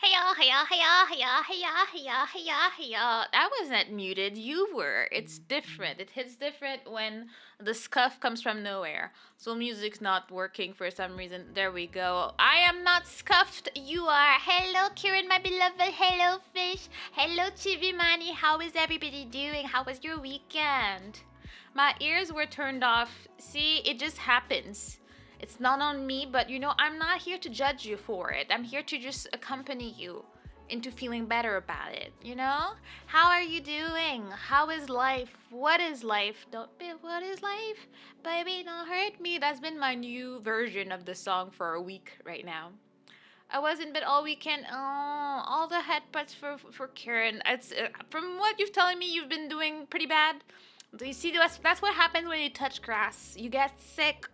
Heya, heya, heya, heya, heya, heya, heya, heya. I wasn't muted. You were. It's different. It hits different when the scuff comes from nowhere. So music's not working for some reason. There we go. I am not scuffed. You are. Hello, Kieran, my beloved. Hello, Fish. Hello, Chivimani. How is everybody doing? How was your weekend? My ears were turned off. See, it just happens. It's not on me, but I'm not here to judge you for it. I'm here to just accompany you into feeling better about it, you know? How are you doing? How is life? What is life? Don't be what is life? Baby, don't hurt me. That's been my new version of the song for a week right now. I was in bed all weekend. Oh, all the headbutts for Karen. It's from what you've telling me, you've been doing pretty bad. You see, that's what happens when you touch grass. You get sick.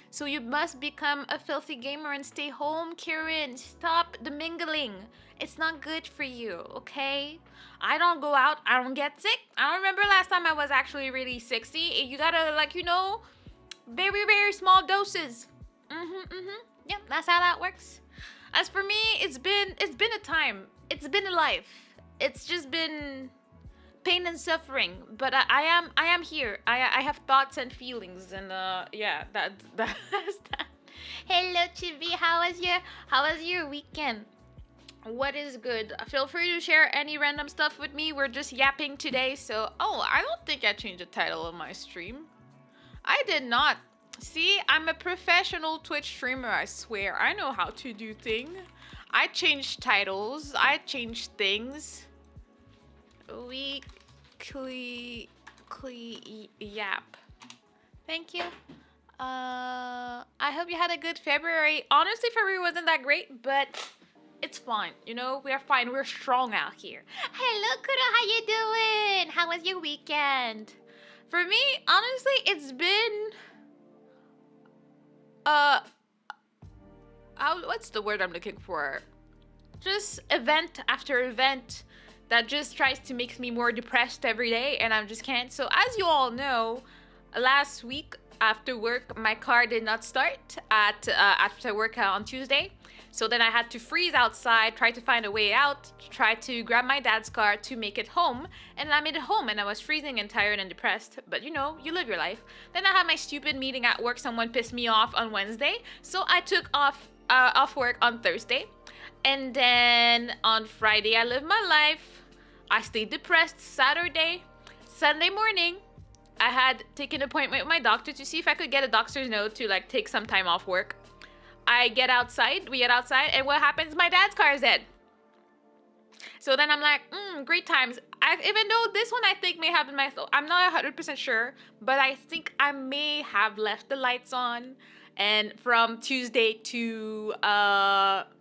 So you must become a filthy gamer and stay home, Kieran. Stop the mingling. It's not good for you, okay? I don't go out. I don't get sick. I don't remember last time I was actually really sick. See, you gotta very, very small doses. Yeah, that's how that works. As for me, it's been a time. It's been a life. It's just been pain and suffering, but I am here. I have thoughts and feelings, and yeah, that's that. Hello, Chibi. How was your weekend? What is good? Feel free to share any random stuff with me. We're just yapping today, so I don't think I changed the title of my stream. I did not. See, I'm a professional Twitch streamer. I swear, I know how to do things. I change titles. I change things. Weekly yap. Thank you. I hope you had a good February. Honestly, February wasn't that great, but it's fine. We are fine. We're strong out here. Hello, Kuro. How you doing? How was your weekend? For me, honestly, it's been what's the word I'm looking for? Just event after event that just tries to make me more depressed every day, and I just can't. So as you all know, last week after work, my car did not start at after work on Tuesday. So then I had to freeze outside, try to find a way out, try to grab my dad's car to make it home. And I made it home, and I was freezing and tired and depressed. But you live your life. Then I had my stupid meeting at work. Someone pissed me off on Wednesday. So I took off work on Thursday. And then on Friday, I lived my life. I stayed depressed Saturday. Sunday morning, I had taken an appointment with my doctor to see if I could get a doctor's note to take some time off work. We get outside, and what happens? My dad's car is dead. So then I'm like, great times. Even though this one I think may have been my fault. I'm not 100% sure, but I think I may have left the lights on. And from Tuesday to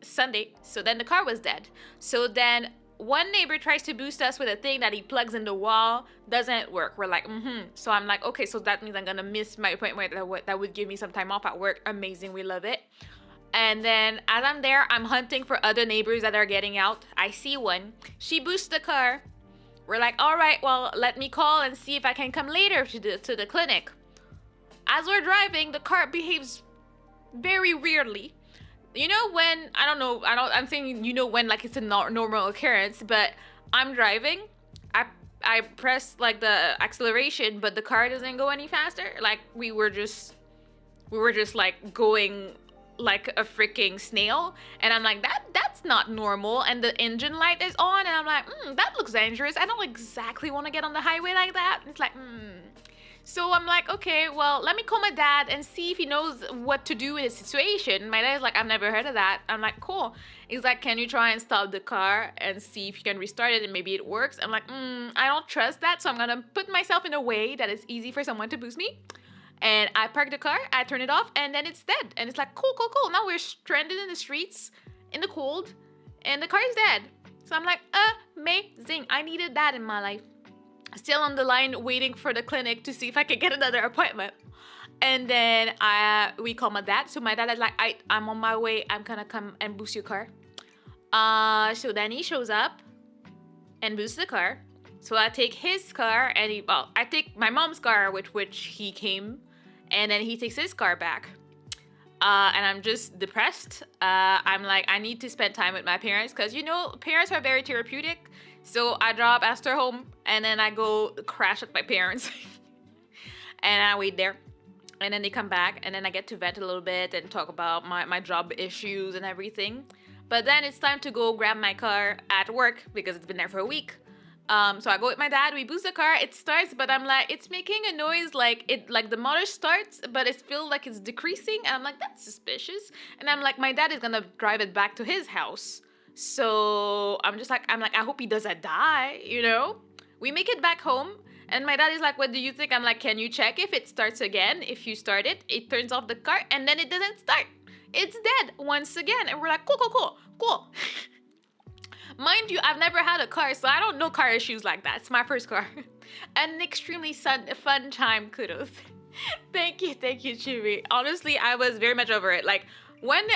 Sunday, so then the car was dead. So then one neighbor tries to boost us with a thing that he plugs in the wall. Doesn't work. We're like, So I'm like, okay, so that means I'm gonna miss my appointment. That would give me some time off at work. Amazing, we love it. And then as I'm there, I'm hunting for other neighbors that are getting out. I see one. She boosts the car. We're like, all right, well, let me call and see if I can come later to the clinic. As we're driving, the car behaves very weirdly. When, I'm saying, when it's a normal occurrence, but I'm driving, I press the acceleration, but the car doesn't go any faster. We were just going like a freaking snail, and I'm like, that's not normal. And the engine light is on, and I'm like, that looks dangerous. I don't exactly want to get on the highway like that. It's like, So I'm like, okay, well, let me call my dad and see if he knows what to do in this situation. My dad's like, I've never heard of that. I'm like, cool. He's like, can you try and stop the car and see if you can restart it and maybe it works? I'm like, I don't trust that, so I'm gonna put myself in a way that is easy for someone to boost me. And I park the car, I turn it off, and then it's dead. And it's like, cool. Now we're stranded in the streets, in the cold, and the car is dead. So I'm like, amazing. I needed that in my life. Still on the line waiting for the clinic to see if I could get another appointment. And then we call my dad. So my dad is like, I'm on my way. I'm gonna come and boost your car. So then he shows up and boosts the car. So I take his car and I take my mom's car, which he came, and then he takes his car back. and I'm just depressed. I'm like, I need to spend time with my parents because parents are very therapeutic. So I drop Esther home and then I go crash at my parents, and I wait there. And then they come back, and then I get to vent a little bit and talk about my job issues and everything. But then it's time to go grab my car at work because it's been there for a week. So I go with my dad. We boost the car. It starts, but I'm like, it's making a noise like the motor starts, but it feels like it's decreasing. And I'm like, that's suspicious. And I'm like, my dad is gonna drive it back to his house. So I'm like, I hope he doesn't die. We make it back home. And my dad is like, what do you think? I'm like, can you check if it starts again? If you start it, it turns off the car, and then it doesn't start. It's dead once again. And we're like, cool. Mind you, I've never had a car, so I don't know car issues like that. It's my first car. An extremely fun time, kudos. Thank you, Chibi. Honestly, I was very much over it. Like, when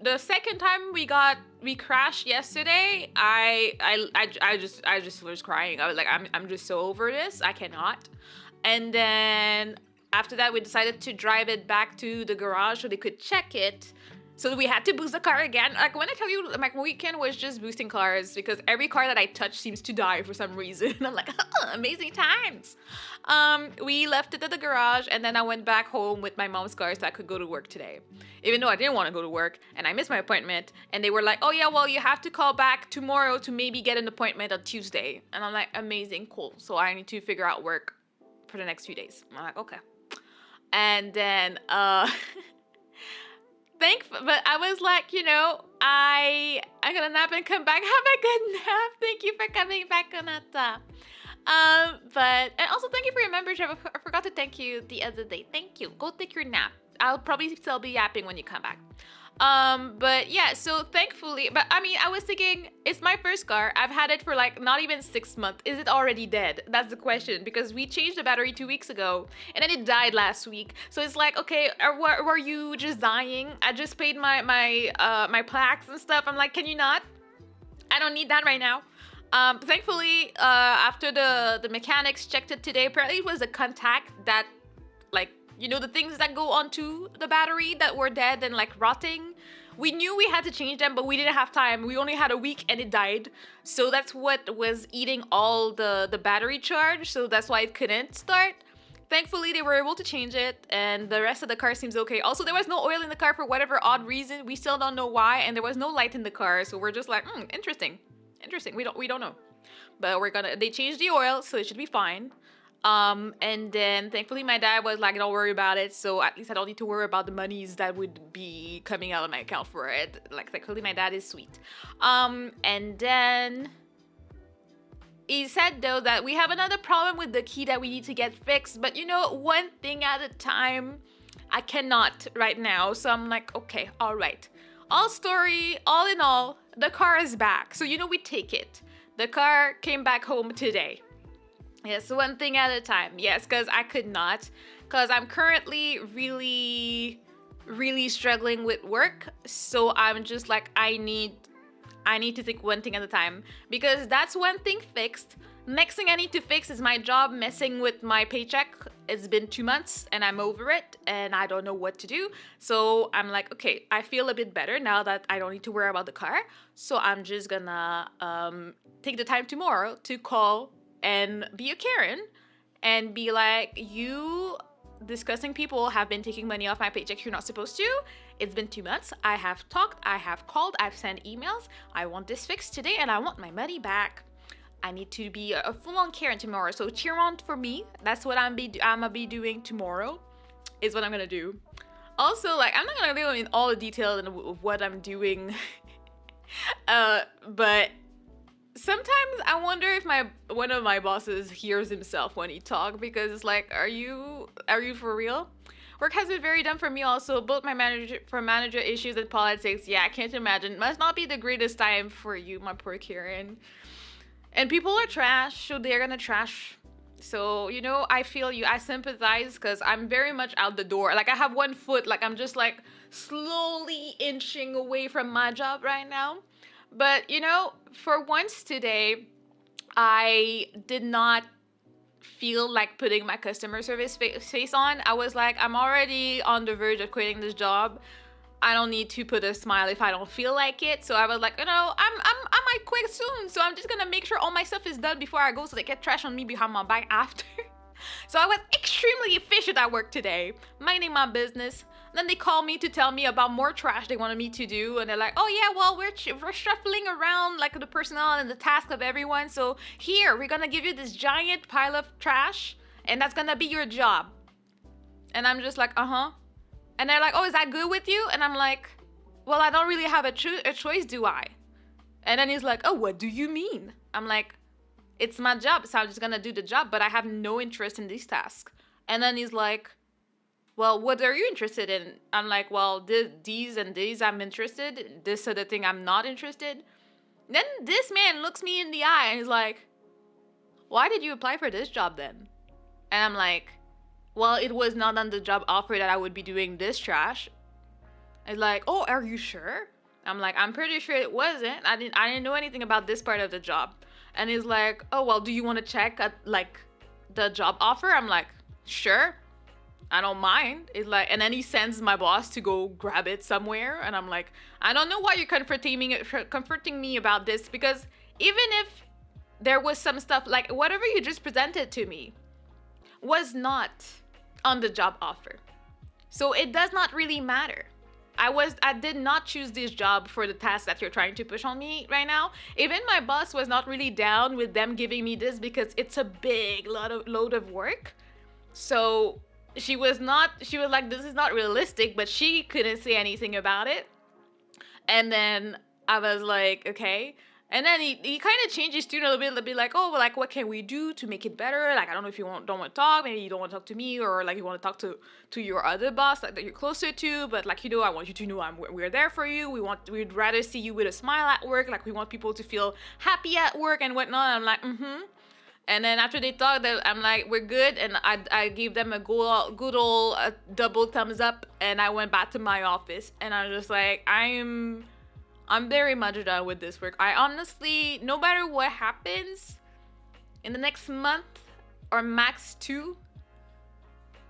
the second time we crashed yesterday, I just was crying. I was like, I'm just so over this. I cannot. And then after that, we decided to drive it back to the garage so they could check it. So we had to boost the car again. Like, when I tell you, my weekend was just boosting cars because every car that I touch seems to die for some reason. I'm like, amazing times. We left it at the garage, and then I went back home with my mom's car so I could go to work today. Even though I didn't want to go to work, and I missed my appointment, and they were like, oh yeah, well, you have to call back tomorrow to maybe get an appointment on Tuesday. And I'm like, amazing, cool. So I need to figure out work for the next few days. I'm like, okay. And then, but I was like, I'm gonna nap and come back. Have a good nap. Thank you for coming back, Anata. And also thank you for your membership. I forgot to thank you the other day. Thank you. Go take your nap. I'll probably still be yapping when you come back. But yeah, so thankfully, but I mean, I was thinking, it's my first car. I've had it for like not even 6 months. Is it already dead? That's the question, because we changed the battery 2 weeks ago and then it died last week. So it's like, okay, were you just dying? I just paid my plaques and stuff. I'm like, can you not? I don't need that right now. Thankfully, after the mechanics checked it today, apparently it was the contact that, like, the things that go onto the battery that were dead and like rotting. We knew we had to change them, but we didn't have time. We only had a week and it died. So that's what was eating all the battery charge. So that's why it couldn't start. Thankfully, they were able to change it, and the rest of the car seems okay. Also, there was no oil in the car for whatever odd reason. We still don't know why, and there was no light in the car. So we're just like, interesting. We don't know. But they changed the oil, so it should be fine. And then thankfully my dad was like, don't worry about it, so at least I don't need to worry about the monies that would be coming out of my account for it. Like, thankfully my dad is sweet. And then he said though that we have another problem with the key that we need to get fixed, but one thing at a time. I cannot right now, so I'm like, okay, all right. All in all, the car is back, so we take it. The car came back home today. Yes, one thing at a time. Yes, because I could not. Because I'm currently really, really struggling with work. So I'm just like, I need to take one thing at a time. Because that's one thing fixed. Next thing I need to fix is my job messing with my paycheck. It's been 2 months and I'm over it and I don't know what to do. So I'm like, okay, I feel a bit better now that I don't need to worry about the car. So I'm just gonna take the time tomorrow to call and be a Karen and be like, you disgusting people have been taking money off my paycheck. You're not supposed to. It's been 2 months. I have talked, I have called, I've sent emails. I want this fixed today and I want my money back. I need to be a full-on Karen tomorrow. So cheer on for me. That's what I'm gonna be doing tomorrow, is what I'm gonna do. Also, like, I'm not gonna go in all the detail of what I'm doing. But sometimes I wonder if one of my bosses hears himself when he talks, because it's like, are you for real? Work has been very dumb for me also, both my manager issues and politics. Yeah, I can't imagine. Must not be the greatest time for you, my poor Karen. And people are trash, so they're gonna trash. So, I feel you. I sympathize, because I'm very much out the door. Like, I have one foot, like, I'm just like slowly inching away from my job right now. But, for once today, I did not feel like putting my customer service face on. I was like, I'm already on the verge of quitting this job. I don't need to put a smile if I don't feel like it. So I was like, I might quit soon. So I'm just gonna make sure all my stuff is done before I go so they get trash on me behind my back after. So I was extremely efficient at work today, minding my business. Then they called me to tell me about more trash they wanted me to do, and they're like, "Oh yeah, well we're shuffling around like the personnel and the task of everyone. So here we're gonna give you this giant pile of trash, and that's gonna be your job." And I'm just like, uh-huh. And they're like, "Oh, is that good with you?" And I'm like, "Well, I don't really have a choice, do I?" And then he's like, "Oh, what do you mean?" I'm like, "It's my job, so I'm just gonna do the job, but I have no interest in these tasks." And then he's like, "Well, what are you interested in?" I'm like, "Well, these and these I'm interested. This other thing I'm not interested." Then this man looks me in the eye and he's like, "Why did you apply for this job then?" And I'm like, "Well, it was not on the job offer that I would be doing this trash." It's like, "Oh, are you sure?" I'm like, "I'm pretty sure it wasn't. I didn't know anything about this part of the job." And he's like, "Oh, well, do you want to check at, like, the job offer?" I'm like, "Sure. I don't mind." It's like, and then he sends my boss to go grab it somewhere, and I'm like, "I don't know why you're comforting me about this, because even if there was some stuff, like whatever you just presented to me was not on the job offer. So it does not really matter. I did not choose this job for the task that you're trying to push on me right now. Even my boss was not really down with them giving me this because it's a big load of work. So she was like, this is not realistic, but she couldn't say anything about it. And then I was like, okay. And then he kind of changed his tune a little bit, like, "Oh, well, like, what can we do to make it better? Like, I don't know if you don't want to talk, maybe you don't want to talk to me, or like you want to talk to your other boss, like that you're closer to. But like, I want you to know we're there for you. We'd rather see you with a smile at work. Like, we want people to feel happy at work and whatnot." I'm like, mm-hmm. And then after they talked, I'm like, "We're good." And I gave them a good old double thumbs up, and I went back to my office, and I'm just like, I'm very much done with this work. I honestly, no matter what happens in the next month or max 2,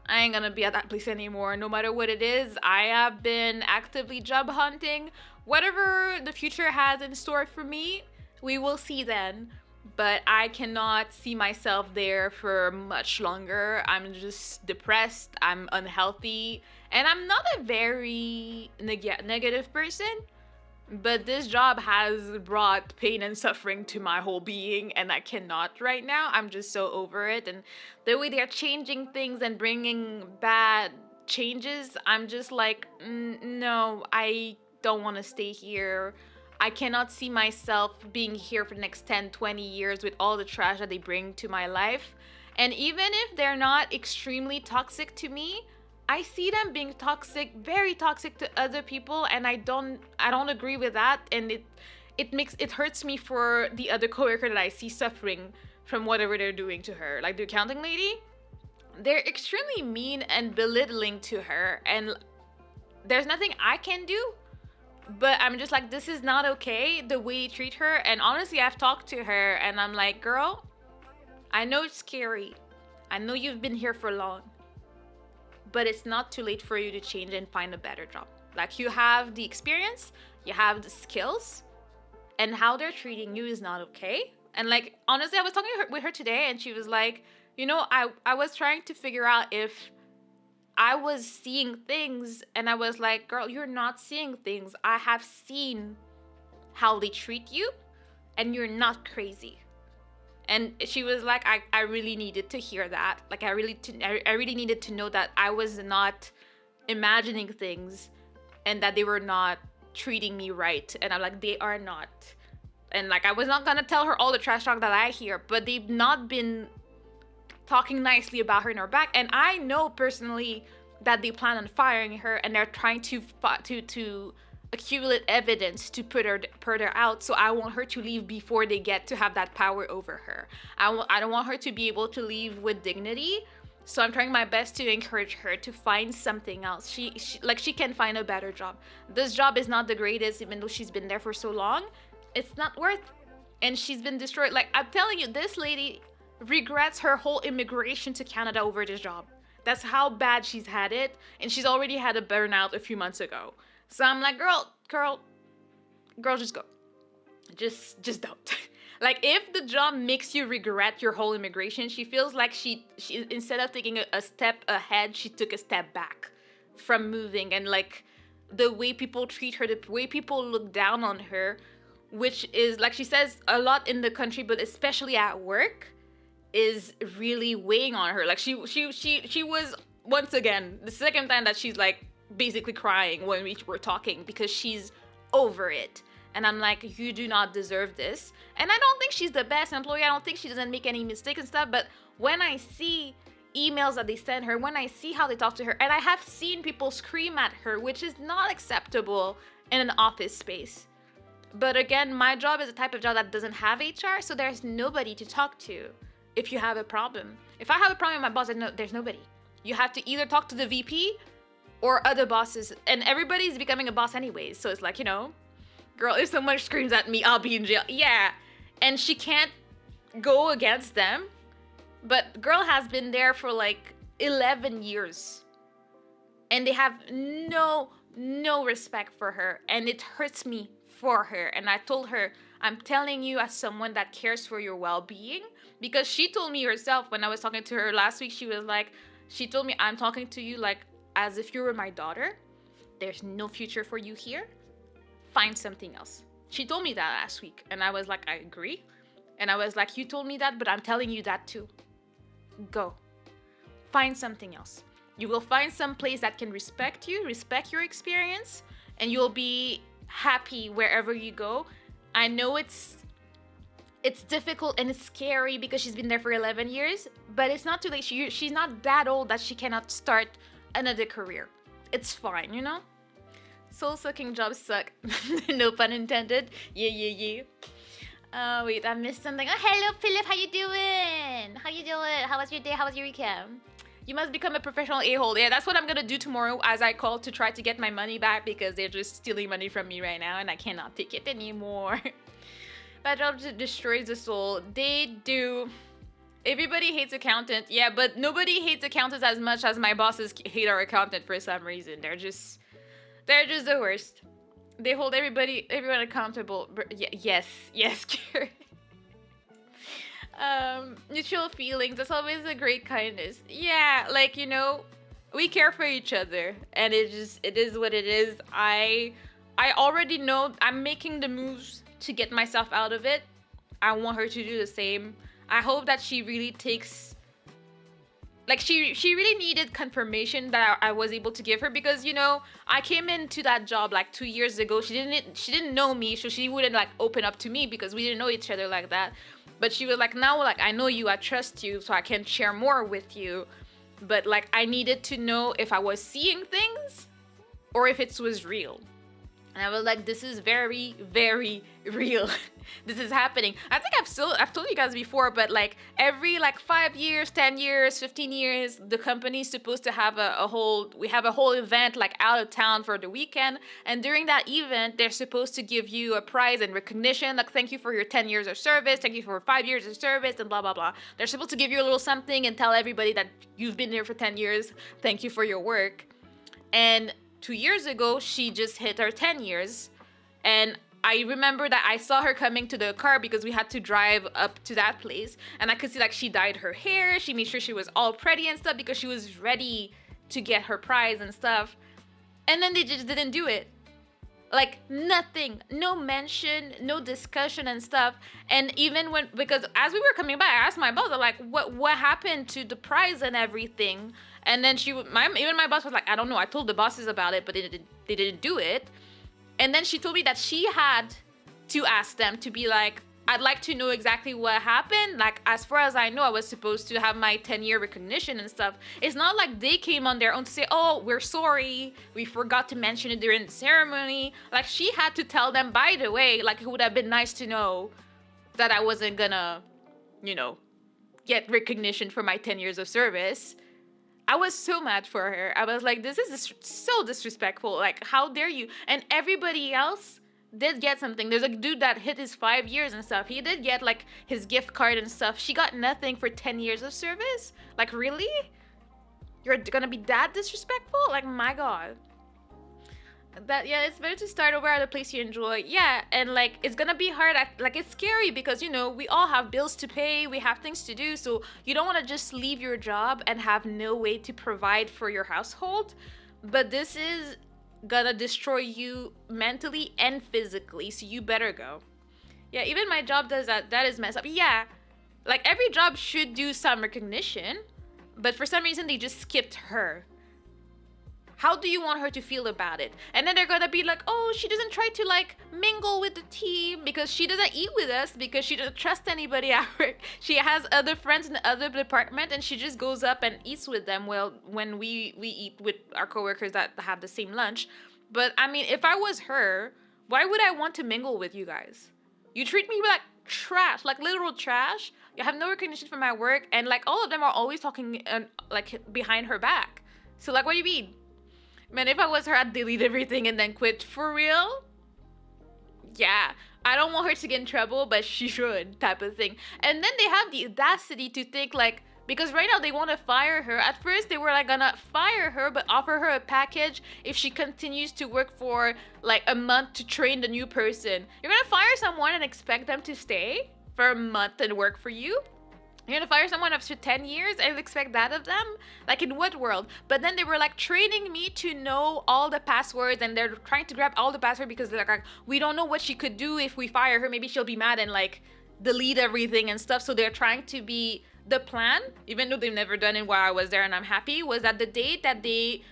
I ain't gonna be at that place anymore. No matter what it is, I have been actively job hunting. Whatever the future has in store for me, we will see then. But I cannot see myself there for much longer. I'm just depressed, I'm unhealthy, and I'm not a very negative person. But this job has brought pain and suffering to my whole being, and I cannot right now. I'm just so over it. And the way they're changing things and bringing bad changes, I'm just like, no, I don't want to stay here. I cannot see myself being here for the next 10, 20 years with all the trash that they bring to my life. And even if they're not extremely toxic to me, I see them being toxic, very toxic to other people, and I don't agree with that, and it hurts me for the other coworker that I see suffering from whatever they're doing to her. Like the accounting lady, they're extremely mean and belittling to her, and there's nothing I can do, but I'm just like, this is not okay the way you treat her. And honestly, I've talked to her and I'm like, "Girl, I know it's scary. I know you've been here for long. But it's not too late for you to change and find a better job. Like, you have the experience, you have the skills, and how they're treating you is not okay." And like, honestly, I was talking with her today, and she was like, I was trying to figure out if I was seeing things, and I was like, "Girl, you're not seeing things. I have seen how they treat you, and you're not crazy." And she was like, I really needed to hear that. Like, I really needed to know that I was not imagining things and that they were not treating me right. And I'm like, they are not. And like, I was not gonna tell her all the trash talk that I hear, but they've not been talking nicely about her in her back. And I know personally that they plan on firing her, and they're trying to accumulate evidence to put her out. So I want her to leave before they get to have that power over her. I don't want her to be able to leave with dignity. So I'm trying my best to encourage her to find something else. She can find a better job. This job is not the greatest, even though she's been there for so long. It's not worth, and she's been destroyed. Like, I'm telling you, this lady regrets her whole immigration to Canada over this job. That's how bad she's had it, and she's already had a burnout a few months ago. So I'm like, girl, just go. Just don't. Like if the job makes you regret your whole immigration, she feels like she instead of taking a step ahead, she took a step back from moving. And like the way people treat her, the way people look down on her, which is like she says a lot in the country, but especially at work, is really weighing on her. Like she was, once again, the second time that she's like basically crying when we were talking because she's over it. And I'm like, you do not deserve this. And I don't think she's the best employee. I don't think she doesn't make any mistakes and stuff. But when I see emails that they send her, when I see how they talk to her, and I have seen people scream at her, which is not acceptable in an office space. But again, my job is a type of job that doesn't have HR, so there's nobody to talk to if you have a problem. If I have a problem with my boss, there's nobody. You have to either talk to the VP or other bosses, and everybody's becoming a boss anyways. So it's like, girl, if someone screams at me, I'll be in jail. Yeah. And she can't go against them. But girl has been there for like 11 years. And they have no respect for her. And it hurts me for her. And I told her, I'm telling you as someone that cares for your well-being. Because she told me herself when I was talking to her last week, she told me, I'm talking to you like as if you were my daughter. There's no future for you here. Find something else. She told me that last week. And I was like, I agree. And I was like, you told me that, but I'm telling you that too. Go. Find something else. You will find some place that can respect you, respect your experience, and you'll be happy wherever you go. I know it's difficult and it's scary because she's been there for 11 years, but it's not too late. She's not that old that she cannot start another career. It's fine, Soul-sucking jobs suck. No pun intended. Yeah. Wait, I missed something. Oh, hello, Philip. How you doing? How was your day? How was your weekend? You must become a professional a-hole. Yeah, that's what I'm gonna do tomorrow as I call to try to get my money back because they're just stealing money from me right now and I cannot take it anymore. That job just destroys the soul. They do. Everybody hates accountants. Yeah, but nobody hates accountants as much as my bosses hate our accountant for some reason. They're just the worst. They hold everyone accountable. Yes, Karen. Mutual feelings. That's always a great kindness. Yeah, like, we care for each other. And it is what it is. I already know I'm making the moves to get myself out of it. I want her to do the same. I hope that she really takes... Like, she really needed confirmation that I was able to give her because, I came into that job like 2 years ago. She didn't know me, so she wouldn't like open up to me because we didn't know each other like that. But she was like, now like I know you, I trust you, so I can share more with you. But like I needed to know if I was seeing things or if it was real. And I was like, this is very, very real. This is happening. I think I've told you guys before, but like every like 5 years, 10 years, 15 years, the company's supposed to have we have a whole event like out of town for the weekend. And during that event, they're supposed to give you a prize and recognition. Like, thank you for your 10 years of service. Thank you for 5 years of service and blah, blah, blah. They're supposed to give you a little something and tell everybody that you've been there for 10 years. Thank you for your work. And 2 years ago, she just hit her 10 years. And I remember that I saw her coming to the car because we had to drive up to that place. And I could see like she dyed her hair. She made sure she was all pretty and stuff because she was ready to get her prize and stuff. And then they just didn't do it. Like nothing, no mention, no discussion and stuff. And even because as we were coming back, I asked my boss, I'm like, what happened to the prize and everything? And then even my boss was like, I don't know. I told the bosses about it, but they didn't do it. And then she told me that she had to ask them to be like, I'd like to know exactly what happened. Like, as far as I know, I was supposed to have my 10-year recognition and stuff. It's not like they came on their own to say, oh, we're sorry. We forgot to mention it during the ceremony. Like, she had to tell them, by the way, like, it would have been nice to know that I wasn't gonna, get recognition for my 10 years of service. I was so mad for her. I was like, this is so disrespectful. Like, how dare you? And everybody else did get something. There's a dude that hit his 5 years and stuff. He did get, like, his gift card and stuff. She got nothing for 10 years of service? Like, really? You're gonna be that disrespectful? Like, my God. That yeah, it's better to start over at a place you enjoy. Yeah, and like it's gonna be hard. Like it's scary because we all have bills to pay, we have things to do, so you don't want to just leave your job and have no way to provide for your household. But this is gonna destroy you mentally and physically, so you better go. Yeah, even my job does that. That is messed up. Yeah, like every job should do some recognition, but for some reason they just skipped her. How do you want her to feel about it? And then they're gonna be like, oh, she doesn't try to like mingle with the team because she doesn't eat with us because she doesn't trust anybody at work. She has other friends in the other department and she just goes up and eats with them. Well, when we eat with our coworkers that have the same lunch. But I mean, if I was her, why would I want to mingle with you guys? You treat me like trash, like literal trash. You have no recognition for my work, and like all of them are always talking like behind her back. So like, what do you mean? Man, if I was her, I'd delete everything and then quit. For real? Yeah. I don't want her to get in trouble, but she should, type of thing. And then they have the audacity to think like, because right now they want to fire her. At first they were like gonna fire her, but offer her a package if she continues to work for like a month to train the new person. You're gonna fire someone and expect them to stay for a month and work for you? You're gonna fire someone after 10 years and expect that of them? Like, in what world? But then they were like training me to know all the passwords, and they're trying to grab all the passwords because they're like, we don't know what she could do if we fire her. Maybe she'll be mad and like delete everything and stuff. So they're trying to be the plan, even though they've never done it while I was there and I'm happy, was that the date that they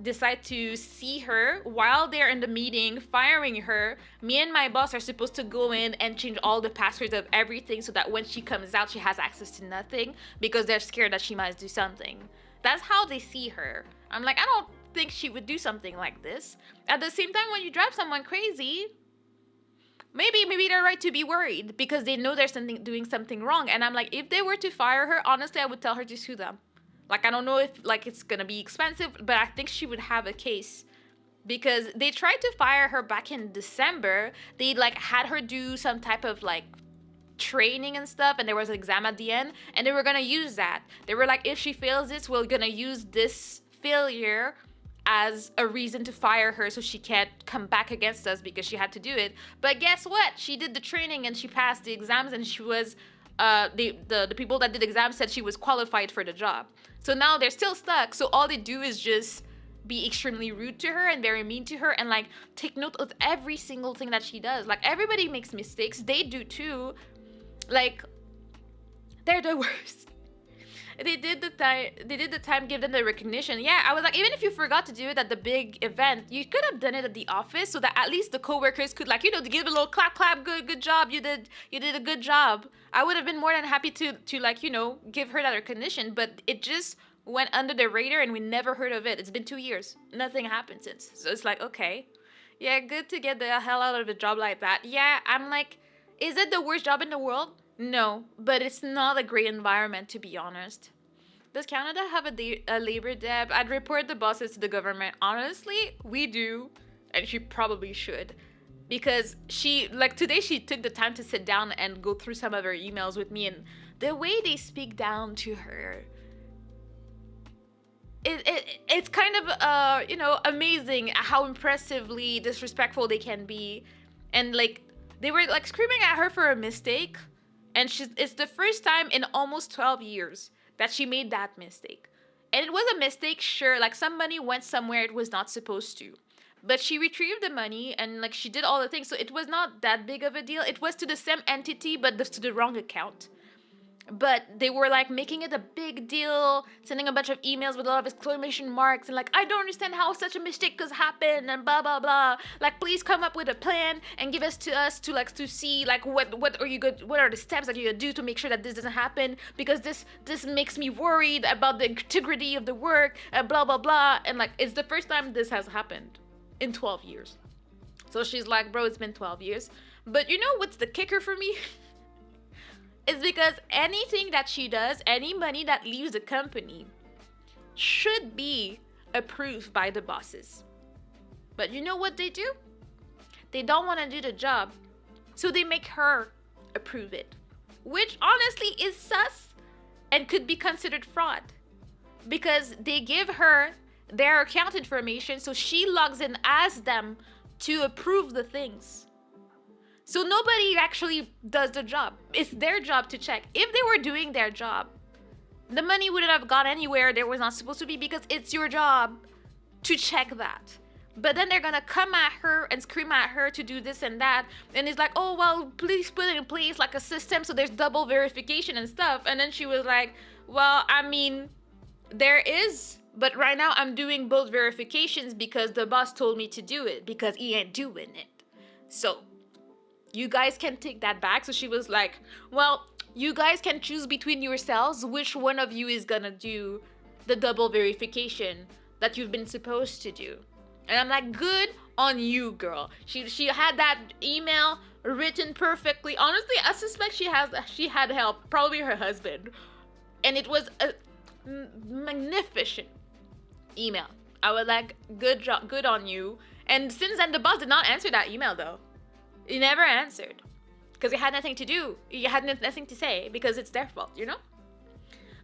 decide to see her while they're in the meeting firing her, me and my boss are supposed to go in and change all the passwords of everything so that when she comes out she has access to nothing because they're scared that she might do something. That's how they see her. I'm like, I don't think she would do something like this. At the same time, when you drive someone crazy, maybe they're right to be worried because they know they're doing something wrong. And I'm like, if they were to fire her, honestly I would tell her to sue them. Like, I don't know if like it's gonna be expensive, but I think she would have a case because they tried to fire her back in December. They like had her do some type of like training and stuff, and there was an exam at the end, and they were gonna use that. They were like, if she fails this, we're gonna use this failure as a reason to fire her so she can't come back against us because she had to do it. But guess what? She did the training and she passed the exams, and she was the people that did exams said she was qualified for the job. So now they're still stuck. So all they do is just be extremely rude to her and very mean to her and like take note of every single thing that she does. Like, everybody makes mistakes. They do too. Like, they're the worst. They did the time, give them the recognition. Yeah, I was like, even if you forgot to do it at the big event, you could have done it at the office so that at least the coworkers could like, give a little clap, good job. You did a good job. I would have been more than happy to like, give her that recognition, but it just went under the radar and we never heard of it. It's been 2 years. Nothing happened since. So it's like, okay. Yeah, good to get the hell out of a job like that. Yeah, I'm like, is it the worst job in the world? No, but it's not a great environment, to be honest. Does Canada have a labor debt? I'd report the bosses to the government. Honestly, we do, and she probably should. Because today she took the time to sit down and go through some of her emails with me, and the way they speak down to her, it's kind of, amazing how impressively disrespectful they can be. And like, they were like screaming at her for a mistake. And it's the first time in almost 12 years that she made that mistake. And it was a mistake, sure, like some money went somewhere it was not supposed to. But she retrieved the money and like she did all the things. So it was not that big of a deal. It was to the same entity, but to the wrong account. But they were like making it a big deal, sending a bunch of emails with a lot of exclamation marks and like, I don't understand how such a mistake could happen and blah blah blah. Like, please come up with a plan and give us to see like what are the steps that you're gonna do to make sure that this doesn't happen, because this makes me worried about the integrity of the work and blah blah blah. And like, it's the first time this has happened in 12 years. So she's like, bro, it's been 12 years. But you know what's the kicker for me? Is because anything that she does, any money that leaves the company, should be approved by the bosses. But you know what they do? They don't want to do the job, so they make her approve it. Which honestly is sus and could be considered fraud. Because they give her their account information, so she logs in as them to approve the things. So nobody actually does the job. It's their job to check. If they were doing their job, the money wouldn't have gone anywhere there was not supposed to be, because it's your job to check that. But then they're gonna come at her and scream at her to do this and that, and it's like, oh well, please put it in place like a system so there's double verification and stuff. And then she was like, well, I mean, there is, but right now I'm doing both verifications because the boss told me to do it, because he ain't doing it. So you guys can take that back. So she was like, well, you guys can choose between yourselves which one of you is gonna do the double verification that you've been supposed to do. And I'm like, good on you, girl. She had that email written perfectly. Honestly, I suspect she had help, probably her husband. And it was a magnificent email. I was like, good job, good on you. And since then, the boss did not answer that email though. He never answered, because he had nothing to do. He had nothing to say, because it's their fault, you know?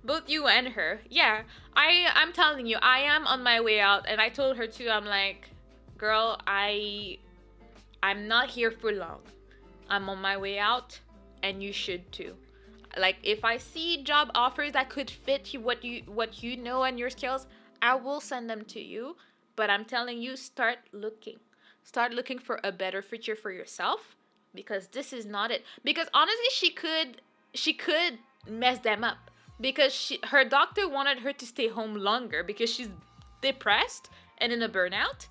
Both you and her. Yeah, I'm telling you, I am on my way out. And I told her too, I'm like, girl, I'm not here for long. I'm on my way out, and you should too. Like, if I see job offers that could fit what you know and your skills, I will send them to you. But I'm telling you, start looking. Start looking for a better future for yourself, because this is not it. Because honestly, she could mess them up, because her doctor wanted her to stay home longer because she's depressed and in a burnout.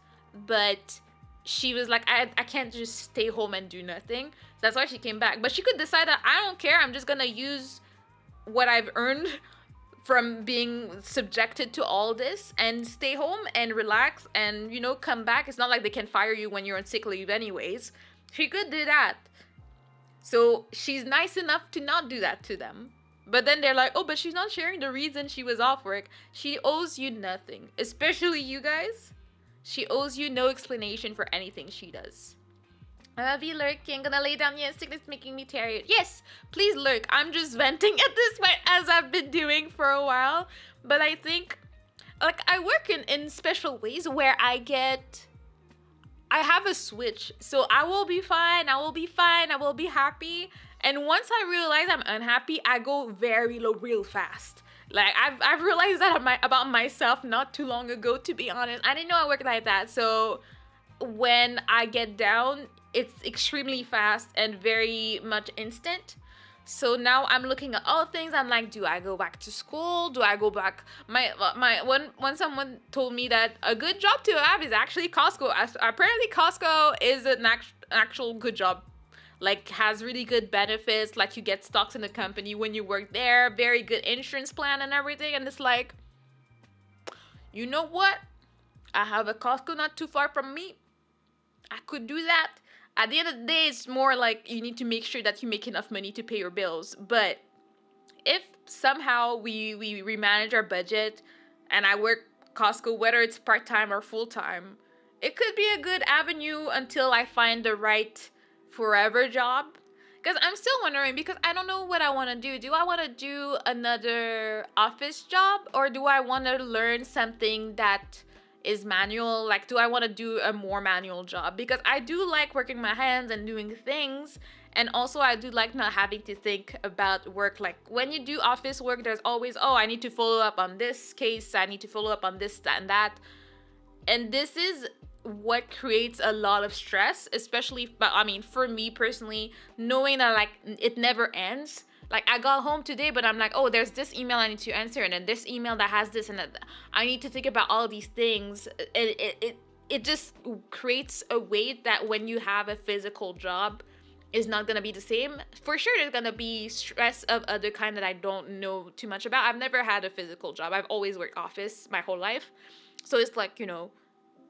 But she was like, I can't just stay home and do nothing. That's why she came back. But she could decide that, I don't care, I'm just gonna use what I've earned from being subjected to all this and stay home and relax and, you know, come back. It's not like they can fire you when you're on sick leave anyways. She could do that. So she's nice enough to not do that to them. But then they're like, oh, but she's not sharing the reason she was off work. She owes you nothing, especially you guys. She owes you no explanation for anything she does. I love you, lurking. Gonna lay down. Yes, sickness making me tired. Yes, please lurk. I'm just venting at this point, as I've been doing for a while. But I think, like, I work in special ways where I have a switch. So I will be fine. I will be fine. I will be happy. And once I realize I'm unhappy, I go very low real fast. Like, I've realized that about myself not too long ago, to be honest. I didn't know I worked like that. So when I get down, it's extremely fast and very much instant. So now I'm looking at all things. I'm like, do I go back to school? Do I go back? When someone told me that a good job to have is actually Costco. Apparently Costco is an actual good job. Like, has really good benefits. Like, you get stocks in the company when you work there. Very good insurance plan and everything. And it's like, you know what? I have a Costco not too far from me. I could do that. At the end of the day, it's more like you need to make sure that you make enough money to pay your bills. But if somehow we remanage our budget and I work Costco, whether it's part-time or full-time, it could be a good avenue until I find the right forever job. Because I'm still wondering, because I don't know what I want to do. Do I want to do another office job, or do I want to learn something that is manual? Like, do I want to do a more manual job? Because I do like working my hands and doing things, and also I do like not having to think about work. Like, when you do office work, there's always, oh, I need to follow up on this case, I need to follow up on this, that, and that. And this is what creates a lot of stress, especially, but I mean, for me personally, knowing that, like, it never ends. Like, I got home today, but I'm like, oh, there's this email I need to answer, and then this email that has this, and that. I need to think about all these things. It just creates a weight that when you have a physical job is not gonna be the same. For sure, there's gonna be stress of other kind that I don't know too much about. I've never had a physical job. I've always worked office my whole life. So it's like, you know,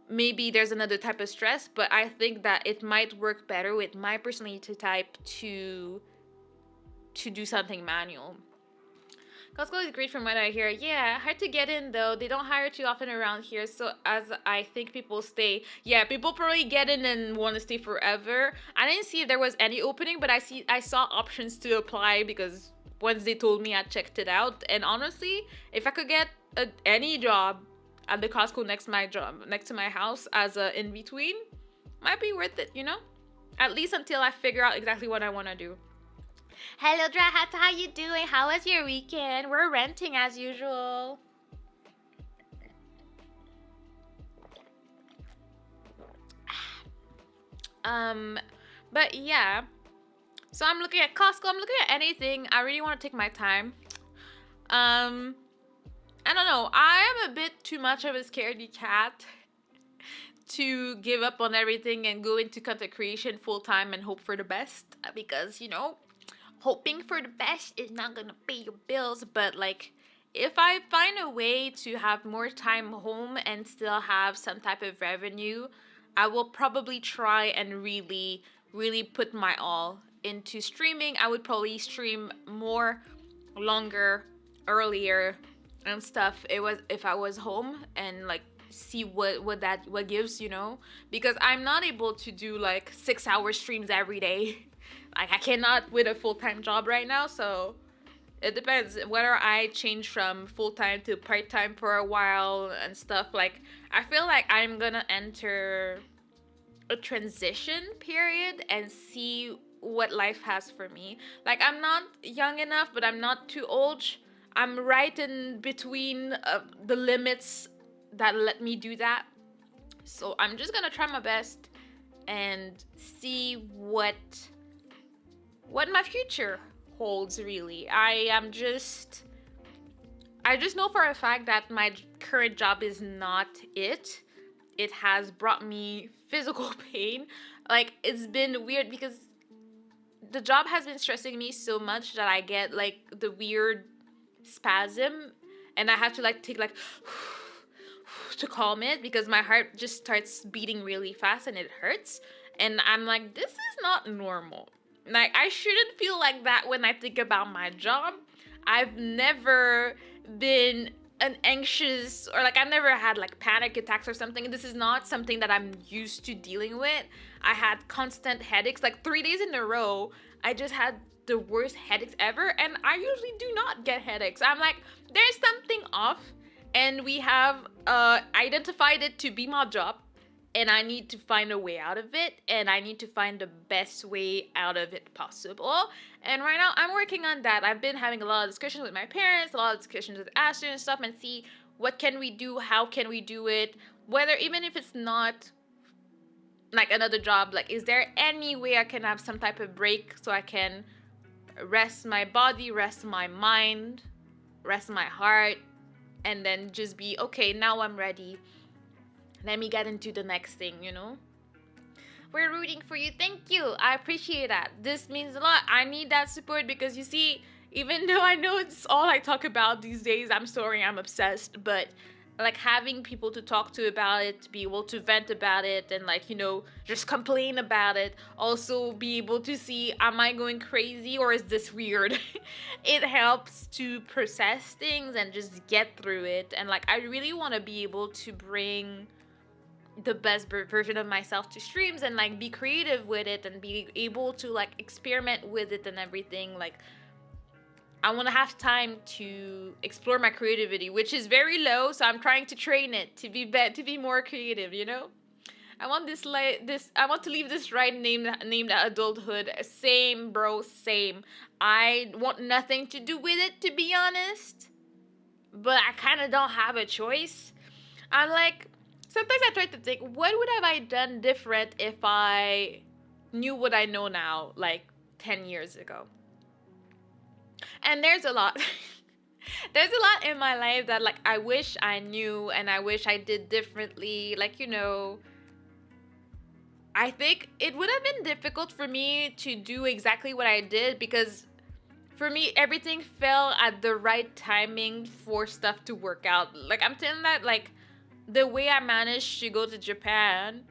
maybe there's another type of stress, but I think that it might work better with my personality type to do something manual. Costco is great from what I hear. Yeah, hard to get in though. They don't hire too often around here, so as I think people stay. Yeah, people probably get in and want to stay forever. I didn't see if there was any opening, but I saw options to apply, because once they told me, I checked it out. And honestly, if I could get any job at the Costco next to my job, next to my house as a in between, might be worth it, you know? At least until I figure out exactly what I want to do. Hello, Dry Hats. How you doing? How was your weekend? We're renting as usual. But yeah. So I'm looking at Costco. I'm looking at anything. I really want to take my time. I don't know. I am a bit too much of a scaredy cat to give up on everything and go into content creation full time and hope for the best, because hoping for the best is not gonna pay your bills. But like, if I find a way to have more time home and still have some type of revenue, I will probably try and really, really put my all into streaming. I would probably stream more, longer, earlier, and stuff. It was if I was home and like see what gives, because I'm not able to do like 6 hour streams every day. Like I cannot with a full-time job right now, so it depends whether I change from full-time to part-time for a while and stuff. Like I feel like I'm gonna enter a transition period and see what life has for me. Like I'm not young enough, but I'm not too old. I'm right in between the limits that let me do that. So I'm just gonna try my best and see what my future holds. Really, I just know for a fact that my current job is not it. It has brought me physical pain. Like it's been weird because the job has been stressing me so much that I get like the weird spasm, and I have to like take like to calm it, because my heart just starts beating really fast and it hurts, and I'm like, this is not normal. Like I shouldn't feel like that when I think about my job. I've never been an anxious, or like I've never had like panic attacks or something. This is not something that I'm used to dealing with. I had constant headaches, like 3 days in a row. I just had the worst headaches ever, and I usually do not get headaches. I'm like, there's something off, and we have identified it to be my job, and I need to find a way out of it, and I need to find the best way out of it possible. And right now I'm working on that. I've been having a lot of discussions with my parents, a lot of discussions with Ashton and stuff, and see what can we do, how can we do it, whether even if it's not like another job, like is there any way I can have some type of break so I can rest my body, rest my mind, rest my heart, and then just be okay, now I'm ready. Let me get into the next thing. We're rooting for you. Thank you. I appreciate that. This means a lot. I need that support because you see, even though I know it's all I talk about these days, I'm sorry, I'm obsessed, but like having people to talk to about it, to be able to vent about it, and like, just complain about it. Also be able to see, am I going crazy or is this weird? It helps to process things and just get through it. And like, I really want to be able to bring the best version of myself to streams and like be creative with it and be able to like experiment with it and everything. Like I want to have time to explore my creativity, which is very low, so I'm trying to train it to be more creative. I want I want to leave this right named adulthood. Same, bro, same. I want nothing to do with it, to be honest, but I kind of don't have a choice. I'm like, sometimes I try to think, what would have I done different if I knew what I know now, like 10 years ago? And there's a lot. There's a lot in my life that like I wish I knew and I wish I did differently. Like, I think it would have been difficult for me to do exactly what I did, because for me everything fell at the right timing for stuff to work out. Like I'm telling that, like the way I managed to go to Japan,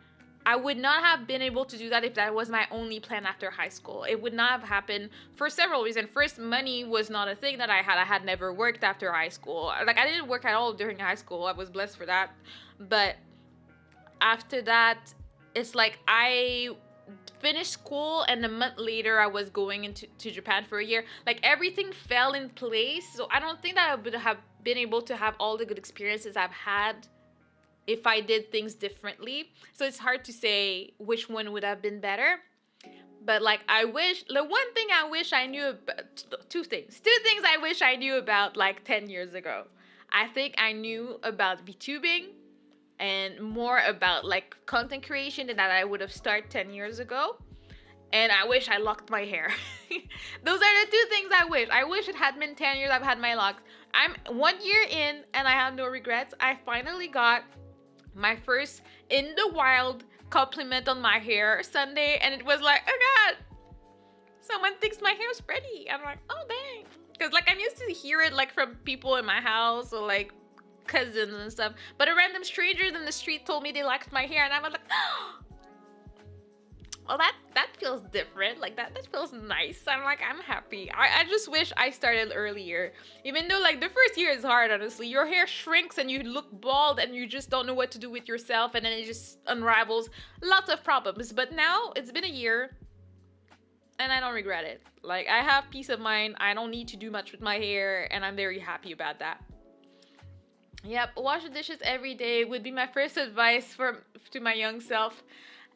I would not have been able to do that if that was my only plan after high school. It would not have happened for several reasons. First, money was not a thing that I had. I had never worked after high school. Like, I didn't work at all during high school. I was blessed for that. But after that, it's like I finished school and a month later I was going into Japan for a year. Like, everything fell in place. So I don't think that I would have been able to have all the good experiences I've had if I did things differently. So it's hard to say which one would have been better. But like I wish the one thing I wish I knew about two things I wish I knew about like 10 years ago. I think I knew about VTubing and more about like content creation than that I would have started 10 years ago. And I wish I locked my hair. Those are the two things I wish. I wish it had been 10 years I've had my locks. I'm 1 year in and I have no regrets. I finally got my first in the wild compliment on my hair Sunday, and it was like, oh god, someone thinks my hair's pretty. I'm like, oh dang. Because like I'm used to hear it like from people in my house or like cousins and stuff. But a random stranger in the street told me they liked my hair, and I was like, oh, well, that feels different. Like that feels nice. I'm like, I'm happy. I just wish I started earlier. Even though like the first year is hard, honestly. Your hair shrinks and you look bald and you just don't know what to do with yourself, and then it just unravels. Lots of problems. But now it's been a year and I don't regret it. Like I have peace of mind. I don't need to do much with my hair, and I'm very happy about that. Yep, wash the dishes every day would be my first advice to my young self.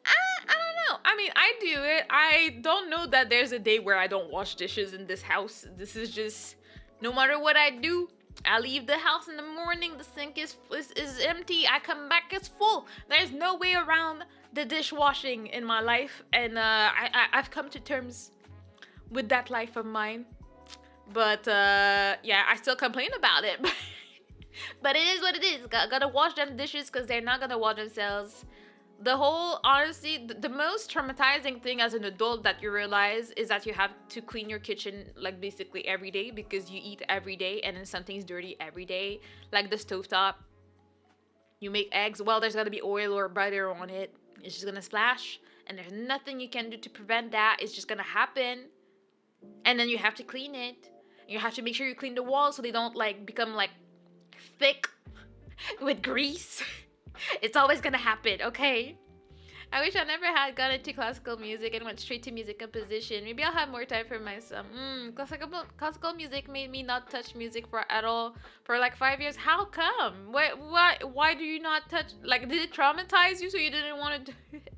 I don't know. I mean, I do it. I don't know that there's a day where I don't wash dishes in this house. This is just, no matter what I do, I leave the house in the morning, the sink is empty. I come back, it's full. There's no way around the dishwashing in my life. And I've come to terms with that life of mine. But yeah, I still complain about it. But it is what it is. Gotta wash them dishes because they're not gonna wash themselves. The whole, honestly, the most traumatizing thing as an adult that you realize is that you have to clean your kitchen like basically every day, because you eat every day and then something's dirty every day. Like the stovetop, you make eggs, well, there's gonna be oil or butter on it. It's just gonna splash, and there's nothing you can do to prevent that. It's just gonna happen, and then you have to clean it. You have to make sure you clean the walls so they don't like become like thick with grease. It's always gonna happen, okay? I wish I never had gone into classical music and went straight to music composition. Maybe I'll have more time for myself. Classical music made me not touch music at all for like 5 years. How come? Why do you not touch? Like, did it traumatize you so you didn't want to do it?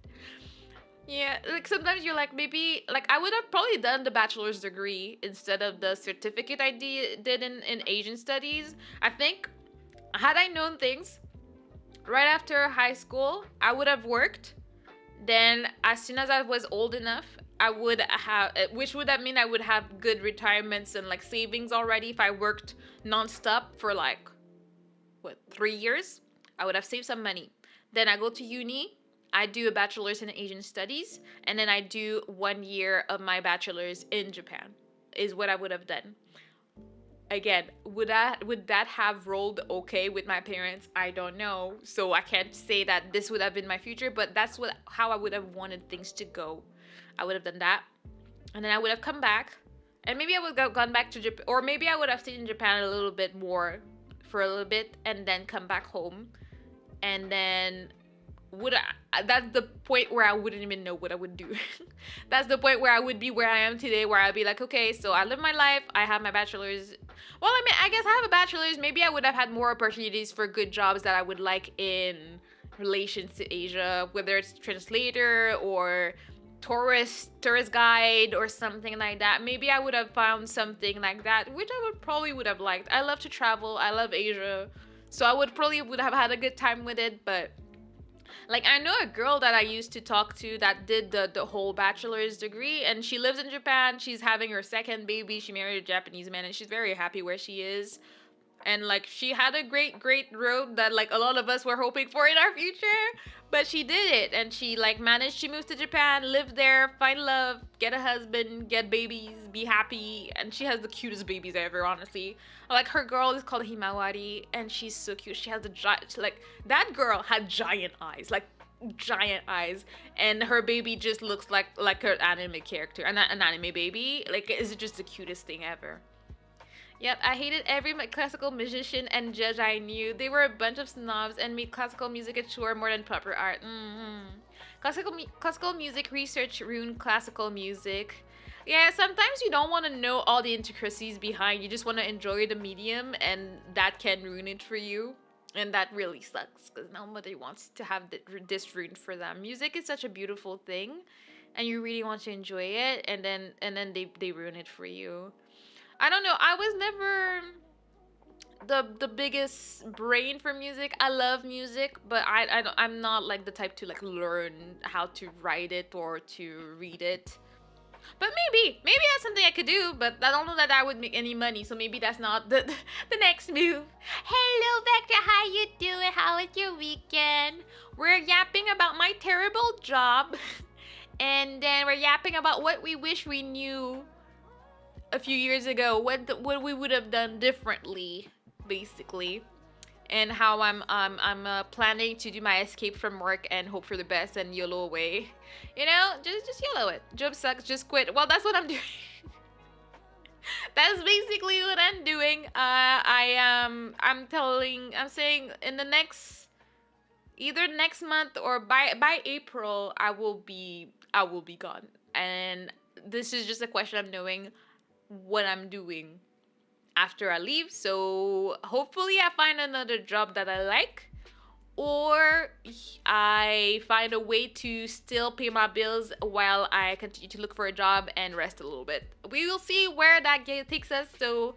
Yeah, like sometimes you're like, maybe, like I would have probably done the bachelor's degree instead of the certificate I did in Asian studies. I think, had I known things right after high school, I would have worked. Then as soon as I was old enough, I would have, which would have mean I would have good retirements and like savings already. If I worked nonstop for like, what, 3 years, I would have saved some money. Then I go to uni, I do a bachelor's in Asian studies, and then I do 1 year of my bachelor's in Japan, is what I would have done. Again, would that have rolled okay with my parents? I don't know. So I can't say that this would have been my future, but that's how I would have wanted things to go. I would have done that. And then I would have come back. And maybe I would have gone back to Japan, or maybe I would have stayed in Japan a little bit more for a little bit and then come back home. And then that's the point where I wouldn't even know what I would do. That's the point where I would be where I am today, where I'd be like, okay, so I live my life, I have my bachelor's. Well, I mean, I guess I have a bachelor's. Maybe I would have had more opportunities for good jobs that I would like in relations to Asia, whether it's translator or tourist guide or something like that. Maybe I would have found something like that, which I probably would have liked. I love to travel, I love Asia, so I would have had a good time with it. But like, I know a girl that I used to talk to that did the whole bachelor's degree, and she lives in Japan. She's having her second baby. She married a Japanese man, and she's very happy where she is. And like, she had a great road that like a lot of us were hoping for in our future, but she did it, and she like managed to move to Japan, live there, find love, get a husband, get babies, be happy, and she has the cutest babies ever, honestly. Like, her girl is called Himawari, and she's so cute. She has the like, that girl had giant eyes, like giant eyes, and her baby just looks like her anime character, an anime baby. Like, it's just the cutest thing ever. Yep, I hated every classical musician and judge I knew. They were a bunch of snobs and made classical music a chore more than proper art. Classical music research ruined classical music. Yeah, sometimes you don't want to know all the intricacies behind. You just want to enjoy the medium, and that can ruin it for you. And that really sucks because nobody wants to have this ruined for them. Music is such a beautiful thing, and you really want to enjoy it, and then they ruin it for you. I don't know. I was never the biggest brain for music. I love music, but I'm not like the type to like learn how to write it or to read it. But maybe that's something I could do. But I don't know that I would make any money, so maybe that's not the the next move. Hello, Vector. How you doing? How was your weekend? We're yapping about my terrible job, and then we're yapping about what we wish we knew a few years ago. What we would have done differently, basically, and how I'm planning to do my escape from work and hope for the best and YOLO away. Just YOLO it. Job sucks. Just quit. Well, that's what I'm doing. That's basically what I'm doing. I'm saying in the next, either next month or by April, I will be gone. And this is just a question of knowing what I'm doing after I leave. So hopefully I find another job that I like, or I find a way to still pay my bills while I continue to look for a job and rest a little bit. We will see where that takes us. So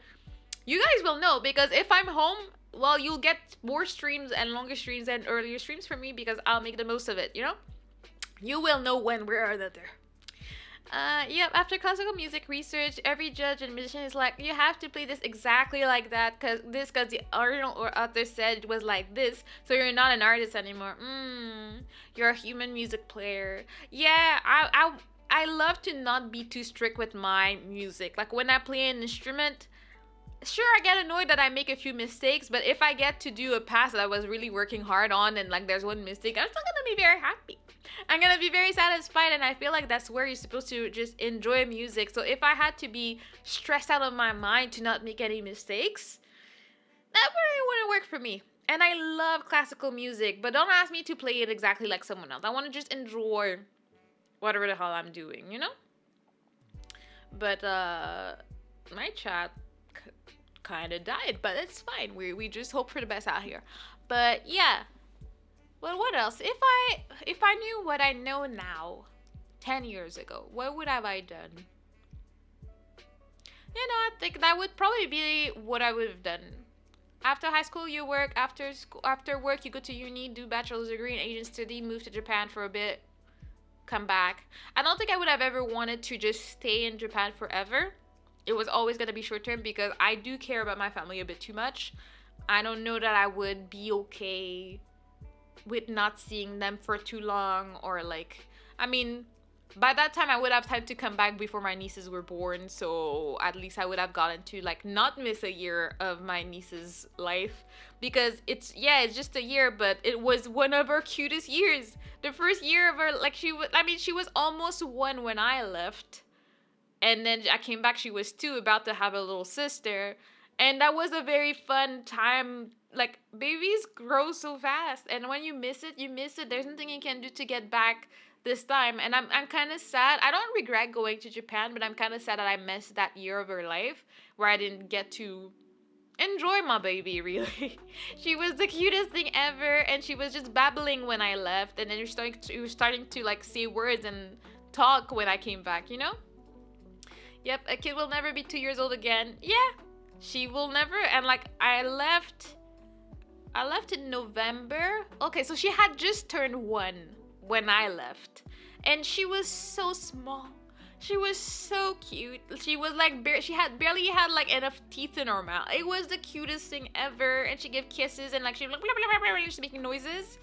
you guys will know, because if I'm home, well, you'll get more streams and longer streams and earlier streams from me because I'll make the most of it. You will know one way or another. Yep, after classical music research, every judge and musician is like, you have to play this exactly like that, because the original or author said it was like this, so you're not an artist anymore. You're a human music player. Yeah, I love to not be too strict with my music. Like when I play an instrument, sure, I get annoyed that I make a few mistakes, but if I get to do a pass that I was really working hard on and like there's one mistake, I'm still gonna be very happy. I'm gonna be very satisfied, and I feel like that's where you're supposed to just enjoy music. So if I had to be stressed out of my mind to not make any mistakes, that really wouldn't work for me. And I love classical music, but don't ask me to play it exactly like someone else. I want to just enjoy whatever the hell I'm doing. But my chat kind of died, but it's fine. We just hope for the best out here. But yeah. Well, what else? If I knew what I know now, 10 years ago, what would have I done? I think that would probably be what I would have done. After high school, you work. After work, you go to uni, do bachelor's degree in Asian study, move to Japan for a bit, come back. I don't think I would have ever wanted to just stay in Japan forever. It was always going to be short term because I do care about my family a bit too much. I don't know that I would be okay with not seeing them for too long, or by that time I would have time to come back before my nieces were born, so at least I would have gotten to not miss a year of my niece's life, because it's just a year, but it was one of her cutest years. The first year of her, she was almost 1 when I left, and then I came back, she was 2, about to have a little sister, and that was a very fun time. Babies grow so fast, and when you miss it, you miss it. There's nothing you can do to get back this time, and I'm kind of sad. I don't regret going to Japan, but I'm kind of sad that I missed that year of her life where I didn't get to enjoy my baby, really. She was the cutest thing ever, and she was just babbling when I left, and then you're starting to say words and talk when I came back. Yep, a kid will never be 2 years old again. Yeah, she will never. And I left in November. Okay, so she had just turned 1 when I left. And she was so small. She was so cute. She was she had barely had enough teeth in her mouth. It was the cutest thing ever. And she gave kisses and she was blah, blah, blah, blah, just making noises.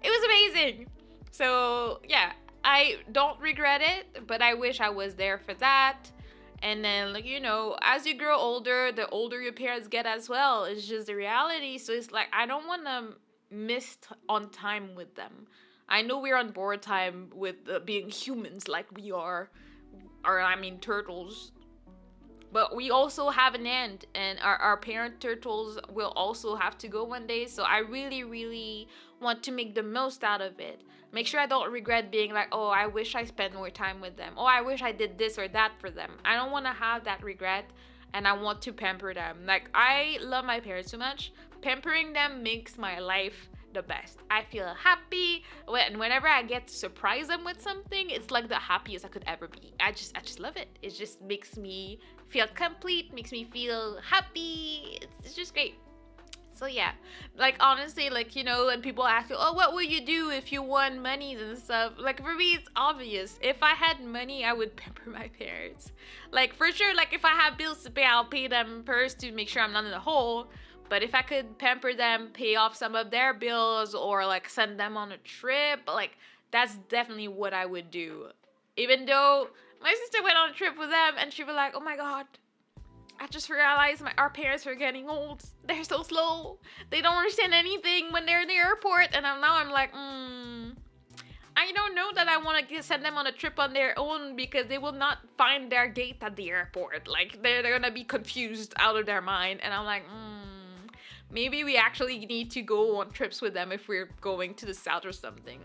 It was amazing. So yeah, I don't regret it, but I wish I was there for that. And then, as you grow older, the older your parents get as well. It's just the reality. So it's I don't want to miss on time with them. I know we're on board time with being humans like we are. Or, turtles. But we also have an end. And our parent turtles will also have to go one day. So I really, really want to make the most out of it. Make sure I don't regret being oh, I wish I spent more time with them. Oh, I wish I did this or that for them. I don't want to have that regret, and I want to pamper them. I love my parents so much, pampering them makes my life the best. I feel happy whenever I get to surprise them with something. It's like the happiest I could ever be. I just love it. It just makes me feel complete, makes me feel happy. It's just great. So yeah, like honestly, like when people ask you, oh, what would you do if you won money and stuff? Like for me, it's obvious. If I had money, I would pamper my parents. Like for sure, like if I have bills to pay, I'll pay them first to make sure I'm not in the hole. But if I could pamper them, pay off some of their bills, or like send them on a trip, like that's definitely what I would do. Even though my sister went on a trip with them, and she was like, oh my god, I just realized our parents are getting old. They're so slow. They don't understand anything when they're in the airport. And I'm like, I don't know that I want to send them on a trip on their own because they will not find their gate at the airport. Like, they're going to be confused out of their mind. And I'm like, maybe we actually need to go on trips with them if we're going to the south or something.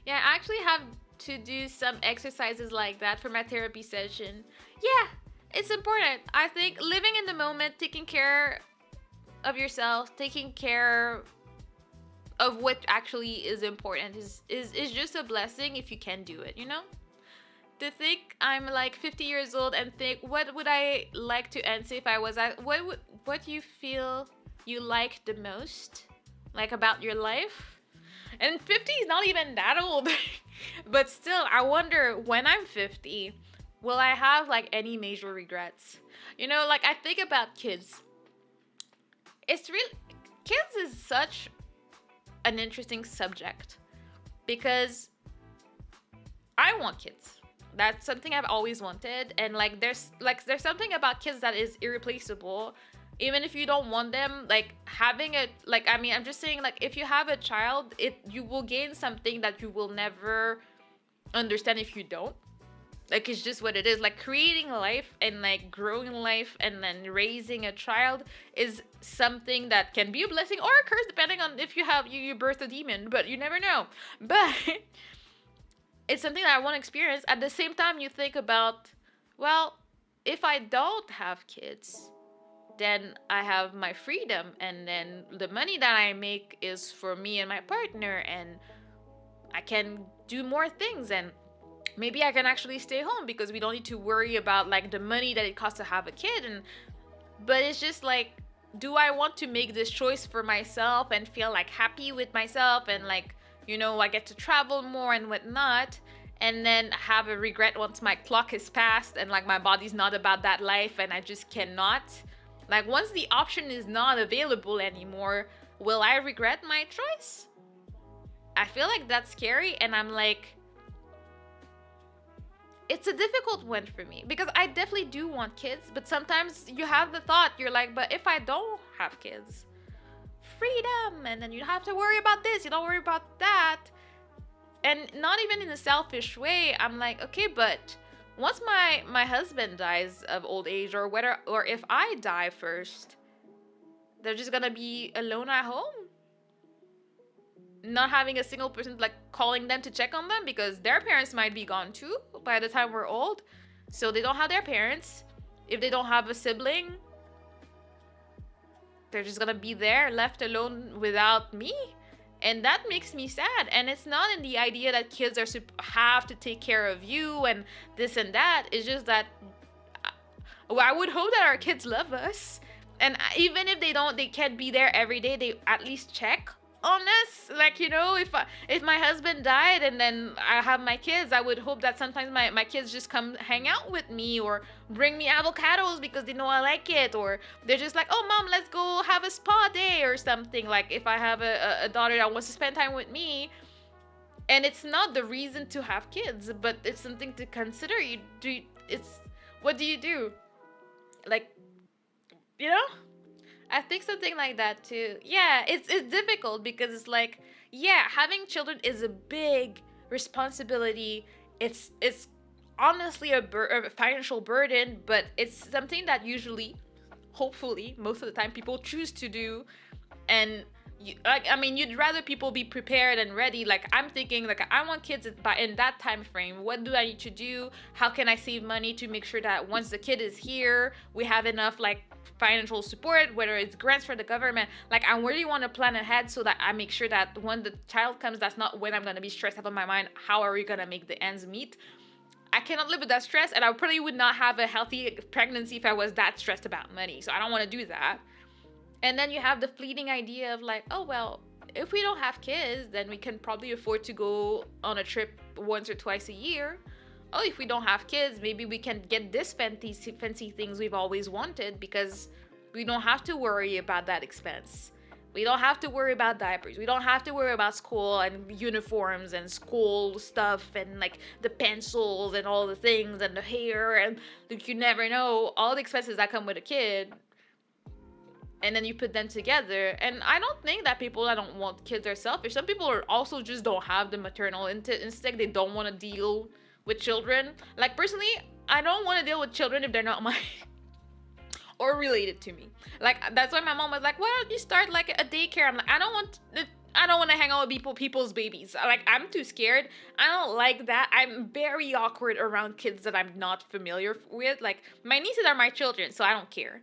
Yeah, I actually have to do some exercises like that for my therapy session. Yeah, it's important. I think living in the moment, taking care of yourself, taking care of what actually is important is just a blessing if you can do it, To think I'm like 50 years old and think, what would I like to answer if I was at, what do you feel you like the most? Like about your life? And 50 is not even that old. But still, I wonder when I'm 50, will I have like any major regrets? Like I think about kids. It's really, kids is such an interesting subject because I want kids. That's something I've always wanted, and there's something about kids that is irreplaceable. Even if you don't want them, like having a I'm just saying, like if you have a child, you will gain something that you will never understand if you don't. Like it's just what it is. Like creating a life and like growing life and then raising a child is something that can be a blessing or a curse depending on if you birth a demon, but you never know. But it's something that I want to experience. At the same time, you think about, well, if I don't have kids, then I have my freedom, and then the money that I make is for me and my partner, and I can do more things, and maybe I can actually stay home because we don't need to worry about like the money that it costs to have a kid. But it's just like, do I want to make this choice for myself and feel like happy with myself and like, I get to travel more and whatnot, and then have a regret once my clock is passed and like my body's not about that life and I just cannot. Like once the option is not available anymore, will I regret my choice? I feel like that's scary, and I'm like, it's a difficult one for me because I definitely do want kids, but sometimes you have the thought, you're like, but if I don't have kids, freedom, and then you have to worry about this, you don't worry about that. And not even in a selfish way, I'm like, okay, but once my husband dies of old age, or if I die first, they're just gonna be alone at home, not having a single person like calling them to check on them because their parents might be gone too by the time we're old. So they don't have their parents. If they don't have a sibling, they're just gonna be there left alone without me. And that makes me sad. And it's not in the idea that kids have to take care of you and this and that. It's just that I would hope that our kids love us. And even if they can't be there every day, they at least check on us. Like, if my husband died and then I have my kids, I would hope that sometimes my kids just come hang out with me or bring me avocados because they know I like it, or they're just like, oh mom, let's go have a spa day or something. Like if I have a daughter that wants to spend time with me, and it's not the reason to have kids, but it's something to consider. What do you do? Like, I think something like that too. Yeah, it's difficult because it's like, yeah, having children is a big responsibility. It's honestly a financial burden, but it's something that usually, hopefully, most of the time people choose to do. And I mean, you'd rather people be prepared and ready. Like, I'm thinking, like, I want kids in that time frame. What do I need to do? How can I save money to make sure that once the kid is here, we have enough, like, financial support, whether it's grants for the government. Like, I really want to plan ahead so that I make sure that when the child comes, that's not when I'm going to be stressed out of my mind. How are we going to make the ends meet? I cannot live with that stress, and I probably would not have a healthy pregnancy if I was that stressed about money. So I don't want to do that. And then you have the fleeting idea of like, oh well, if we don't have kids, then we can probably afford to go on a trip once or twice a year. Oh, if we don't have kids, maybe we can get this fancy things we've always wanted because we don't have to worry about that expense. We don't have to worry about diapers. We don't have to worry about school and uniforms and school stuff and like the pencils and all the things and the hair and like you never know all the expenses that come with a kid, and then you put them together. And I don't think that people that don't want kids are selfish. Some people are also just don't have the maternal instinct. They don't want to deal with children. Like personally, I don't want to deal with children if they're not my or related to me. Like that's why my mom was like, "Why don't you start like a daycare?" I'm like, I don't want to hang out with people's babies. Like I'm too scared. I don't like that. I'm very awkward around kids that I'm not familiar with. Like my nieces are my children, so I don't care.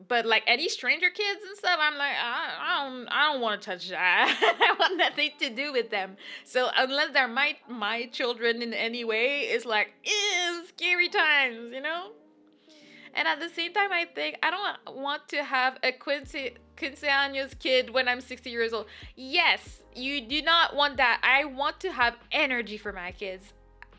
But like any stranger kids and stuff, I'm like, I don't want to touch that. I want nothing to do with them. So unless they're my children in any way, it's like, ew, scary times, you know. And at the same time, I think I don't want to have a quince años kid when I'm 60 years old. Yes, you do not want that. I want to have energy for my kids.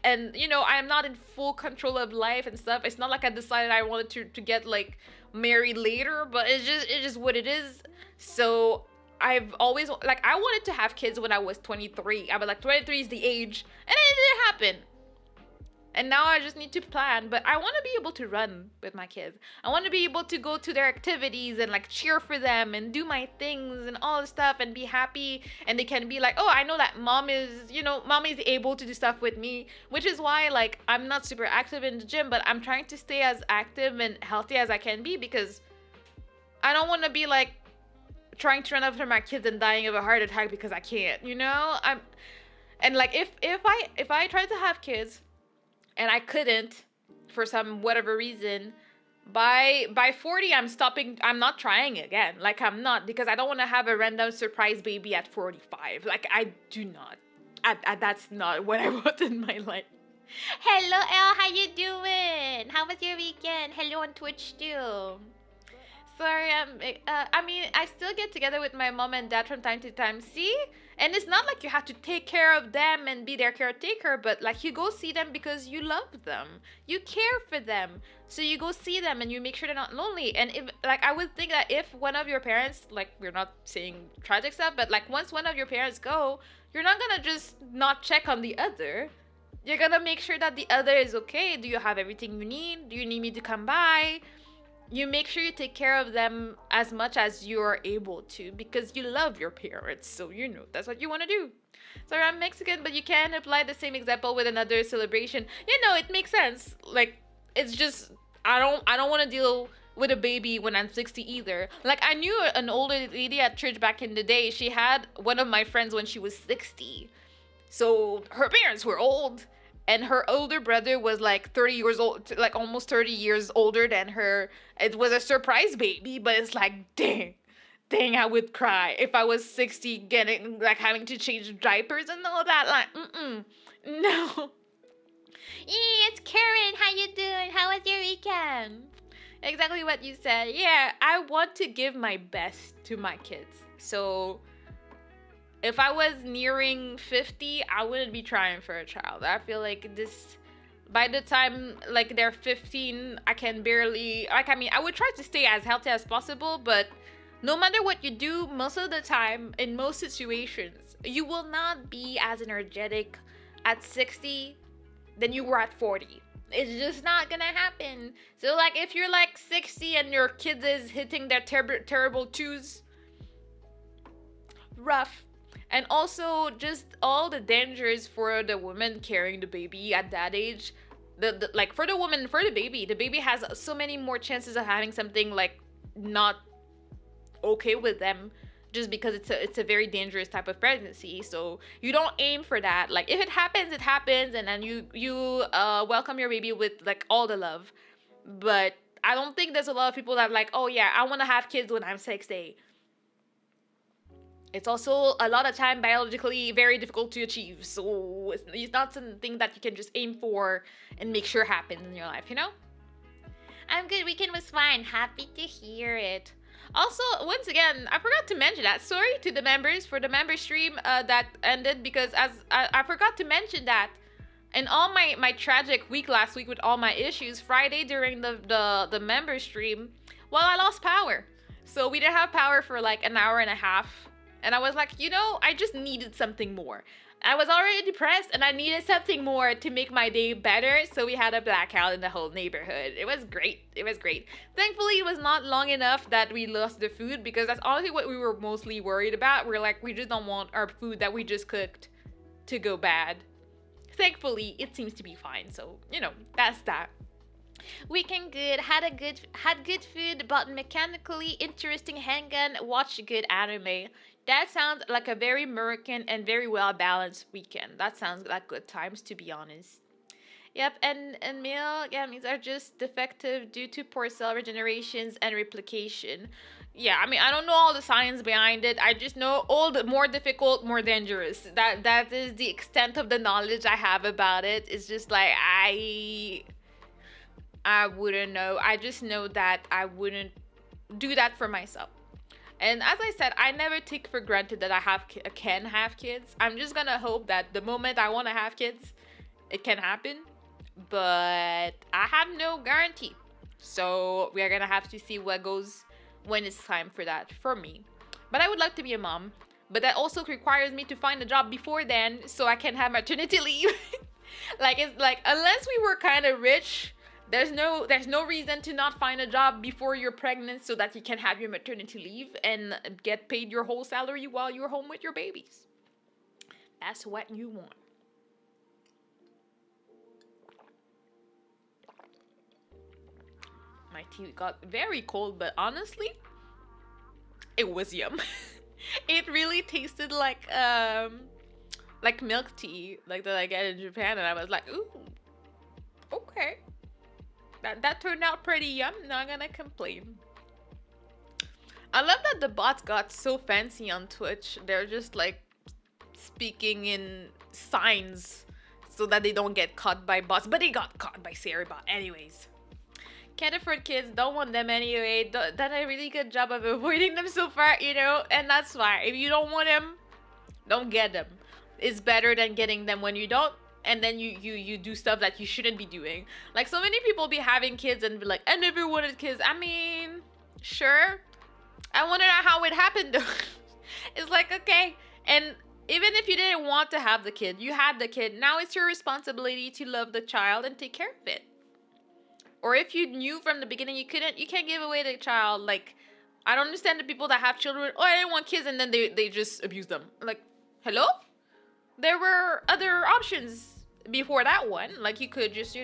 And you know, I'm not in full control of life and stuff. It's not like I decided I wanted to get like married later, but it's just what it is. So I've always like I wanted to have kids when I was 23. I was like 23 is the age, and it didn't happen. And now I just need to plan, but I want to be able to run with my kids. I want to be able to go to their activities and like cheer for them and do my things and all this stuff and be happy. And they can be like, oh, I know that mom is able to do stuff with me, which is why like I'm not super active in the gym, but I'm trying to stay as active and healthy as I can be because I don't want to be like trying to run after my kids and dying of a heart attack because I can't, you know? And like if I tried to have kids and I couldn't for some whatever reason, by 40 I'm stopping. I'm not trying again. Like I'm not, because I don't want to have a random surprise baby at 45. Like I do not. That's not what I want in my life. Hello Elle, how you doing? How was your weekend? Hello on Twitch too. Sorry, I mean, I still get together with my mom and dad from time to time. See? And it's not like you have to take care of them and be their caretaker, but like you go see them because you love them. You care for them. So you go see them and you make sure they're not lonely. And if, like, I would think that if one of your parents, like, we're not saying tragic stuff, but like once one of your parents go, you're not gonna just not check on the other. You're gonna make sure that the other is okay. Do you have everything you need? Do you need me to come by? You make sure you take care of them as much as you're able to because you love your parents. So, you know, that's what you want to do. Sorry, I'm Mexican, but you can apply the same example with another celebration. You know, it makes sense. Like, it's just, I don't want to deal with a baby when I'm 60 either. Like, I knew an older lady at church back in the day. She had one of my friends when she was 60. So, her parents were old. And her older brother was like 30 years old, like almost 30 years older than her. It was a surprise baby, but it's like, dang, I would cry if I was 60 getting, like having to change diapers and all that. Like, no. It's Karen, how you doing? How was your weekend? Exactly what you said. Yeah, I want to give my best to my kids. So if I was nearing 50, I wouldn't be trying for a child. I feel like this, by the time like they're 15, I can barely, like, I mean, I would try to stay as healthy as possible, but no matter what you do, most of the time, in most situations, you will not be as energetic at 60 than you were at 40. It's just not gonna happen. So like if you're like 60 and your kid is hitting their terrible twos, rough. And also just all the dangers for the woman carrying the baby at that age. Like for the woman, for the baby has so many more chances of having something like not okay with them just because it's a very dangerous type of pregnancy. So you don't aim for that. Like if it happens, it happens, and then you welcome your baby with like all the love. But I don't think there's a lot of people that like, oh yeah, I want to have kids when I'm 6 it's also a lot of time biologically very difficult to achieve. So it's not something that you can just aim for and make sure happens in your life, you know? I'm good. Weekend was fine. Happy to hear it. Also, once again, I forgot to mention that. Sorry to the members for the member stream that ended because as I forgot to mention that in all my tragic week last week with all my issues, Friday during the member stream, well, I lost power. So we didn't have power for like an hour and a half. And I was like, I just needed something more. I was already depressed and I needed something more to make my day better. So we had a blackout in the whole neighborhood. It was great. It was great. Thankfully, it was not long enough that we lost the food because that's honestly what we were mostly worried about. We're like, we just don't want our food that we just cooked to go bad. Thankfully, it seems to be fine. So, that's that. Weekend good, had good food, bought mechanically interesting handgun, watched good anime. That sounds like a very American and very well balanced weekend. That sounds like good times, to be honest. Yep, and male gametes are just defective due to poor cell regenerations and replication. Yeah, I mean I don't know all the science behind it. I just know old, more difficult, more dangerous. That is the extent of the knowledge I have about it. It's just like I wouldn't know. I just know that I wouldn't do that for myself. And as I said, I never take for granted that can have kids. I'm just gonna hope that the moment I want to have kids, it can happen. But I have no guarantee. So we are gonna have to see what goes when it's time for that for me. But I would like to be a mom. But that also requires me to find a job before then so I can have maternity leave. It's like unless we were kind of rich, there's no reason to not find a job before you're pregnant so that you can have your maternity leave and get paid your whole salary while you're home with your babies. That's what you want. My tea got very cold, but honestly, it was yum. It really tasted like milk tea, like that I get in Japan, and I was like, ooh, okay. That turned out pretty yum. Not gonna complain. I love that the bots got so fancy on Twitch. They're just like speaking in signs so that they don't get caught by bots. But they got caught by Saribot anyways. Can't afford kids, don't want them anyway. Done a really good job of avoiding them so far, and that's why. If you don't want them, don't get them. It's better than getting them when you don't, and then you do stuff that you shouldn't be doing. Like so many people be having kids and be like, I never wanted kids. I mean, sure. I wanna know how it happened though. It's like, okay. And even if you didn't want to have the kid, you had the kid. Now it's your responsibility to love the child and take care of it. Or if you knew from the beginning you can't give away the child. Like, I don't understand the people that have children. Oh, I didn't want kids, and then they just abuse them. Like, hello? There were other options before that one. Like, you could just,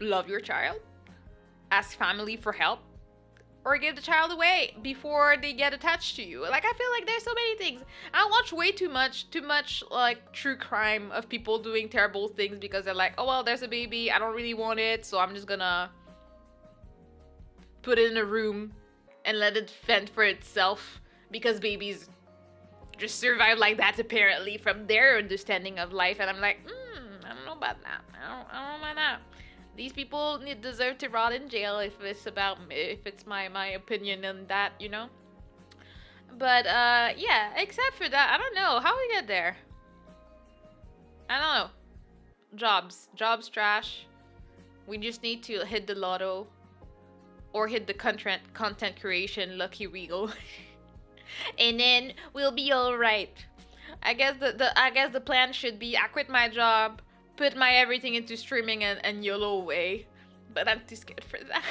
love your child, ask family for help, or give the child away before they get attached to you. Like, I feel like there's so many things. I watch way too much like true crime of people doing terrible things because they're like, oh well, there's a baby, I don't really want it, so I'm just gonna put it in a room and let it fend for itself because babies just survive like that apparently from their understanding of life. And I'm like, I don't know about that. I don't know about that. These people deserve to rot in jail if it's my opinion on that, But yeah, except for that, I don't know how we get there. I don't know. Jobs trash. We just need to hit the lotto, or hit the content creation lucky wheel, and then we'll be all right. I guess the plan should be I quit my job, put my everything into streaming and YOLO away. But I'm too scared for that.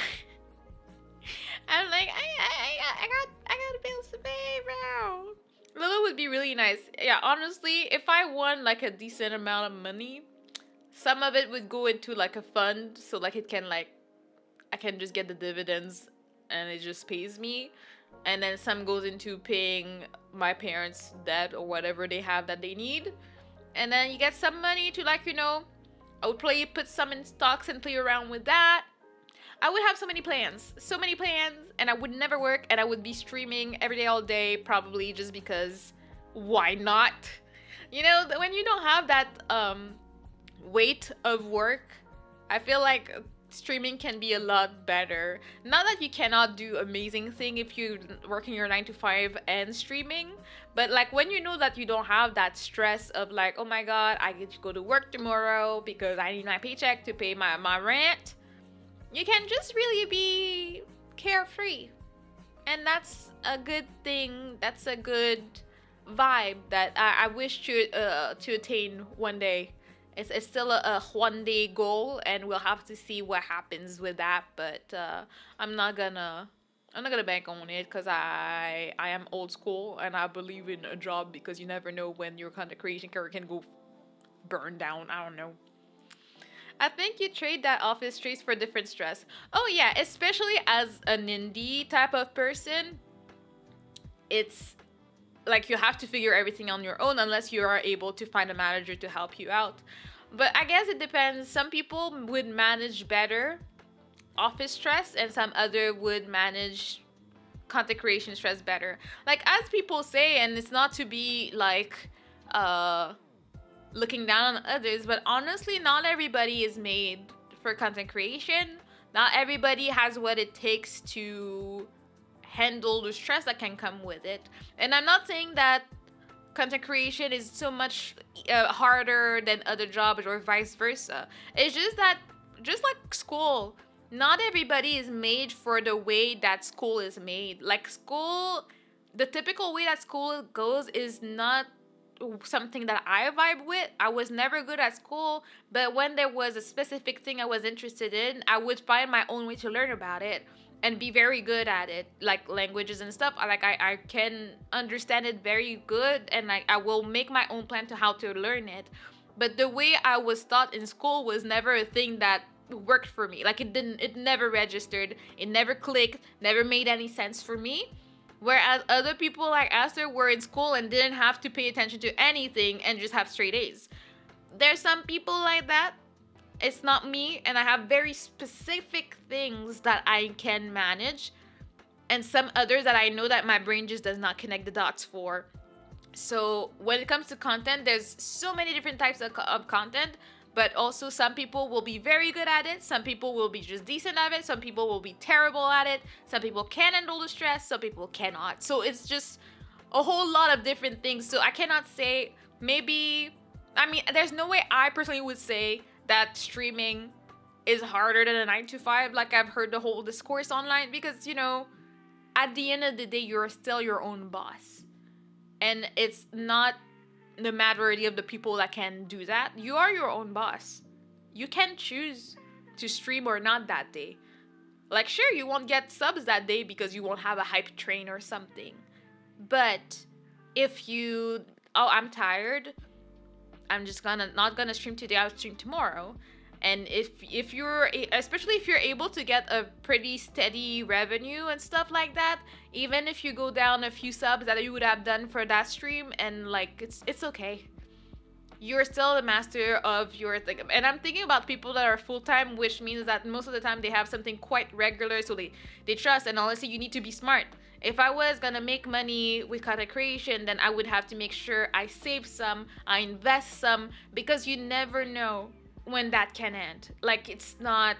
I'm like, I got bills to pay, bro. Lilo would be really nice. Yeah, honestly, if I won like a decent amount of money, some of it would go into like a fund, so like it can I can just get the dividends and it just pays me. and then some goes into paying my parents' debt or whatever they have that they need, and then you get some money to, like, I would play put some in stocks and play around with that. I would have so many plans, and I would never work, and I would be streaming every day, all day, probably just because. Why not? When you don't have that weight of work, I feel like streaming can be a lot better. Not that you cannot do amazing thing if you're working your 9 to 5 and streaming, but like when you know that you don't have that stress of like, oh my god, I get to go to work tomorrow because I need my paycheck to pay my rent. You can just really be carefree. And that's a good thing. That's a good vibe that I wish to attain one day. It's still a one day goal, and we'll have to see what happens with that. But I'm not gonna I'm not gonna bank on it because I am old school and I believe in a job because you never know when your content creation career can go burn down. I don't know. I think you trade that office streets for different stress. Oh yeah, especially as an indie type of person, it's like you have to figure everything on your own unless you are able to find a manager to help you out. But I guess it depends. Some people would manage better office stress and some other would manage content creation stress better. Like as people say, and it's not to be like uh looking down on others, but honestly not everybody is made for content creation. Not everybody has what it takes to handle the stress that can come with it. And I'm not saying that content creation is so much harder than other jobs or vice versa. It's just that, just like school, not everybody is made for the way that school is made. Like school, the typical way that school goes is not something that I vibe with. I was never good at school, but when there was a specific thing I was interested in, I would find my own way to learn about it and be very good at it, like languages and stuff. I can understand it very good, and like I will make my own plan to how to learn it. But the way I was taught in school was never a thing that worked for me. Like it never registered, it never clicked, never made any sense for me. Whereas other people like Esther were in school and didn't have to pay attention to anything and just have straight A's. There's some people like that. It's not me, and I have very specific things that I can manage, and some others that I know that my brain just does not connect the dots for. So when it comes to content, there's so many different types of content, but also some people will be very good at it, some people will be just decent at it, some people will be terrible at it, some people can handle the stress, some people cannot. So it's just a whole lot of different things. So I cannot say, maybe, I mean, there's no way I personally would say that streaming is harder than a 9 to 5, like I've heard the whole discourse online, because at the end of the day, you're still your own boss, and it's not the majority of the people that can do that. You are your own boss. You can choose to stream or not that day. Like, sure, you won't get subs that day because you won't have a hype train or something, but if you, oh, I'm tired, I'm just not gonna stream today, I'll stream tomorrow. And if you're, especially if you're able to get a pretty steady revenue and stuff like that, even if you go down a few subs that you would have done for that stream, and like it's okay. You're still the master of your thing. And I'm thinking about people that are full-time, which means that most of the time they have something quite regular, so they trust. And honestly, you need to be smart. If I was gonna make money with content creation, then I would have to make sure I save some, I invest some, because you never know when that can end. Like, it's not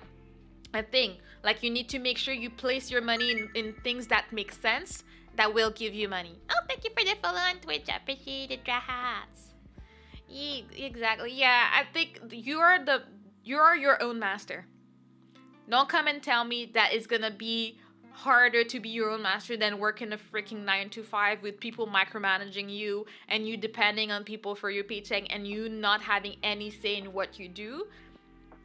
a thing. Like, you need to make sure you place your money in things that make sense, that will give you money. Oh, thank you for the follow on Twitch. I appreciate it, hats. Exactly. Yeah, I think you are your own master. Don't come and tell me that it's gonna be harder to be your own master than working a freaking 9 to 5 with people micromanaging you and you depending on people for your paycheck and you not having any say in what you do.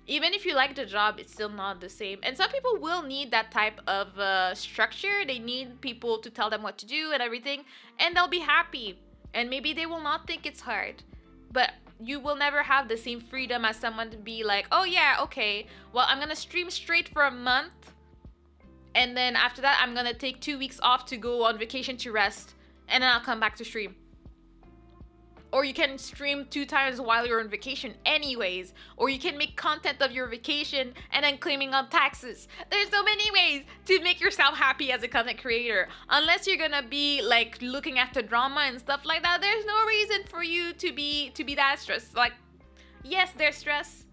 Even if you like the job, it's still not the same. And some people will need that type of structure. They need people to tell them what to do and everything, and they'll be happy. And maybe they will not think it's hard. But you will never have the same freedom as someone to be like, oh yeah, okay, well, I'm gonna stream straight for a month, And then after that, I'm gonna take 2 weeks off to go on vacation to rest, and then I'll come back to stream. Or you can stream 2 times while you're on vacation anyways. Or you can make content of your vacation and then claiming on taxes. There's so many ways to make yourself happy as a content creator. Unless you're gonna be like looking after drama and stuff like that, there's no reason for you to be that stressed. Like, yes, there's stress,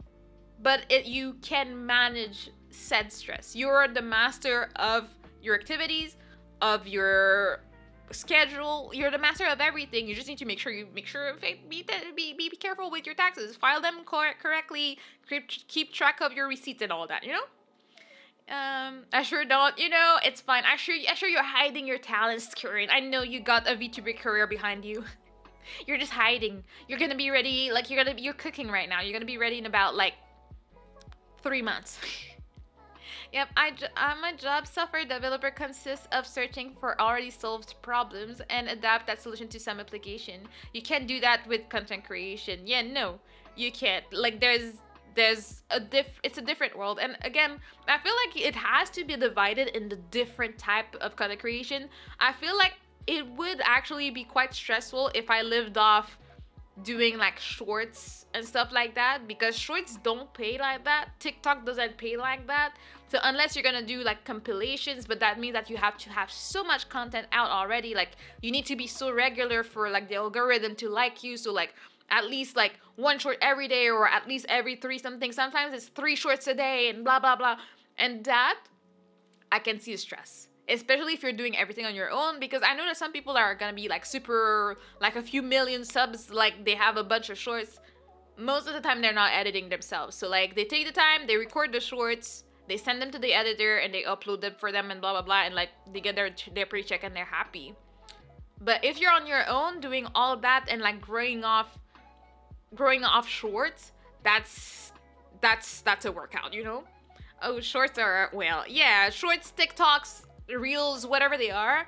but you can manage said stress. You're the master of your activities, of your schedule. You're the master of everything. You just need to make sure be careful with your taxes, file them correctly, keep track of your receipts and all that, you know. I sure don't, you know. It's fine. I sure you're hiding your talents, Karen. I know you got a VTuber career behind you. You're just hiding. You're gonna be ready, like you're cooking right now. You're gonna be ready in about like 3 months. Yep, my job, software developer, consists of searching for already solved problems and adapt that solution to some application. You can't do that with content creation. Yeah, no, you can't. Like, it's a different world. And again, I feel like it has to be divided in the different type of content creation. I feel like it would actually be quite stressful if I lived off doing like shorts and stuff like that, because shorts don't pay like that. TikTok doesn't pay like that. So unless you're gonna do like compilations, but that means that you have to have so much content out already. Like, you need to be so regular for like the algorithm to like you. So like at least like 1 short every day, or at least every 3 something. Sometimes it's 3 shorts a day and blah blah blah. And that I can see the stress, especially if you're doing everything on your own, because I know that some people are gonna be like super, like a few million subs, like they have a bunch of shorts. Most of the time they're not editing themselves. So like they take the time, they record the shorts, they send them to the editor, and they upload them for them and blah blah blah, and like they get their paycheck and they're happy. But if you're on your own doing all that and like growing off shorts, that's a workout, you know? Oh, shorts are, well, yeah, shorts, TikToks, reels, whatever they are.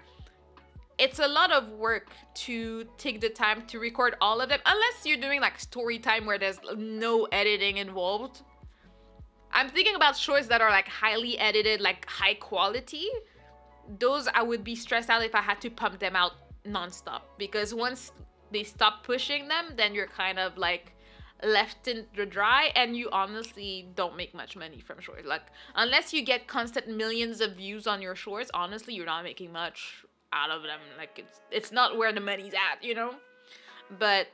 It's a lot of work to take the time to record all of them, unless you're doing like story time where there's no editing involved. I'm thinking about shorts that are like highly edited, like high quality. Those I would be stressed out if I had to pump them out nonstop, because once they stop pushing them, then you're kind of like left in the dry, and you honestly don't make much money from shorts. Like, unless you get constant millions of views on your shorts, honestly, you're not making much out of them. Like, it's not where the money's at, you know? But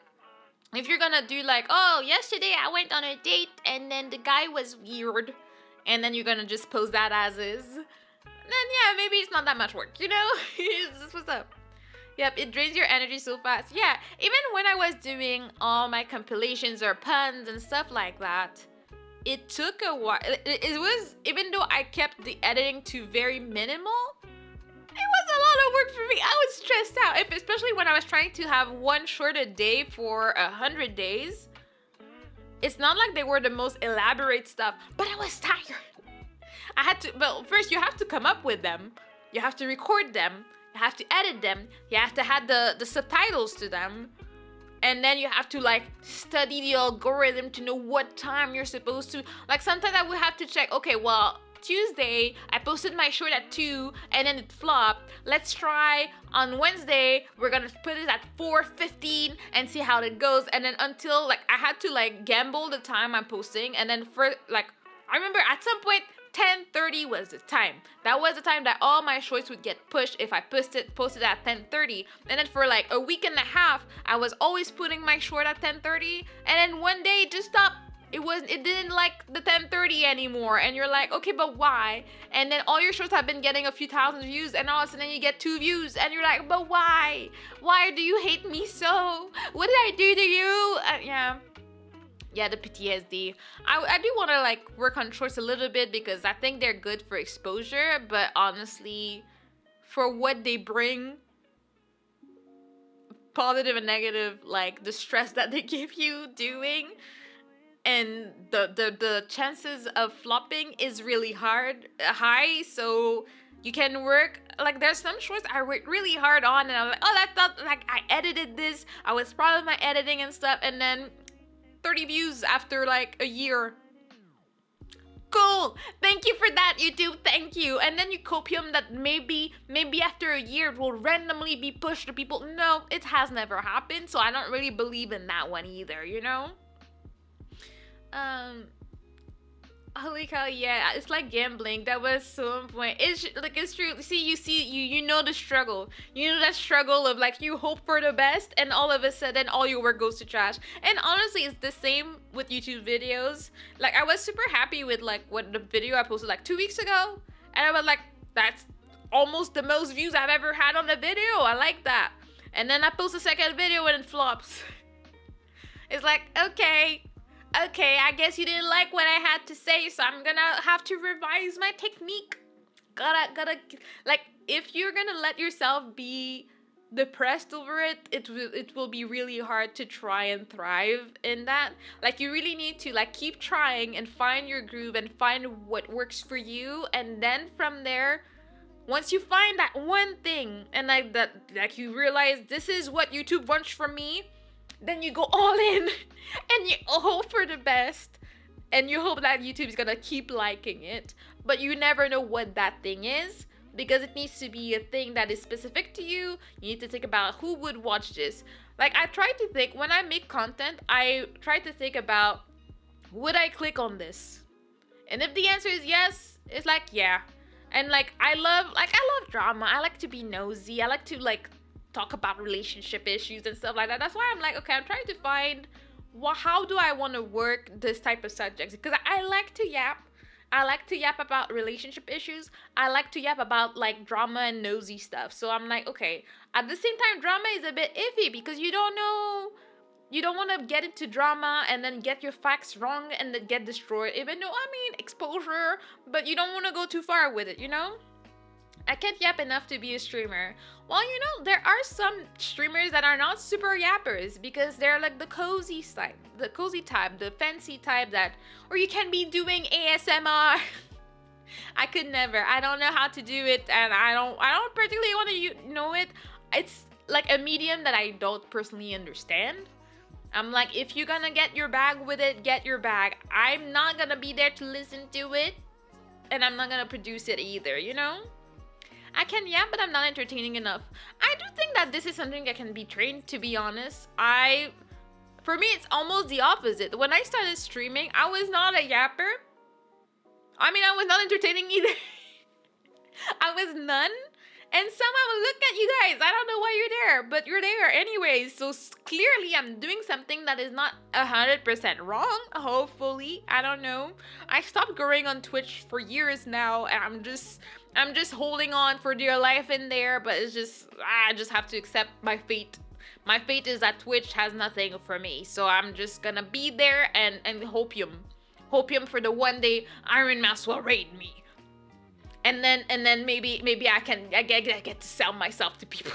if you're gonna do like, oh, yesterday I went on a date and then the guy was weird, and then you're gonna just post that as is, then yeah, maybe it's not that much work, you know? This what's up. Yep, it drains your energy so fast. Yeah, even when I was doing all my compilations or puns and stuff like that, it took a while. It was, even though I kept the editing to very minimal, it was a lot of work for me. I was stressed out, especially when I was trying to have 1 short a day for 100 days. It's not like they were the most elaborate stuff, but I was tired. I had to, well, first you have to come up with them. You have to record them. You have to edit them. You have to add the subtitles to them. And then you have to like study the algorithm to know what time you're supposed to. Like, sometimes I would have to check, okay, well, Tuesday I posted my short at 2 and then it flopped. Let's try on Wednesday, we're gonna put it at 4:15 and see how it goes. And then until like I had to like gamble the time I'm posting, and then for like I remember at some point 10:30 was the time. That was the time that all my shorts would get pushed if I posted at 10:30. And then for like a week and a half, I was always putting my short at 10:30. And then one day it just stopped. It didn't like the 10:30 anymore. And you're like, okay, but why? And then all your shorts have been getting a few thousand views, and all of a sudden you get 2 views, and you're like, but why? Why do you hate me so? What did I do to you? Yeah, the PTSD. I do want to like work on shorts a little bit, because I think they're good for exposure, but honestly, for what they bring, positive and negative, like the stress that they give you doing, and the chances of flopping is really high. So you can work, like there's some shorts I worked really hard on, and I'm like, oh, that's not like I edited this, I was proud of my editing and stuff, and then 30 views after like a year. Cool. Thank you for that, YouTube. Thank you. And then you copium that maybe after a year it will randomly be pushed to people. No, it has never happened, so I don't really believe in that one either, you know? Um Holy cow, yeah, it's like gambling. That was so point. It's like it's true. You know the struggle. You know that struggle of like you hope for the best, and all of a sudden all your work goes to trash. And honestly, it's the same with YouTube videos. Like I was super happy with like what the video I posted like 2 weeks ago, and I was like, that's almost the most views I've ever had on a video. I like that. And then I post a second video and it flops. It's like, okay, I guess you didn't like what I had to say, so I'm gonna have to revise my technique. Gotta, like, if you're gonna let yourself be depressed over it, it will be really hard to try and thrive in that. Like, you really need to, like, keep trying and find your groove and find what works for you, and then from there, once you find that one thing, and like you realize this is what YouTube wants from me, then you go all in and you hope for the best and you hope that YouTube's gonna keep liking it, but you never know what that thing is because it needs to be a thing that is specific to you. You need to think about who would watch this. Like I try to think when I make content, I try to think about would I click on this? And if the answer is yes, it's like yeah. And like I love drama. I like to be nosy. I like to like talk about relationship issues and stuff like that. That's why I'm like, okay, I'm trying to find how do I want to work this type of subjects because I like to yap. I like to yap about relationship issues. I like to yap about like drama and nosy stuff. So I'm like, okay. At the same time, drama is a bit iffy because you don't know. You don't want to get into drama and then get your facts wrong and then get destroyed. Even though, I mean, exposure, but you don't want to go too far with it, you know? I can't yap enough to be a streamer. Well, you know, there are some streamers that are not super yappers because they're like the cozy type, the fancy type that, or you can be doing ASMR. I could never. I don't know how to do it, and I don't particularly want to know it. It's like a medium that I don't personally understand. I'm like, if you're gonna get your bag with it, get your bag. I'm not gonna be there to listen to it, and I'm not gonna produce it either, you know? I can yap, but I'm not entertaining enough. I do think that this is something that can be trained, to be honest. For me, it's almost the opposite. When I started streaming, I was not a yapper. I mean, I was not entertaining either. I was none. And somehow look at you guys. I don't know why you're there, but you're there anyways. So clearly I'm doing something that is not 100% wrong. Hopefully, I don't know. I stopped going on Twitch for years now, and I'm just holding on for dear life in there. But it's just I just have to accept my fate. My fate is that Twitch has nothing for me. So I'm just gonna be there and hopium for the one day Iron Mouse will raid me. And then maybe I get to sell myself to people.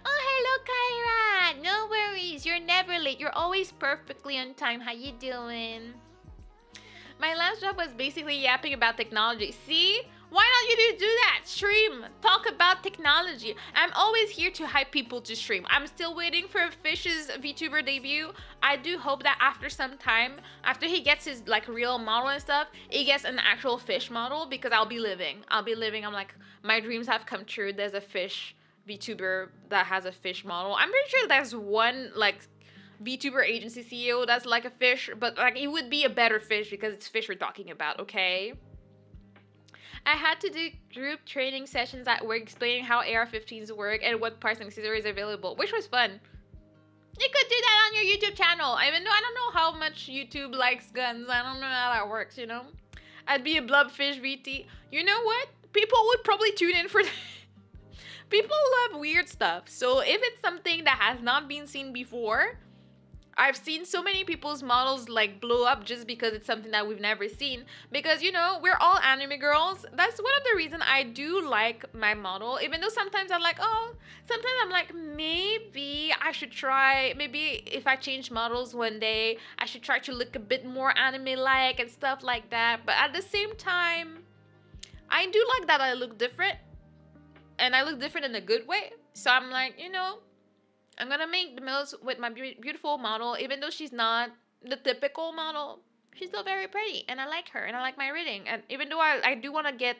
Oh, hello, Kyra. No worries. You're never late. You're always perfectly on time. How you doing? My last job was basically yapping about technology. See? Why don't you do that? Stream. Talk about technology. I'm always here to hype people to stream. I'm still waiting for Fish's VTuber debut. I do hope that after some time, after he gets his like real model and stuff, he gets an actual fish model because I'll be living. I'm like, my dreams have come true. There's a fish VTuber that has a fish model. I'm pretty sure there's one like VTuber agency CEO that's like a fish, but like it would be a better fish because it's fish we're talking about, okay? I had to do group training sessions at work explaining how AR-15s work and what parts and accessories are available, which was fun. You could do that on your YouTube channel, even though I don't know how much YouTube likes guns. I don't know how that works, you know? I'd be a blobfish VT. You know what? People would probably tune in for that. People love weird stuff. So if it's something that has not been seen before, I've seen so many people's models like blow up just because it's something that we've never seen. Because, you know, we're all anime girls. That's one of the reasons I do like my model. Even though sometimes I'm like, oh, sometimes I'm like, maybe I should try, maybe if I change models one day, I should try to look a bit more anime-like and stuff like that. But at the same time, I do like that I look different. And I look different in a good way. So I'm like, you know, I'm gonna make the most with my beautiful model, even though she's not the typical model. She's still very pretty, and I like her, and I like my reading. And even though I do want to get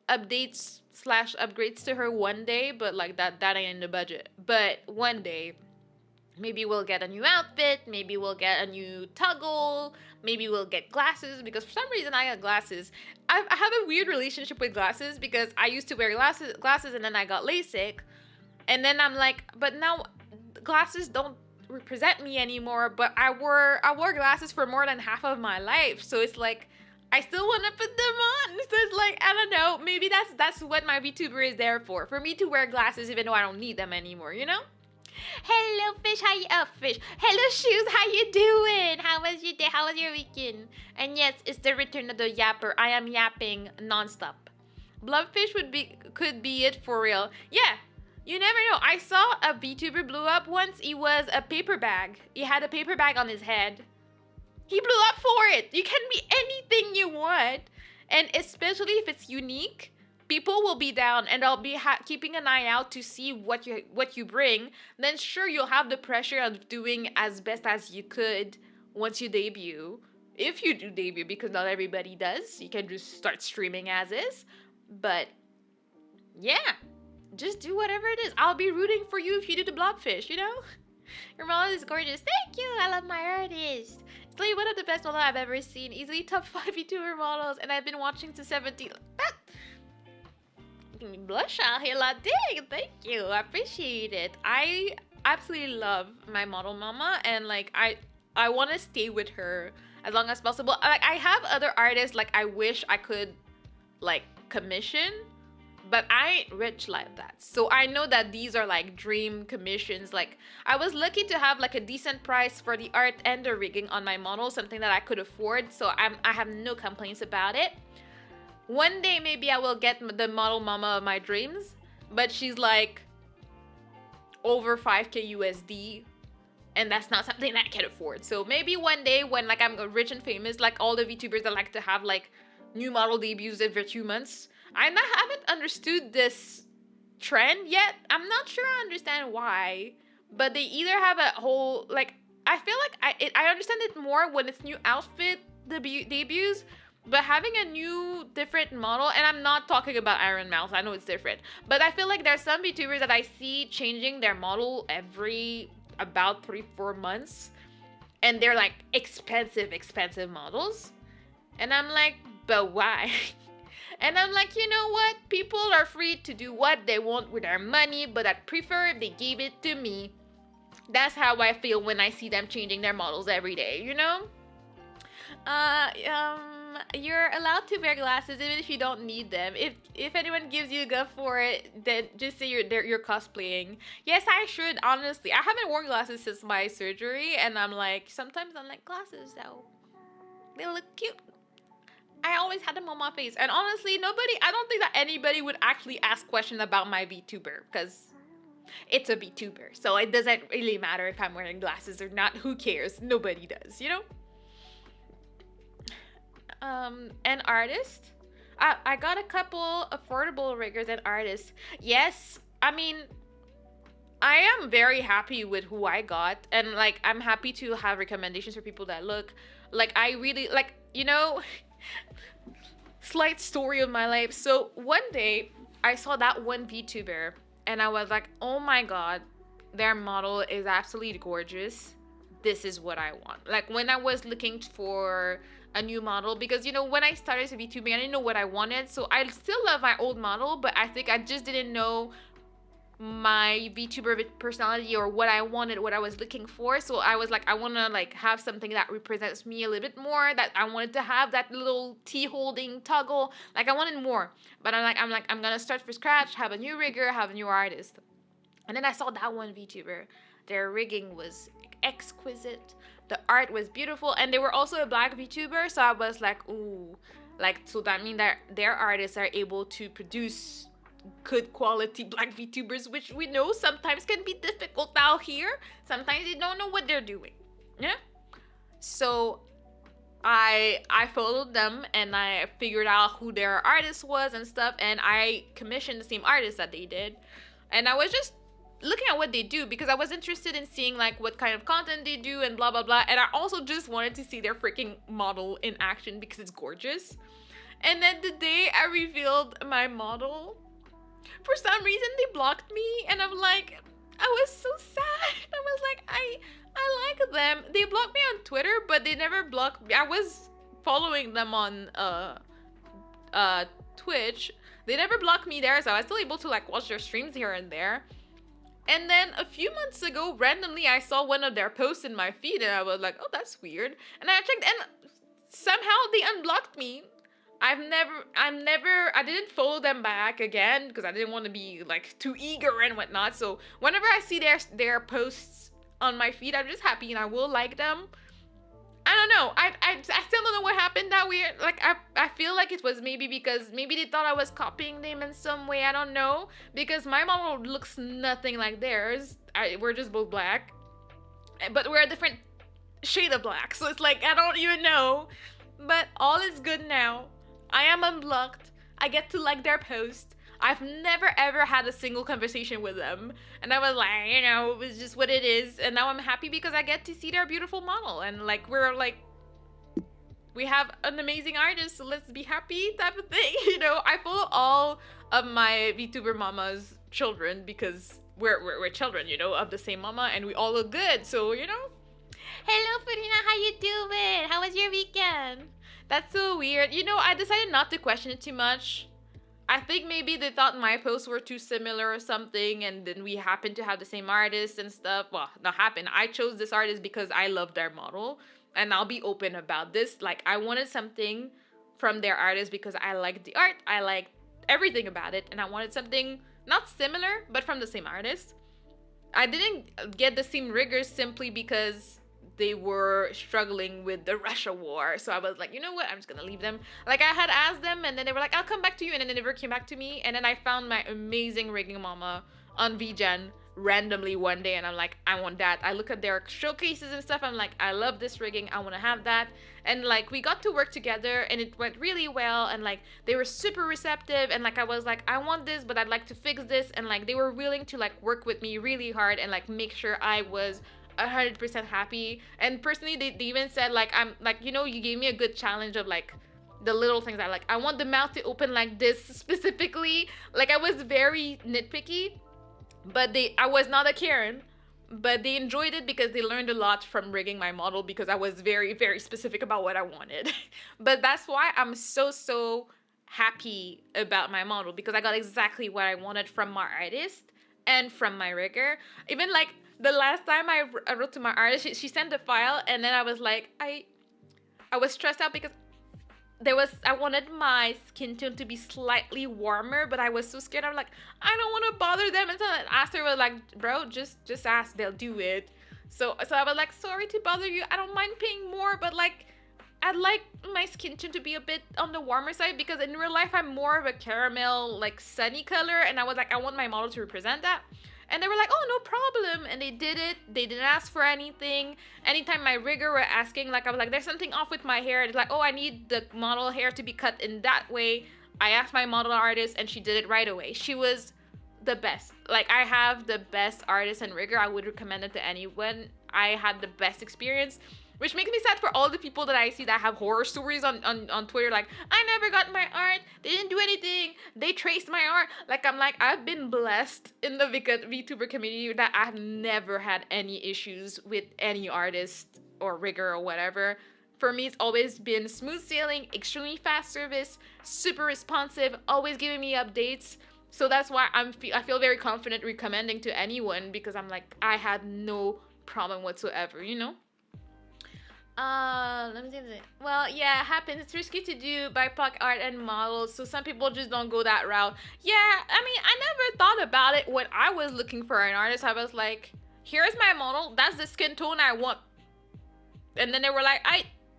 updates slash upgrades to her one day, but like that ain't in the budget. But one day, maybe we'll get a new outfit, maybe we'll get a new toggle, maybe we'll get glasses, because for some reason I got glasses. I have a weird relationship with glasses because I used to wear glasses and then I got LASIK. And then I'm like, but now glasses don't represent me anymore, but I wore glasses for more than half of my life. So it's like I still want to put them on. So it's like, I don't know, maybe that's what my VTuber is there for me to wear glasses even though I don't need them anymore, you know? Hello, fish. How you up, fish? Hello, shoes. How you doing? How was your day? How was your weekend? And yes, it's the return of the yapper. I am yapping nonstop. Blobfish could be it for real. Yeah, you never know. I saw a VTuber blew up once. He was a paper bag. He had a paper bag on his head. He blew up for it. You can be anything you want, and especially if it's unique, people will be down, and I'll be keeping an eye out to see what you bring. Then sure, you'll have the pressure of doing as best as you could once you debut. If you do debut, because not everybody does. You can just start streaming as is. But yeah, just do whatever it is. I'll be rooting for you if you do the blobfish, you know? Your model is gorgeous. Thank you. I love my artist. It's like one of the best models I've ever seen. Easily top 5 VTuber models, and I've been watching to 17. Blush out here, Latin. Thank you. I appreciate it. I absolutely love my model mama, and like I want to stay with her as long as possible. Like I have other artists like I wish I could like commission, but I ain't rich like that. So I know that these are like dream commissions. Like I was lucky to have like a decent price for the art and the rigging on my model, something that I could afford. So I have no complaints about it. One day maybe I will get the model mama of my dreams, but she's like over 5k USD, and that's not something that I can afford. So maybe one day when like I'm rich and famous, like all the VTubers that like to have like new model debuts every 2 months. I haven't understood this trend yet. I'm not sure I understand why, but they either have a whole like I feel like I understand it more when it's new outfit debuts. But having a new, different model, and I'm not talking about Iron Mouse, I know it's different. But I feel like there's some VTubers that I see changing their model every about 3-4 months. And they're like expensive models. And I'm like, but why? And I'm like, you know what? People are free to do what they want with their money, but I'd prefer if they gave it to me. That's how I feel when I see them changing their models every day, you know? You're allowed to wear glasses even if you don't need them. If anyone gives you a guff for it, then just say you're cosplaying. Yes, I should, honestly. I haven't worn glasses since my surgery, and I'm like, sometimes I'm like, glasses though, they look cute. I always had them on my face, and honestly, I don't think that anybody would actually ask questions about my VTuber, because it's a VTuber, so it doesn't really matter if I'm wearing glasses or not. Who cares? Nobody does, you know? An artist. I got a couple affordable riggers and artists. Yes, I mean, I am very happy with who I got, and like I'm happy to have recommendations for people that look like I really like, you know. Slight story of my life. So one day I saw that one VTuber and I was like, oh my god, their model is absolutely gorgeous. This is what I want. Like when I was looking for a new model, because you know when I started VTubing I didn't know what I wanted, so I still love my old model, but I think I just didn't know my VTuber personality or what I wanted, what I was looking for. So I was like, I want to like have something that represents me a little bit more, that I wanted to have that little tea holding toggle, like I wanted more. But I'm gonna start from scratch, have a new rigger, have a new artist. And then I saw that one VTuber. Their rigging was exquisite, the art was beautiful, and they were also a black VTuber, so I was like, ooh, like, so that means that their artists are able to produce good quality black VTubers, which we know sometimes can be difficult out here. Sometimes they don't know what they're doing. Yeah. So I followed them and I figured out who their artist was and stuff, and I commissioned the same artist that they did. And I was just looking at what they do because I was interested in seeing like what kind of content they do and blah blah blah. And I also just wanted to see their freaking model in action because it's gorgeous. And then the day I revealed my model, for some reason they blocked me, and I'm like, I was so sad. I was like, I like them. They blocked me on Twitter, but they never blocked me. I was following them on Twitch. They never blocked me there, so I was still able to like watch their streams here and there. And then a few months ago, randomly, I saw one of their posts in my feed, and I was like, oh, that's weird. And I checked, and somehow they unblocked me. I didn't follow them back again because I didn't want to be like too eager and whatnot. So whenever I see their posts on my feed, I'm just happy and I will like them. I don't know. I still don't know what happened that weird. Like I feel like it was maybe because maybe they thought I was copying them in some way. I don't know, because my model looks nothing like theirs. We're just both black, but we're a different shade of black. So it's like I don't even know. But all is good now. I am unblocked. I get to like their post. I've never ever had a single conversation with them. And I was like, you know, it was just what it is. And now I'm happy because I get to see their beautiful model. And like, we have an amazing artist, so let's be happy type of thing. You know, I follow all of my VTuber mama's children because we're children, you know, of the same mama, and we all look good. So, you know. Hello, Farina, how you doing? How was your weekend? That's so weird. You know, I decided not to question it too much. I think maybe they thought my posts were too similar or something, and then we happened to have the same artist and stuff. Well, not happened. I chose this artist because I love their model, and I'll be open about this. Like, I wanted something from their artist because I liked the art, I liked everything about it, and I wanted something not similar, but from the same artist. I didn't get the same rigors simply because they were struggling with the Russia war. So I was like, you know what? I'm just gonna leave them. Like, I had asked them, and then they were like, I'll come back to you, and then they never came back to me. And then I found my amazing rigging mama on VGen randomly one day, and I'm like, I want that. I look at their showcases and stuff. I'm like, I love this rigging. I want to have that. And like, we got to work together, and it went really well. And like, they were super receptive. And like, I was like, I want this, but I'd like to fix this. And like, they were willing to like work with me really hard and like make sure I was 100% happy. And personally, they even said like, I'm like, you know, you gave me a good challenge of like the little things I like. I want the mouth to open like this specifically. Like, I was very nitpicky, but I was not a Karen, but they enjoyed it because they learned a lot from rigging my model because I was very, very specific about what I wanted. But that's why I'm so happy about my model, because I got exactly what I wanted from my artist and from my rigger. Even like the last time I wrote to my artist, she sent the file, and then I was like, I was stressed out because I wanted my skin tone to be slightly warmer, but I was so scared. I'm like, I don't want to bother them. And so I asked her, was like, bro, just ask, they'll do it. So I was like, sorry to bother you. I don't mind paying more, but like, I'd like my skin tone to be a bit on the warmer side, because in real life, I'm more of a caramel, like sunny color. And I was like, I want my model to represent that. And they were like, oh, no problem. And they did it. They didn't ask for anything. Anytime my rigger were asking, like, I was like, there's something off with my hair. It's like, oh, I need the model hair to be cut in that way. I asked my model artist, and she did it right away. She was the best. Like, I have the best artist and rigger. I would recommend it to anyone. I had the best experience. Which makes me sad for all the people that I see that have horror stories on Twitter. Like, I never got my art. They didn't do anything. They traced my art. Like, I'm like, I've been blessed in the VTuber community that I've never had any issues with any artist or rigger or whatever. For me, it's always been smooth sailing, extremely fast service, super responsive, always giving me updates. So that's why I feel very confident recommending to anyone, because I'm like, I had no problem whatsoever, you know? Let me see. Well, yeah, it happens. It's risky to do BIPOC art and models, so some people just don't go that route. Yeah, I mean, I never thought about it when I was looking for an artist. I was like, here's my model. That's the skin tone I want. And then they were like,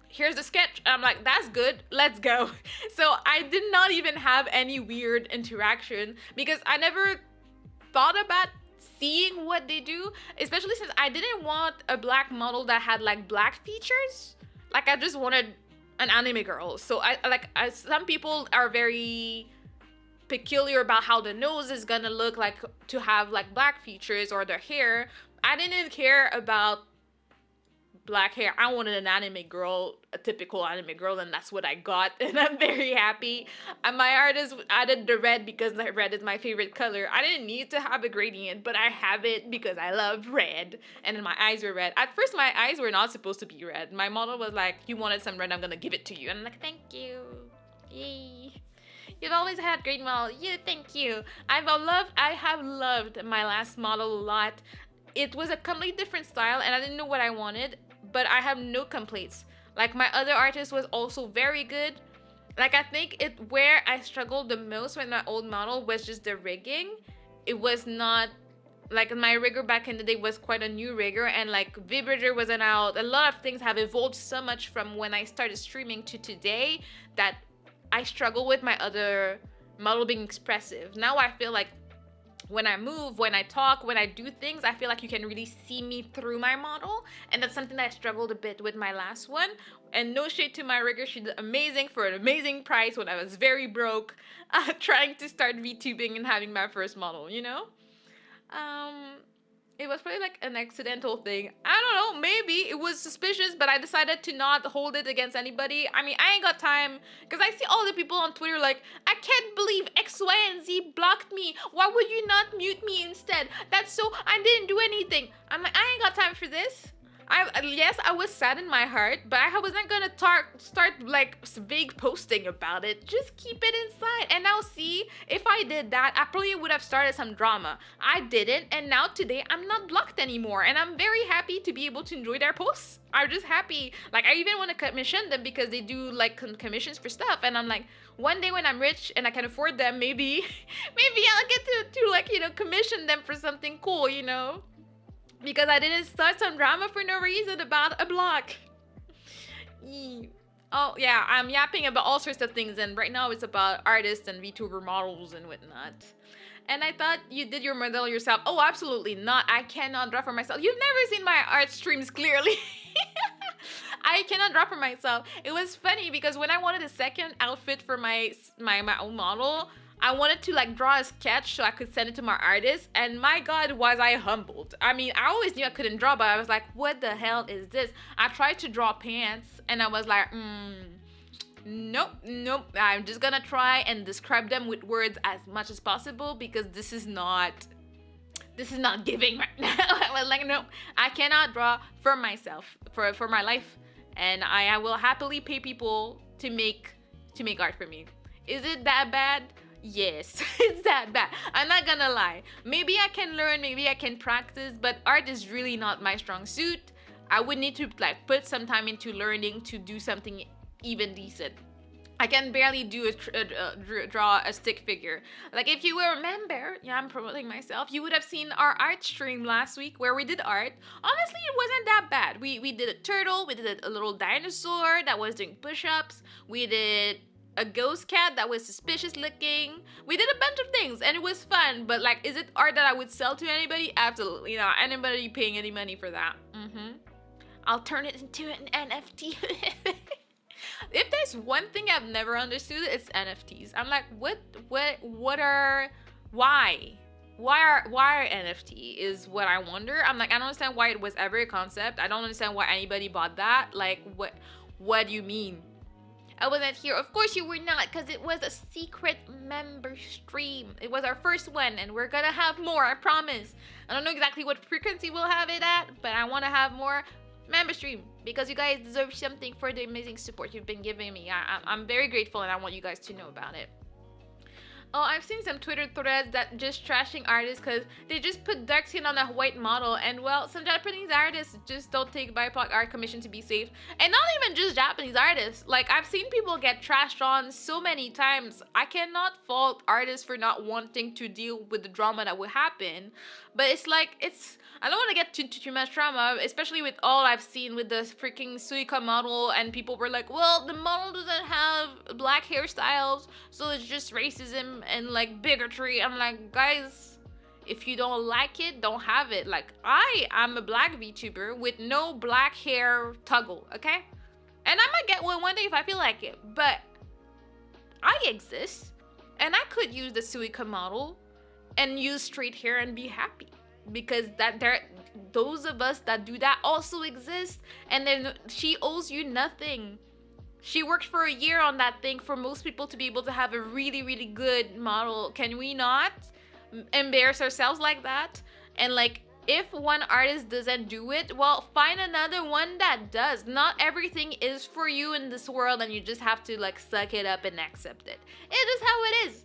here's the sketch. I'm like, that's good. Let's go. So I did not even have any weird interaction, because I never thought about seeing what they do, especially since I didn't want a black model that had like black features. Like, I just wanted an anime girl. So some people are very peculiar about how the nose is gonna look like to have like black features or their hair. I didn't care about black hair. I wanted an anime girl, a typical anime girl, and that's what I got, and I'm very happy. And my artist added the red because red is my favorite color. I didn't need to have a gradient, but I have it because I love red, and then my eyes were red. At first, my eyes were not supposed to be red. My model was like, "You wanted some red, I'm gonna give it to you," and I'm like, "Thank you, yay." You've always had great model. You, thank you. I have loved my last model a lot. It was a completely different style, and I didn't know what I wanted, but I have no complaints. Like, my other artist was also very good. Like, I think where I struggled the most with my old model was just the rigging. It was not like my rigger back in the day was quite a new rigger, and like vibrator wasn't out. A lot of things have evolved so much from when I started streaming to today that I struggle with my other model being expressive. Now I feel like when I move, when I talk, when I do things, I feel like you can really see me through my model. And that's something that I struggled a bit with my last one. And no shade to my rigger, she did amazing for an amazing price when I was very broke, trying to start VTubing and having my first model, you know? It was probably like an accidental thing. I don't know, maybe it was suspicious, but I decided to not hold it against anybody. I mean, I ain't got time, because I see all the people on Twitter like, I can't believe X, Y, and Z blocked me. Why would you not mute me instead? That's so, I didn't do anything. I'm like, I ain't got time for this. Yes, I was sad in my heart, but I wasn't gonna start like vague posting about it. Just keep it inside. And now see, if I did that, I probably would have started some drama. I didn't, and now today I'm not blocked anymore, and I'm very happy to be able to enjoy their posts. I'm just happy. Like, I even want to commission them because they do like commissions for stuff, and I'm like, one day when I'm rich and I can afford them, maybe I'll get to like, you know, commission them for something cool, you know. Because I didn't start some drama for no reason about a block. Oh yeah, I'm yapping about all sorts of things, and right now it's about artists and VTuber models and whatnot. And I thought you did your model yourself. Oh, absolutely not. I cannot draw for myself. You've never seen my art streams clearly. I cannot draw for myself. It was funny because when I wanted a second outfit for my own model, I wanted to like draw a sketch so I could send it to my artist, and my god was I humbled. I mean, I always knew I couldn't draw, but I was like, what the hell is this? I tried to draw pants and I was like, nope, I'm just gonna try and describe them with words as much as possible because this is not giving right now. I was like, nope, I cannot draw for myself, for my life, and I will happily pay people to make art for me. Is it that bad? Yes, it's that bad. I'm not gonna lie. Maybe I can learn, maybe I can practice, but art is really not my strong suit. I would need to like put some time into learning to do something even decent. I can barely do draw a stick figure. Like, if you will remember, yeah, I'm promoting myself, you would have seen our art stream last week where we did art. Honestly, it wasn't that bad. We did a turtle, we did a little dinosaur that was doing push-ups, we did a ghost cat that was suspicious looking. We did a bunch of things and it was fun, but like, is it art that I would sell to anybody? Absolutely not. Anybody paying any money for that? I'll turn it into an NFT. If there's one thing I've never understood, it's NFTs. I'm like, what are, why are NFT is what I wonder. I'm like, I don't understand why it was ever a concept. I don't understand why anybody bought that. Like, what do you mean? I wasn't here. Of course you were not, because it was a secret member stream. It was our first one, and we're gonna have more, I promise. I don't know exactly what frequency we'll have it at, but I want to have more member stream, because you guys deserve something for the amazing support you've been giving me. I'm very grateful, and I want you guys to know about it. Oh, I've seen some Twitter threads that just trashing artists because they just put dark skin on a white model, and well, some Japanese artists just don't take BIPOC art commission to be safe. And not even just Japanese artists. Like, I've seen people get trashed on so many times. I cannot fault artists for not wanting to deal with the drama that would happen, but it's like, I don't want to get too much drama, especially with all I've seen with the freaking Suika model, and people were like, well, the model doesn't have black hairstyles, so it's just racism and like bigotry. I'm like, guys, if you don't like it, don't have it. Like, I am a black VTuber with no black hair toggle, okay? And I might get one day if I feel like it, but I exist. And I could use the Suica model and use straight hair and be happy. Because that there those of us that do that also exist, and then she owes you nothing. She worked for a year on that thing for most people to be able to have a really, really good model. Can we not embarrass ourselves like that? And like, if one artist doesn't do it, well, find another one that does. Not everything is for you in this world, and you just have to like suck it up and accept it. It is how it is.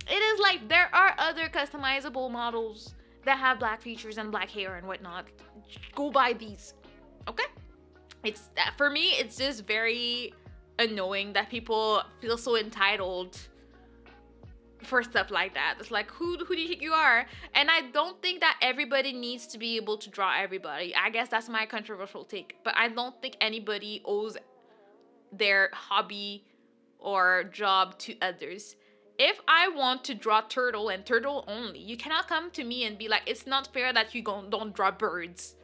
It is like there are other customizable models that have black features and black hair and whatnot. Go buy these, okay? It's for me. It's just very annoying that people feel so entitled for stuff like that. It's like, who do you think you are? And I don't think that everybody needs to be able to draw everybody. I guess that's my controversial take. But I don't think anybody owes their hobby or job to others. If I want to draw turtle and turtle only, you cannot come to me and be like, it's not fair that you don't draw birds.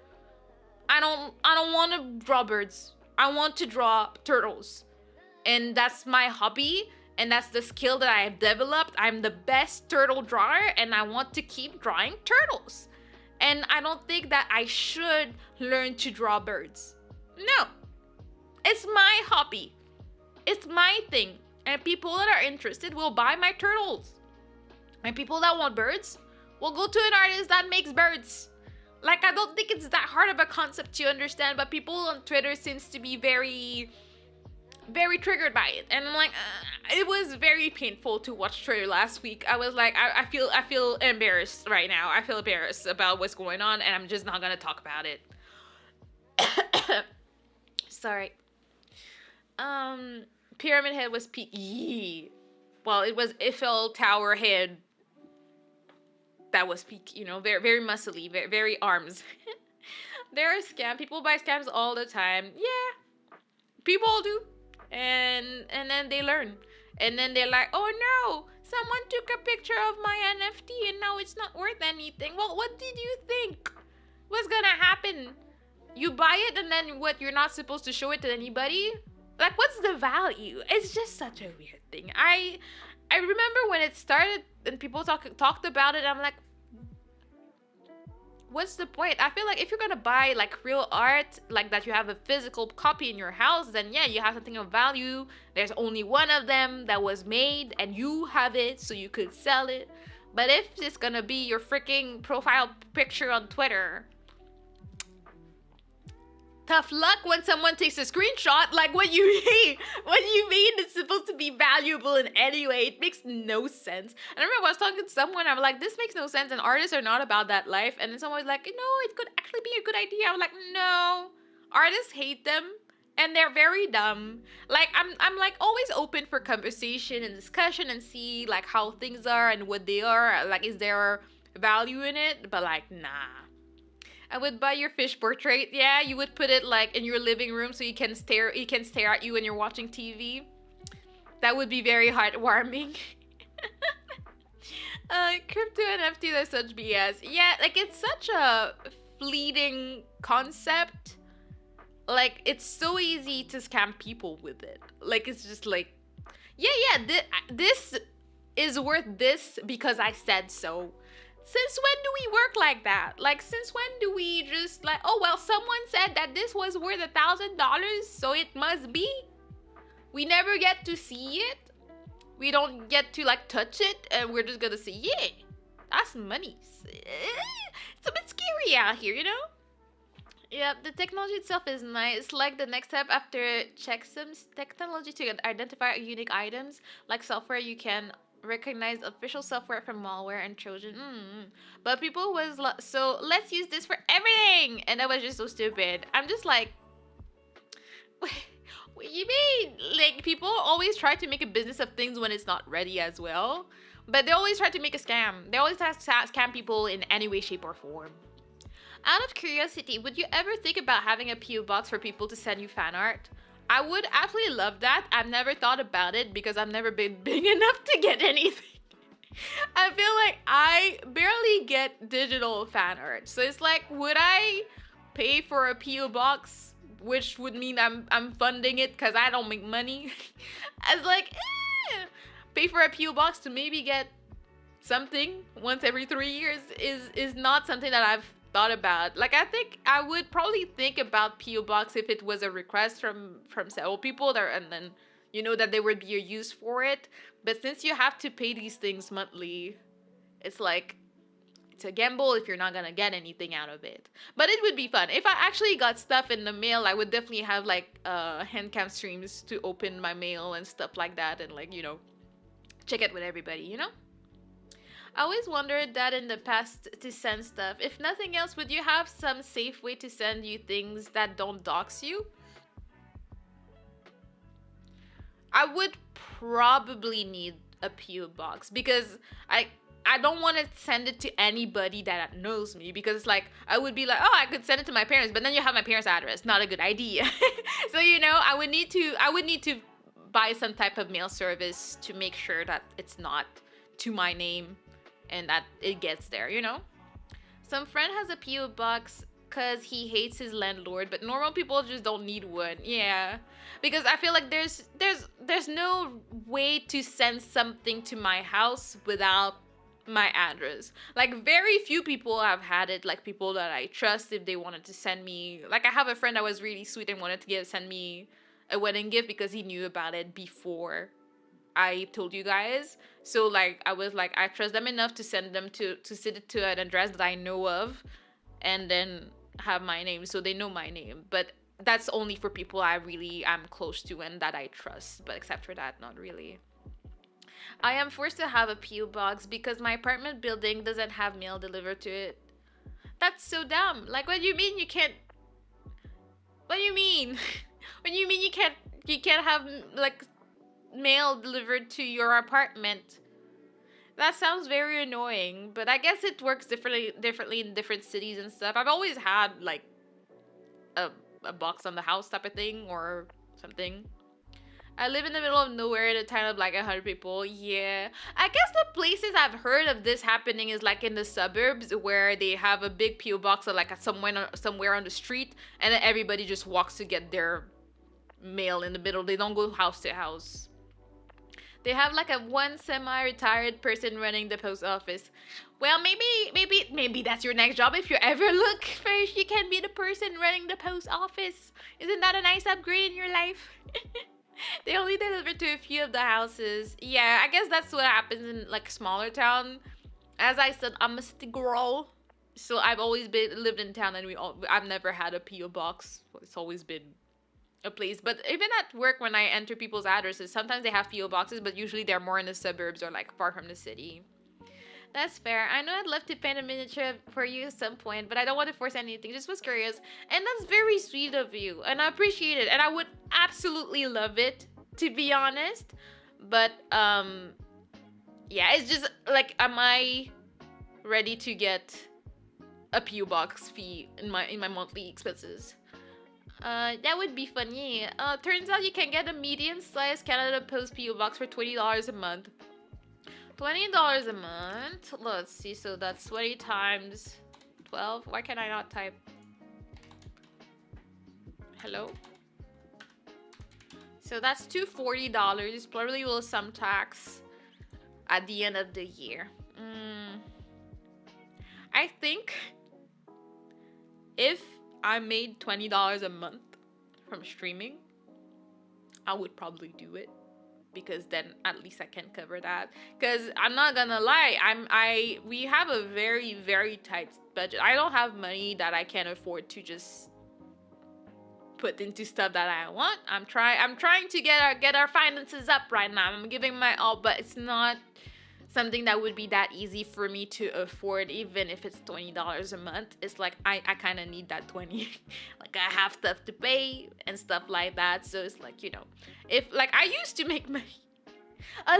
I don't want to draw birds. I want to draw turtles. And that's my hobby, and that's the skill that I have developed. I'm the best turtle drawer, and I want to keep drawing turtles. And I don't think that I should learn to draw birds. No. It's my hobby. It's my thing. And people that are interested will buy my turtles. And people that want birds will go to an artist that makes birds. Like, I don't think it's that hard of a concept to understand, but people on Twitter seems to be very triggered by it. And I'm like, it was very painful to watch Twitter last week. I was like, I feel embarrassed right now. I feel embarrassed about what's going on, and I'm just not gonna talk about it. Sorry. Pyramid Head was peak. Well, it was Eiffel Tower Head. That was peak, you know, very, very muscly, very, very arms. There are scams. People buy scams all the time. Yeah, people do. And then they learn. And then they're like, oh no, someone took a picture of my NFT and now it's not worth anything. Well, what did you think was gonna happen? You buy it and then what, you're not supposed to show it to anybody? Like, what's the value? It's just such a weird thing. I remember when it started and people talked about it, I'm like, what's the point? I feel like if you're gonna buy like real art, like that you have a physical copy in your house, then yeah, you have something of value. There's only one of them that was made and you have it so you could sell it. But if it's gonna be your freaking profile picture on Twitter, tough luck when someone takes a screenshot. Like, what you mean? What you mean it's supposed to be valuable in any way? It makes no sense. And I remember I was talking to someone, I was like, this makes no sense, and artists are not about that life. And then someone was like, no, it could actually be a good idea. I was like, no, artists hate them, and they're very dumb. Like, I'm like always open for conversation and discussion and see like how things are and what they are. Like, is there value in it? But like, nah. I would buy your fish portrait. Yeah, you would put it like in your living room so you can stare at you when you're watching TV. That would be very heartwarming. Crypto NFTs are such BS. Yeah, like it's such a fleeting concept. Like, it's so easy to scam people with it. Like, it's just like, yeah, this is worth this because I said so. Since when do we work like that? Like, since when do we just like, oh, well, someone said that this was worth $1,000, so it must be? We never get to see it. We don't get to like touch it, and we're just gonna say, yeah, that's money. It's a bit scary out here, you know? Yeah, the technology itself is nice. Like, the next step after checksums technology to identify unique items, like software, you can recognize official software from malware and Trojan. But people was like, so let's use this for everything, and that was just so stupid. I'm just like, what you mean? Like, people always try to make a business of things when it's not ready as well, but they always try to make a scam. They always try to scam people in any way, shape, or form. Out of curiosity, would you ever think about having a PO box for people to send you fan art? I would absolutely love that. I've never thought about it because I've never been big enough to get anything. I feel like I barely get digital fan art. So it's like, would I pay for a PO box, which would mean I'm funding it because I don't make money? I was like, pay for a PO box to maybe get something once every 3 years is not something that I've thought about. Like I think I would probably think about PO box if it was a request from several people there, and then that there would be a use for it. But since you have to pay these things monthly, it's like it's a gamble if you're not gonna get anything out of it. But it would be fun. If I actually got stuff in the mail, I would definitely have like hand cam streams to open my mail and stuff like that, and like check it with everybody. I always wondered that in the past to send stuff. If nothing else, would you have some safe way to send you things that don't dox you? I would probably need a PO box because I don't want to send it to anybody that knows me, because it's like I would be like, oh, I could send it to my parents, but then you have my parents' address. Not a good idea. So I would need to buy some type of mail service to make sure that it's not to my name and that it gets there. Some friend has a PO box because he hates his landlord, but normal people just don't need one. Yeah, because I feel like there's no way to send something to my house without my address. Like very few people have had it, like people that I trust, if they wanted to send me, like I have a friend that was really sweet and wanted to send me a wedding gift because he knew about it before I told you guys. So like I was like, I trust them enough to send them to send it to an address that I know of, and then have my name so they know my name. But that's only for people I really am close to and that I trust. But except for that, not really. I am forced to have a PO box because my apartment building doesn't have mail delivered to it. That's so dumb. Like, what do you mean you can't? What do you mean? What do you mean you can't have like mail delivered to your apartment? That sounds very annoying, but I guess it works differently in different cities and stuff. I've always had like a a box on the house type of thing or something. I live in the middle of nowhere in a town of like 100 people. Yeah. I guess the places I've heard of this happening is like in the suburbs where they have a big PO box or like somewhere on the street, and then everybody just walks to get their mail in the middle. They don't go house to house. They have like a one semi-retired person running the post office. Well, maybe that's your next job if you ever look first. You can be the person running the post office. Isn't that a nice upgrade in your life? They only deliver to a few of the houses. Yeah, I guess that's what happens in like smaller town. As I said, I'm a city girl, so I've always been lived in town, and I've never had a PO box. It's always been a place. But even at work, when I enter people's addresses, sometimes they have PO boxes, but usually they're more in the suburbs or like far from the city. That's fair. I know I'd love to paint a miniature for you at some point, but I don't want to force anything. Just was curious. And that's very sweet of you. And I appreciate it. And I would absolutely love it, to be honest. But yeah, it's just like, am I ready to get a PO box fee in my monthly expenses? That would be funny. Turns out you can get a medium-sized Canada Post PO box for $20 a month. $20 a month. Let's see. So that's 20 times 12. Why can I not type? Hello? So that's $240. Probably will some tax at the end of the year. I think if I made $20 a month from streaming, I would probably do it, because then at least I can cover that. Because I'm not gonna lie, we have a very, very tight budget. I don't have money that I can afford to just put into stuff that I want. I'm trying to get our finances up right now. I'm giving my all, but it's not something that would be that easy for me to afford, even if it's $20 a month. It's like I kind of need that 20. Like I have stuff to pay and stuff like that. So it's like, if like I used to make money a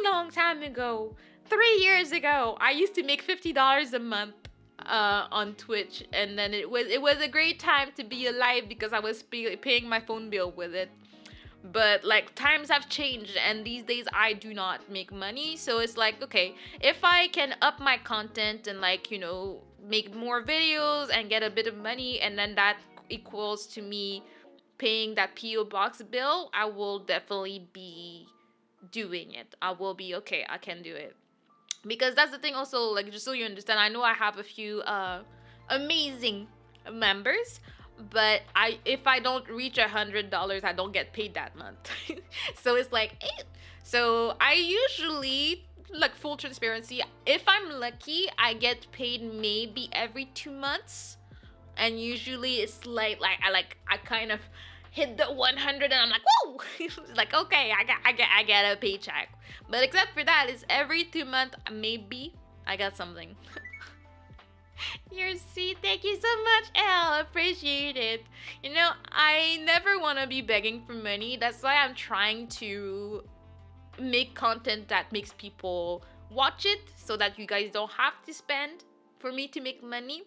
long time ago, 3 years ago, I used to make $50 a month on Twitch, and then it was a great time to be alive because I was paying my phone bill with it. But like times have changed, and these days I do not make money. So it's like, okay, if I can up my content and like, make more videos and get a bit of money, and then that equals to me paying that PO box bill, I will definitely be doing it. I will be okay. I can do it. Because that's the thing also, like, just so you understand, I know I have a few amazing members, but I if I don't reach $100, I don't get paid that month. So it's like so I usually, like, full transparency, if I'm lucky, I get paid maybe every 2 months. And usually it's I kind of hit the 100 and I'm like, whoa. Like, okay, I get a paycheck. But except for that, it's every 2 months maybe I got something. You're sweet. Thank you so much, Elle. Appreciate it. I never want to be begging for money. That's why I'm trying to make content that makes people watch it, so that you guys don't have to spend for me to make money.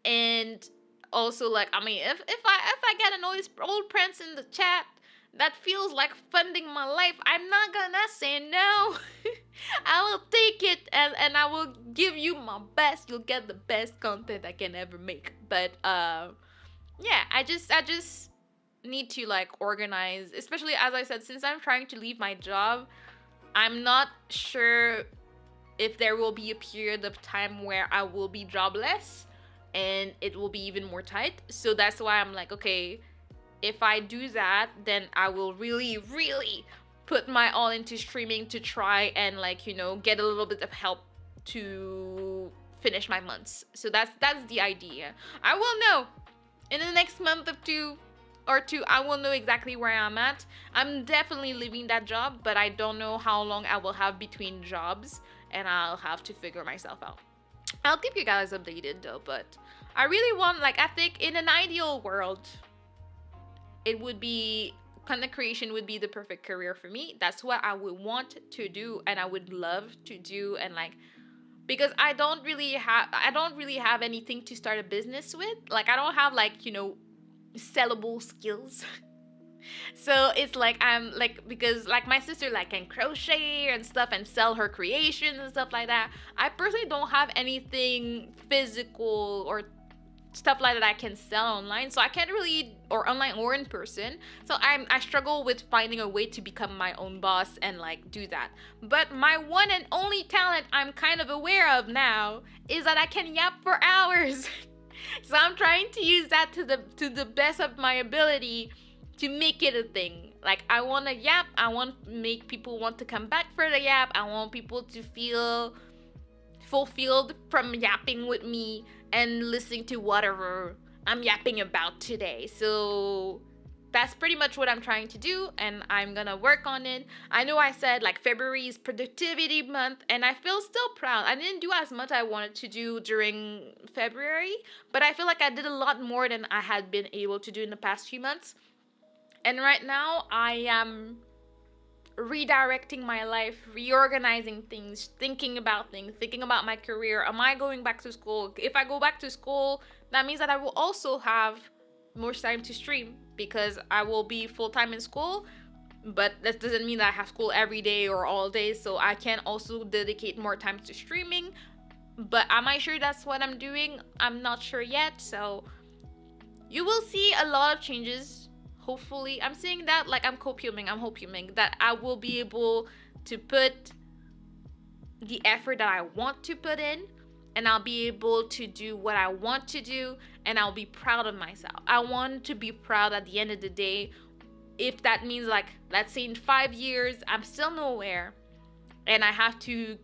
And also, like, I mean, if I get an old prince in the chat that feels like funding my life, I'm not gonna say no. I will take it, and I will give you my best. You'll get the best content I can ever make. But yeah, I just need to, like, organize, especially, as I said, since I'm trying to leave my job. I'm not sure if there will be a period of time where I will be jobless and it will be even more tight. So that's why I'm like, okay, if I do that, then I will really, really put my all into streaming to try and, like, get a little bit of help to finish my months. So that's the idea. I will know in the next month or two, I will know exactly where I'm at. I'm definitely leaving that job, but I don't know how long I will have between jobs, and I'll have to figure myself out. I'll keep you guys updated though, but I really want, like, I think in an ideal world, it would be content creation would be the perfect career for me. That's what I would want to do, and I would love to do. And, like, because I don't really have anything to start a business with. Like, I don't have, like, sellable skills. So it's like, I'm like, because, like, my sister, like, can crochet and stuff and sell her creations and stuff like that. I personally don't have anything physical or stuff like that I can sell online, so I can't really, or online or in person. So I struggle with finding a way to become my own boss and, like, do that. But my one and only talent I'm kind of aware of now is that I can yap for hours. So I'm trying to use that to the best of my ability to make it a thing. Like, I want to yap. I want to make people want to come back for the yap. I want people to feel fulfilled from yapping with me and listening to whatever I'm yapping about today. So that's pretty much what I'm trying to do, and I'm gonna work on it. I know I said, like, February is productivity month, and I feel still proud. I didn't do as much I wanted to do during February, but I feel like I did a lot more than I had been able to do in the past few months. And right now, I am redirecting my life, reorganizing things, thinking about my career. Am I going back to school? If I go back to school, that means that I will also have more time to stream, because I will be full-time in school, but that doesn't mean that I have school every day or all day, so I can also dedicate more time to streaming. But am I sure that's what I'm doing? I'm not sure yet, so you will see a lot of changes. Hopefully, I'm saying that like I'm hoping that I will be able to put the effort that I want to put in, and I'll be able to do what I want to do, and I'll be proud of myself. I want to be proud at the end of the day. If that means, like, let's say in 5 years, I'm still nowhere, and I have to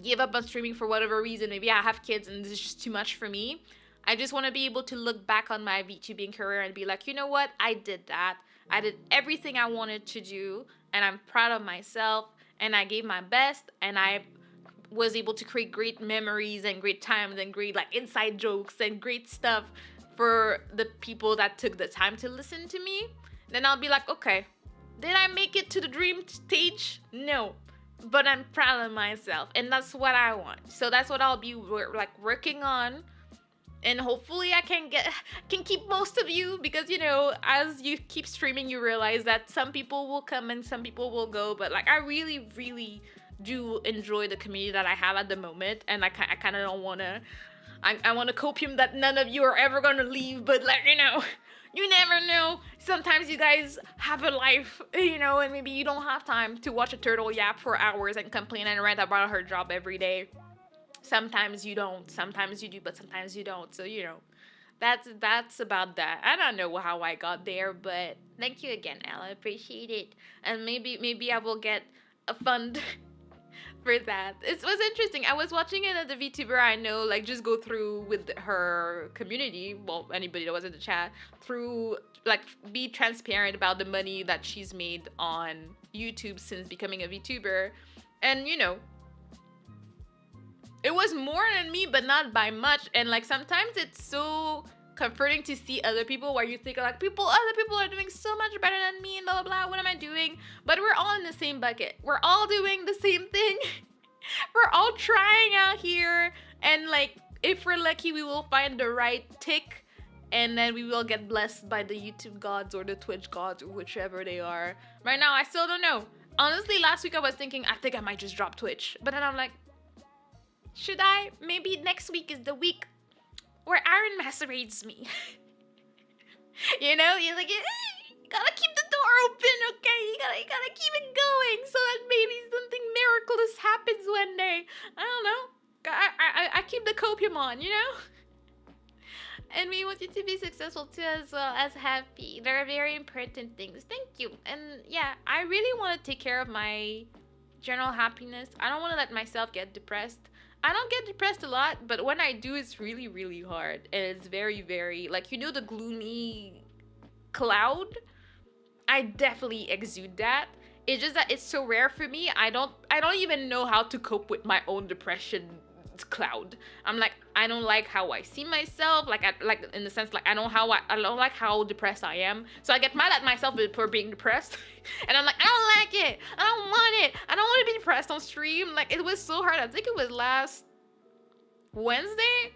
give up on streaming for whatever reason, maybe I have kids and this is just too much for me. I just want to be able to look back on my VTubing career and be like, you know what? I did that. I did everything I wanted to do, and I'm proud of myself, and I gave my best, and I was able to create great memories and great times and great, like, inside jokes and great stuff for the people that took the time to listen to me. Then I'll be like, okay, did I make it to the dream stage? No, but I'm proud of myself, and that's what I want. So that's what I'll be working on. And hopefully I can keep most of you, because, you know, as you keep streaming, you realize that some people will come and some people will go. But, like, I really, really do enjoy the community that I have at the moment. And I kind of don't want to... I want to copium that none of you are ever going to leave. But, like, you know, You never know. Sometimes you guys have a life, and maybe you don't have time to watch a turtle yap for hours and complain and rant about her job every day. Sometimes you don't. Sometimes you do, but sometimes you don't. So that's about that. I don't know how I got there, but thank you again, Ella. I appreciate it. And maybe I will get a fund for that. It was interesting. I was watching it at the VTuber I know, like just go through with her community. Well, anybody that was in the chat through like be transparent about the money that she's made on YouTube since becoming a VTuber, and it was more than me, but not by much. And like sometimes it's so comforting to see other people where you think like other people are doing so much better than me and blah blah blah. What am I doing? But we're all in the same bucket. We're all doing the same thing. We're all trying out here, and like if we're lucky, we will find the right tick, and then we will get blessed by the YouTube gods or the Twitch gods or whichever they are. Right now, I still don't know. Honestly, last week I was thinking I think I might just drop Twitch, but then I'm like, should I? Maybe next week is the week where Iron macerates me. You're like, you gotta keep the door open, okay? You gotta keep it going so that maybe something miraculous happens one day. I don't know. I keep the copium on, And we want you to be successful too, as well as happy. They're very important things. Thank you. And yeah, I really want to take care of my general happiness. I don't want to let myself get depressed. I don't get depressed a lot, but when I do, it's really, really hard. And it's very, very, like, the gloomy cloud? I definitely exude that. It's just that it's so rare for me. I don't even know how to cope with my own depression cloud. I'm like, I don't like how I see myself. Like, in the sense, like, I don't like how depressed I am. So I get mad at myself for being depressed. And I'm like, I don't like it. I don't want it. I don't want to be depressed on stream. Like, it was so hard. I think it was last Wednesday.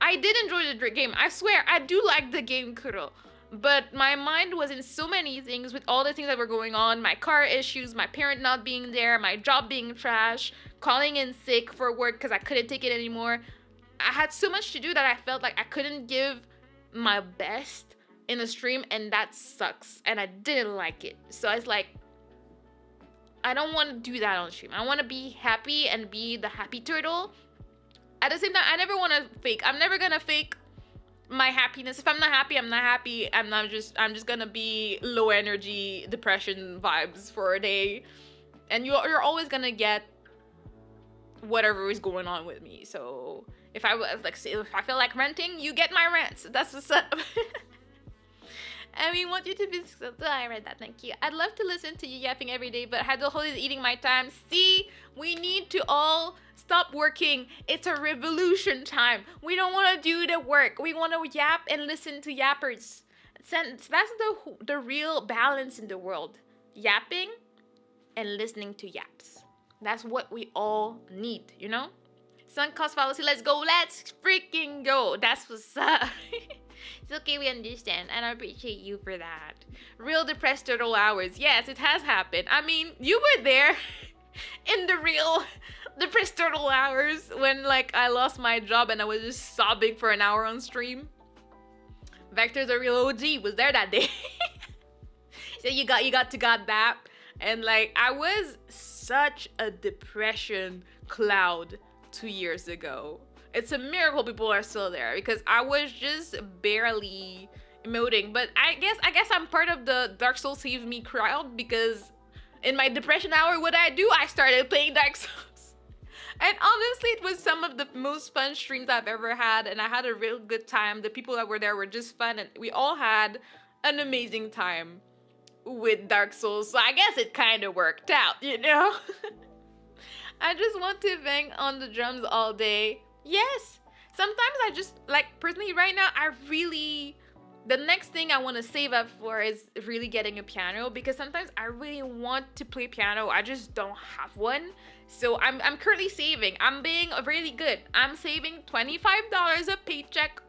I did enjoy the game. I swear, I do like the game, Kuro. But my mind was in so many things with all the things that were going on. My car issues, my parent not being there, my job being trash, calling in sick for work because I couldn't take it anymore. I had so much to do that I felt like I couldn't give my best in a stream, and that sucks. And I didn't like it. So it's like, I don't want to do that on stream. I want to be happy and be the happy turtle. At the same time, I never want to fake. I'm never going to fake my happiness. If I'm not happy, I'm not happy. I'm just gonna be low energy depression vibes for a day, and you're always gonna get whatever is going on with me. So if I was like, say, if I feel like ranting, you get my rants. That's what's up. And we want you to be successful. I read that, thank you. I'd love to listen to you yapping every day, but had the whole is eating my time. See, we need to all stop working. It's a revolution time. We don't want to do the work. We want to yap and listen to yappers. That's the real balance in the world. Yapping and listening to yaps. That's what we all need, Sunk cost fallacy, let's go. Let's freaking go. That's what's up. It's okay, we understand, and I appreciate you for that. Real depressed turtle hours. Yes, it has happened. I mean, you were there in the real depressed turtle hours when, like, I lost my job and I was just sobbing for an hour on stream. Vector's a real OG, was there that day. So you got that. And, like, I was such a depression cloud 2 years ago. It's a miracle people are still there because I was just barely emoting. But I guess I'm part of the Dark Souls Save Me crowd because in my depression hour, what I do? I started playing Dark Souls. And honestly, it was some of the most fun streams I've ever had, and I had a real good time. The people that were there were just fun, and we all had an amazing time with Dark Souls. So I guess it kind of worked out, I just want to bang on the drums all day. Yes, sometimes I just, like, personally right now, the next thing I want to save up for is really getting a piano because sometimes I really want to play piano. I just don't have one. So I'm currently saving. I'm being really good. I'm saving $25 a paycheck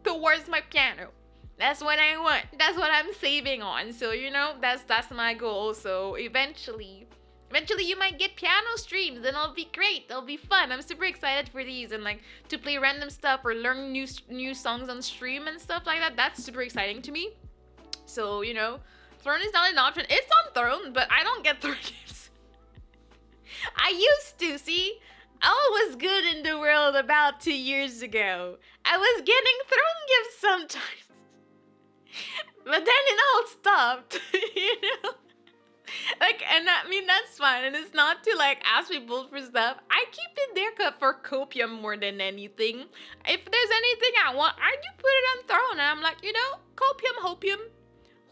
towards my piano. That's what I want. That's what I'm saving on. So, that's my goal. So eventually Eventually, you might get piano streams, and it'll be great. It'll be fun. I'm super excited for these, and like to play random stuff or learn new songs on stream and stuff like that. That's super exciting to me. So Throne is not an option. It's on Throne, but I don't get Throne gifts. I used to see. All was good in the world about 2 years ago. I was getting Throne gifts sometimes, but then it all stopped. Like, and I mean, that's fine, and it's not to like ask people for stuff. I keep it there for copium more than anything. If there's anything I want, I do put it on Throne, and I'm like, copium, hopium.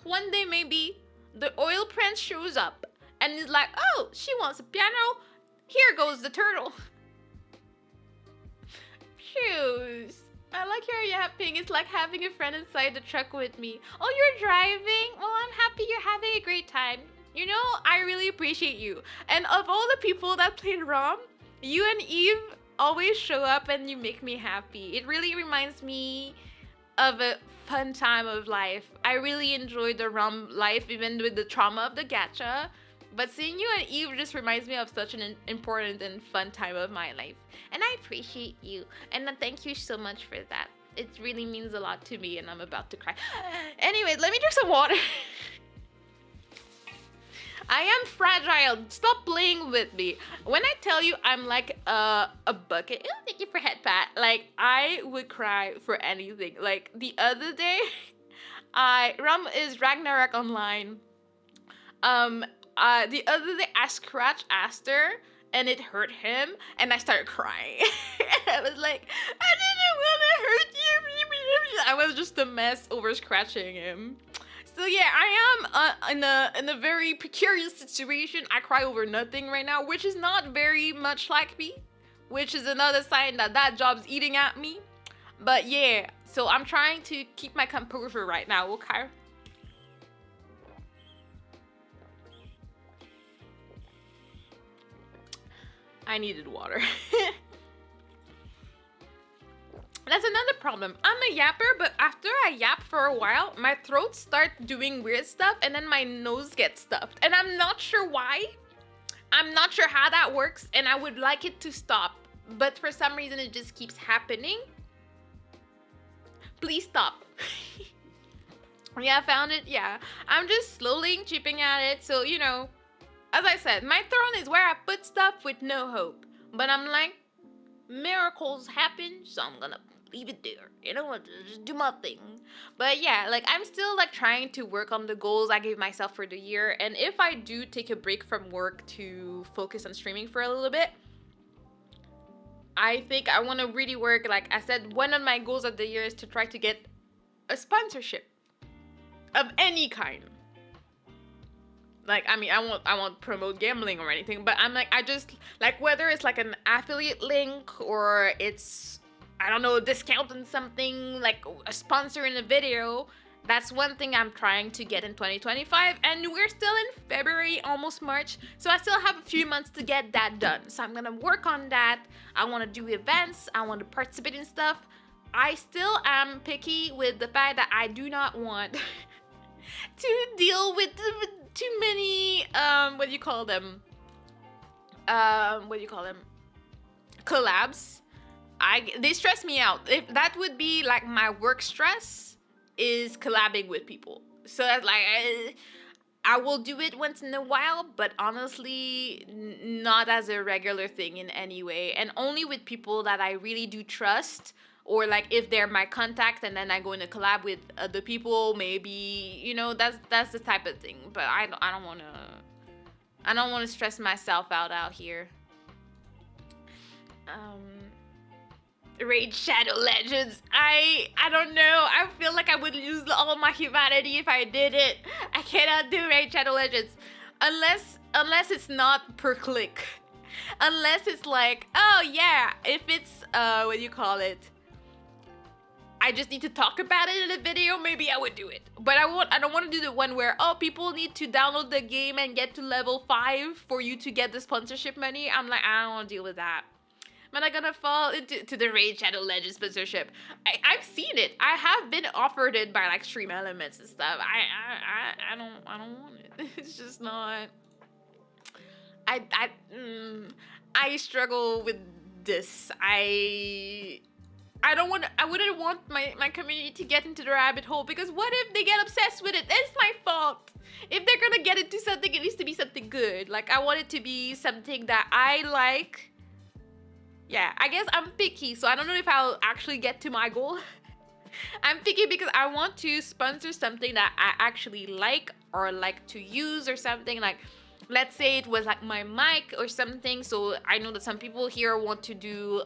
One day maybe the oil prince shows up and is like, oh, she wants a piano. Here goes the turtle. Shoes. I like your yapping. It's like having a friend inside the truck with me. Oh, you're driving? Well, I'm happy you're having a great time. I really appreciate you. And of all the people that played ROM, you and Eve always show up and you make me happy. It really reminds me of a fun time of life. I really enjoyed the ROM life, even with the trauma of the gacha. But seeing you and Eve just reminds me of such an important and fun time of my life. And I appreciate you. And thank you so much for that. It really means a lot to me, and I'm about to cry. Anyway, let me drink some water. I am fragile. Stop playing with me. When I tell you I'm like a bucket, oh, thank you for head pat. Like, I would cry for anything. Like, the other day, Rum is Ragnarok Online. The other day I scratched Aster and it hurt him, and I started crying. I was like, I didn't want to hurt you. I was just a mess over scratching him. So yeah, I am in a very precarious situation. I cry over nothing right now, which is not very much like me, which is another sign that job's eating at me. But yeah, so I'm trying to keep my composure right now, okay? I needed water. That's another problem. I'm a yapper, but after I yap for a while, my throat starts doing weird stuff, and then my nose gets stuffed. And I'm not sure why. I'm not sure how that works, and I would like it to stop. But for some reason, it just keeps happening. Please stop. Yeah, I found it. Yeah. I'm just slowly chipping at it. So, as I said, my throne is where I put stuff with no hope. But I'm like, miracles happen, so I'm gonna leave it there. Just do my thing. But yeah, like, I'm still like trying to work on the goals I gave myself for the year. And if I do take a break from work to focus on streaming for a little bit, I think I want to really work. Like I said, one of my goals of the year is to try to get a sponsorship of any kind. Like, I mean, I won't promote gambling or anything, but I'm like, I just, like, whether it's like an affiliate link or it's, I don't know, a discount on something, like a sponsor in a video, that's one thing I'm trying to get in 2025, and we're still in February, almost March, so I still have a few months to get that done. So I'm gonna work on that. I want to do events. I want to participate in stuff. I still am picky with the fact that I do not want to deal with too many what do you call them collabs. They stress me out. If that would be like my work stress, is collabing with people. So that's like I will do it once in a while, but honestly not as a regular thing in any way, and only with people that I really do trust, or like if they're my contact and then I go in a collab with other people, maybe, that's the type of thing. But I don't want to stress myself out here. Raid Shadow Legends. I don't know. I feel like I would lose all my humanity if I did it. I cannot do Raid Shadow Legends unless it's not per click. Unless it's like, oh yeah, if it's what do you call it? I just need to talk about it in a video, maybe I would do it. But I don't want to do the one where, oh, people need to download the game and get to level 5 for you to get the sponsorship money. I'm like, I don't want to deal with that. Am I gonna fall into the Raid Shadow Legends sponsorship? I've seen it. I have been offered it by like Stream Elements and stuff. I don't want it. It's just not. I struggle with this. I don't want. I wouldn't want my community to get into the rabbit hole, because what if they get obsessed with it? It's my fault. If they're gonna get into something, it needs to be something good. Like, I want it to be something that I like. Yeah, I guess I'm picky, so I don't know if I'll actually get to my goal. I'm picky because I want to sponsor something that I actually like or like to use or something. Like, let's say it was like my mic or something. So I know that some people here want to do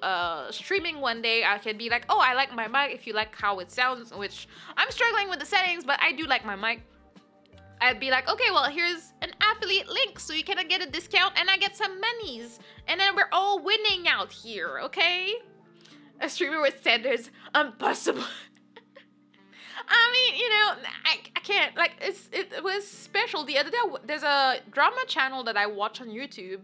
streaming one day. I can be like, oh, I like my mic if you like how it sounds, which I'm struggling with the settings, but I do like my mic. I'd be like, okay, well, here's an affiliate link so you can get a discount and I get some monies. And then we're all winning out here, okay? A streamer with standards, impossible. I mean, I can't. Like, it was special. The other day, there's a drama channel that I watch on YouTube,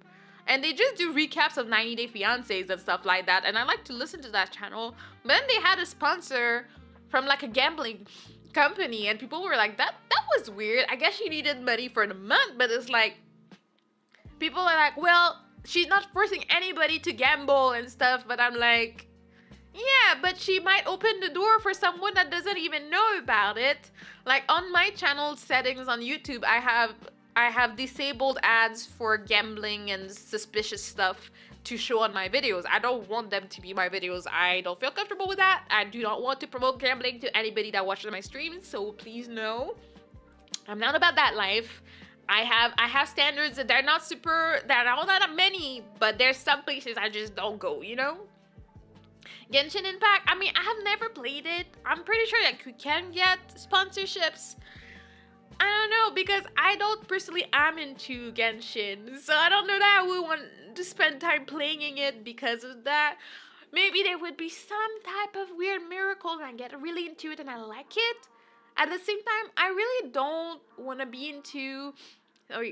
and they just do recaps of 90 Day Fiancés and stuff like that, and I like to listen to that channel. But then they had a sponsor from, like, a gambling company, and people were like, that was weird. I guess she needed money for the month, but it's like, people are like, well, she's not forcing anybody to gamble and stuff, but I'm like, yeah, but she might open the door for someone that doesn't even know about it. Like, on my channel settings on YouTube, I have disabled ads for gambling and suspicious stuff to show on my videos. I don't want them to be my videos. I don't feel comfortable with that. I do not want to promote gambling to anybody that watches my streams, so please no. I'm not about that life. I have standards that they're not that many, but there's some places I just don't go, you know? Genshin Impact, I mean, I have never played it. I'm pretty sure that you can get sponsorships. I don't know, because I don't personally am into Genshin, so I don't know that I would want to spend time playing it because of that. Maybe there would be some type of weird miracle and I get really into it and I like it. At the same time, I really don't want to be into... Oh,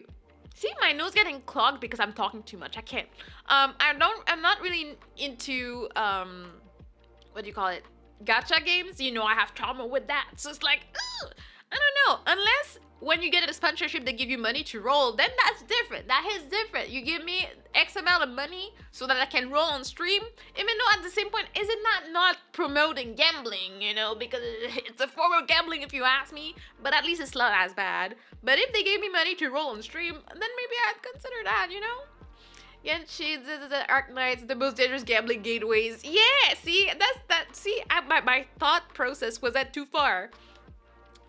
see, my nose getting clogged because I'm talking too much. I can't. I'm not really into, what do you call it? Gacha games. You know, I have trauma with that. So it's like, ugh, I don't know. Unless when you get a sponsorship, they give you money to roll, then that's different. That is different. You give me X amount of money so that I can roll on stream, even though at the same point, is it not promoting gambling, you know, because it's a form of gambling if you ask me, but at least it's not as bad. But if they gave me money to roll on stream, then maybe I'd consider that, you know? Genshin, the Arknights, the most dangerous gambling gateways. Yeah, see, my thought process was that too far.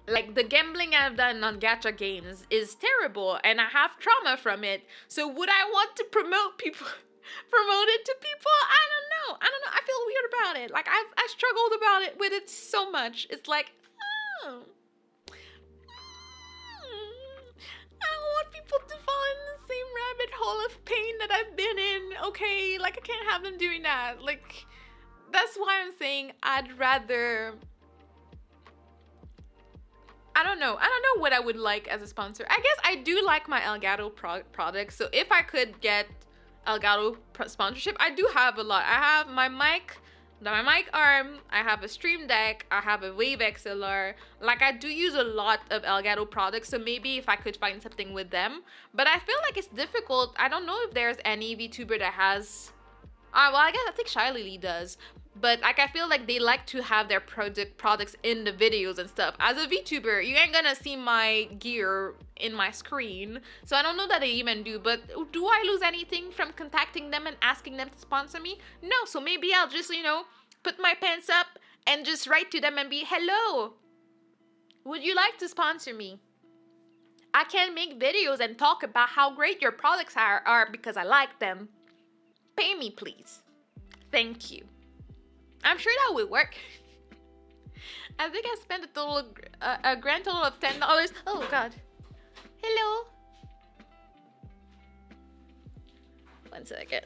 Like, the gambling I've done on gacha games is terrible, and I have trauma from it. So would I want to promote it to people? I don't know. I feel weird about it. Like, I struggled about it with it so much. It's like, oh, I don't want people to fall in the same rabbit hole of pain that I've been in. Okay, like, I can't have them doing that. Like, that's why I'm saying I'd rather... I don't know what I would like as a sponsor. I guess I do like my Elgato products. So if I could get Elgato sponsorship, I do have a lot. I have my mic arm, I have a Stream Deck, I have a Wave XLR. Like, I do use a lot of Elgato products, so maybe if I could find something with them. But I feel like it's difficult. I don't know if there's any VTuber that has... well, I guess I think Shy Lily does. But, like, I feel like they like to have their products in the videos and stuff. As a VTuber, you ain't gonna see my gear in my screen. So I don't know that they even do. But do I lose anything from contacting them and asking them to sponsor me? No. So maybe I'll just, you know, put my pants up and just write to them and be, hello, would you like to sponsor me? I can make videos and talk about how great your products are because I like them. Pay me, please. Thank you. I'm sure that would work. I think I spent a grand total of $10. Oh God. Hello. One second.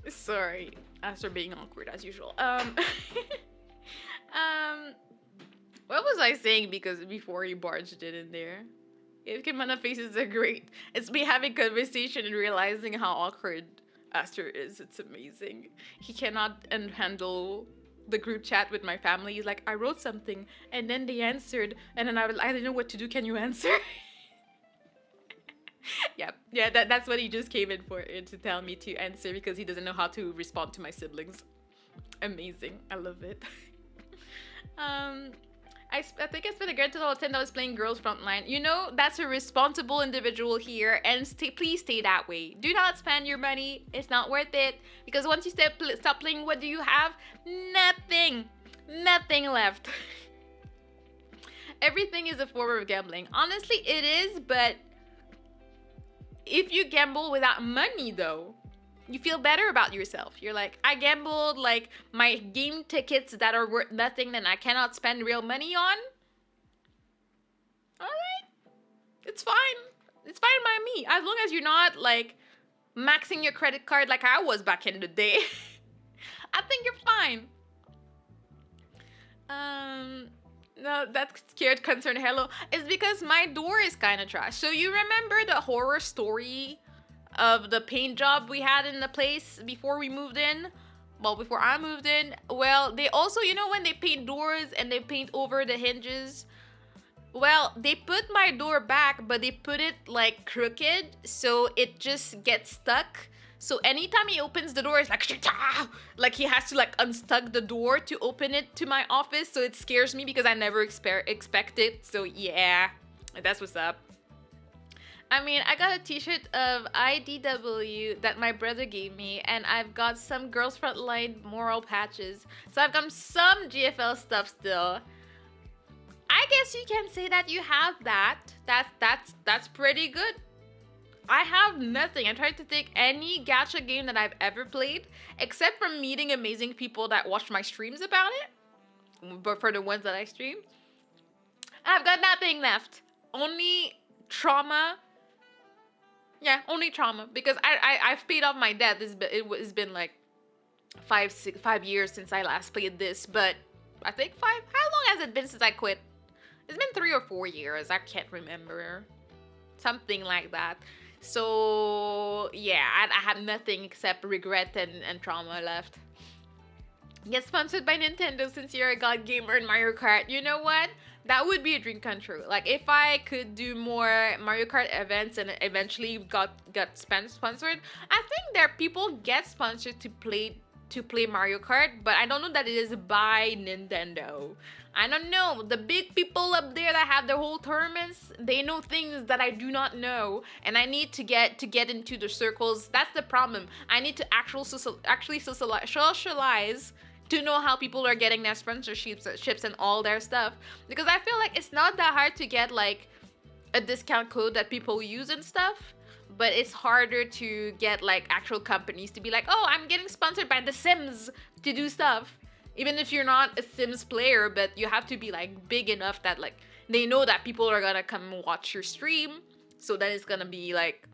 Sorry, after being awkward as usual. Um, what was I saying? Because before he barged it in there, if Kimana faces are great. It's me having conversation and realizing how awkward Aster is. It's amazing. He cannot handle the group chat with my family. He's like, I wrote something, and then they answered, and then I didn't know what to do. Can you answer? Yeah. That's what he just came in for, to tell me to answer because he doesn't know how to respond to my siblings. Amazing. I love it. um, I think I spent a great total of $10 playing Girls Frontline. You know, that's a responsible individual here, and please stay that way. Do not spend your money. It's not worth it. Because once you stop playing, what do you have? Nothing. Nothing left. Everything is a form of gambling. Honestly, it is, but if you gamble without money, though, you feel better about yourself. You're like, I gambled like my game tickets that are worth nothing and I cannot spend real money on. All right, it's fine. It's fine by me, as long as you're not like maxing your credit card like I was back in the day. I think you're fine. No, that scared concern. Hello, is because my door is kind of trash. So you remember the horror story of the paint job we had in the place before we moved in? Well, before I moved in. Well, they also, you know, when they paint doors and they paint over the hinges. Well, they put my door back, but they put it like crooked, so it just gets stuck. So anytime he opens the door, it's like he has to like unstuck the door to open it to my office. So it scares me because I never expect it. So yeah, that's what's up. I mean, I got a t-shirt of IDW that my brother gave me, and I've got some Girls Frontline moral patches. So I've got some GFL stuff still. I guess you can say that you have that. That's pretty good. I have nothing. I tried to take any gacha game that I've ever played, except for meeting amazing people that watch my streams about it. But for the ones that I stream, I've got nothing left. Only trauma. Yeah, only trauma. Because I've paid off my debt. It's been like 5 years since I last played this. But I think 5. How long has it been since I quit? It's been 3 or 4 years. I can't remember. Something like that. So yeah, I have nothing except regret and trauma left. Get sponsored by Nintendo since you're a god gamer in Mario Kart. You know what? That would be a dream come true. Like if I could do more Mario Kart events and eventually got sponsored. I think there people get sponsored to play Mario Kart, but I don't know that it is by Nintendo. I don't know. The big people up there that have their whole tournaments, they know things that I do not know, and I need to get into the circles. That's the problem. I need to actually socialize to know how people are getting their sponsorships and all their stuff. Because I feel like it's not that hard to get like a discount code that people use and stuff. But it's harder to get like actual companies to be like, oh, I'm getting sponsored by The Sims to do stuff. Even if you're not a Sims player, but you have to be like big enough that like they know that people are gonna come watch your stream. So then it's gonna be like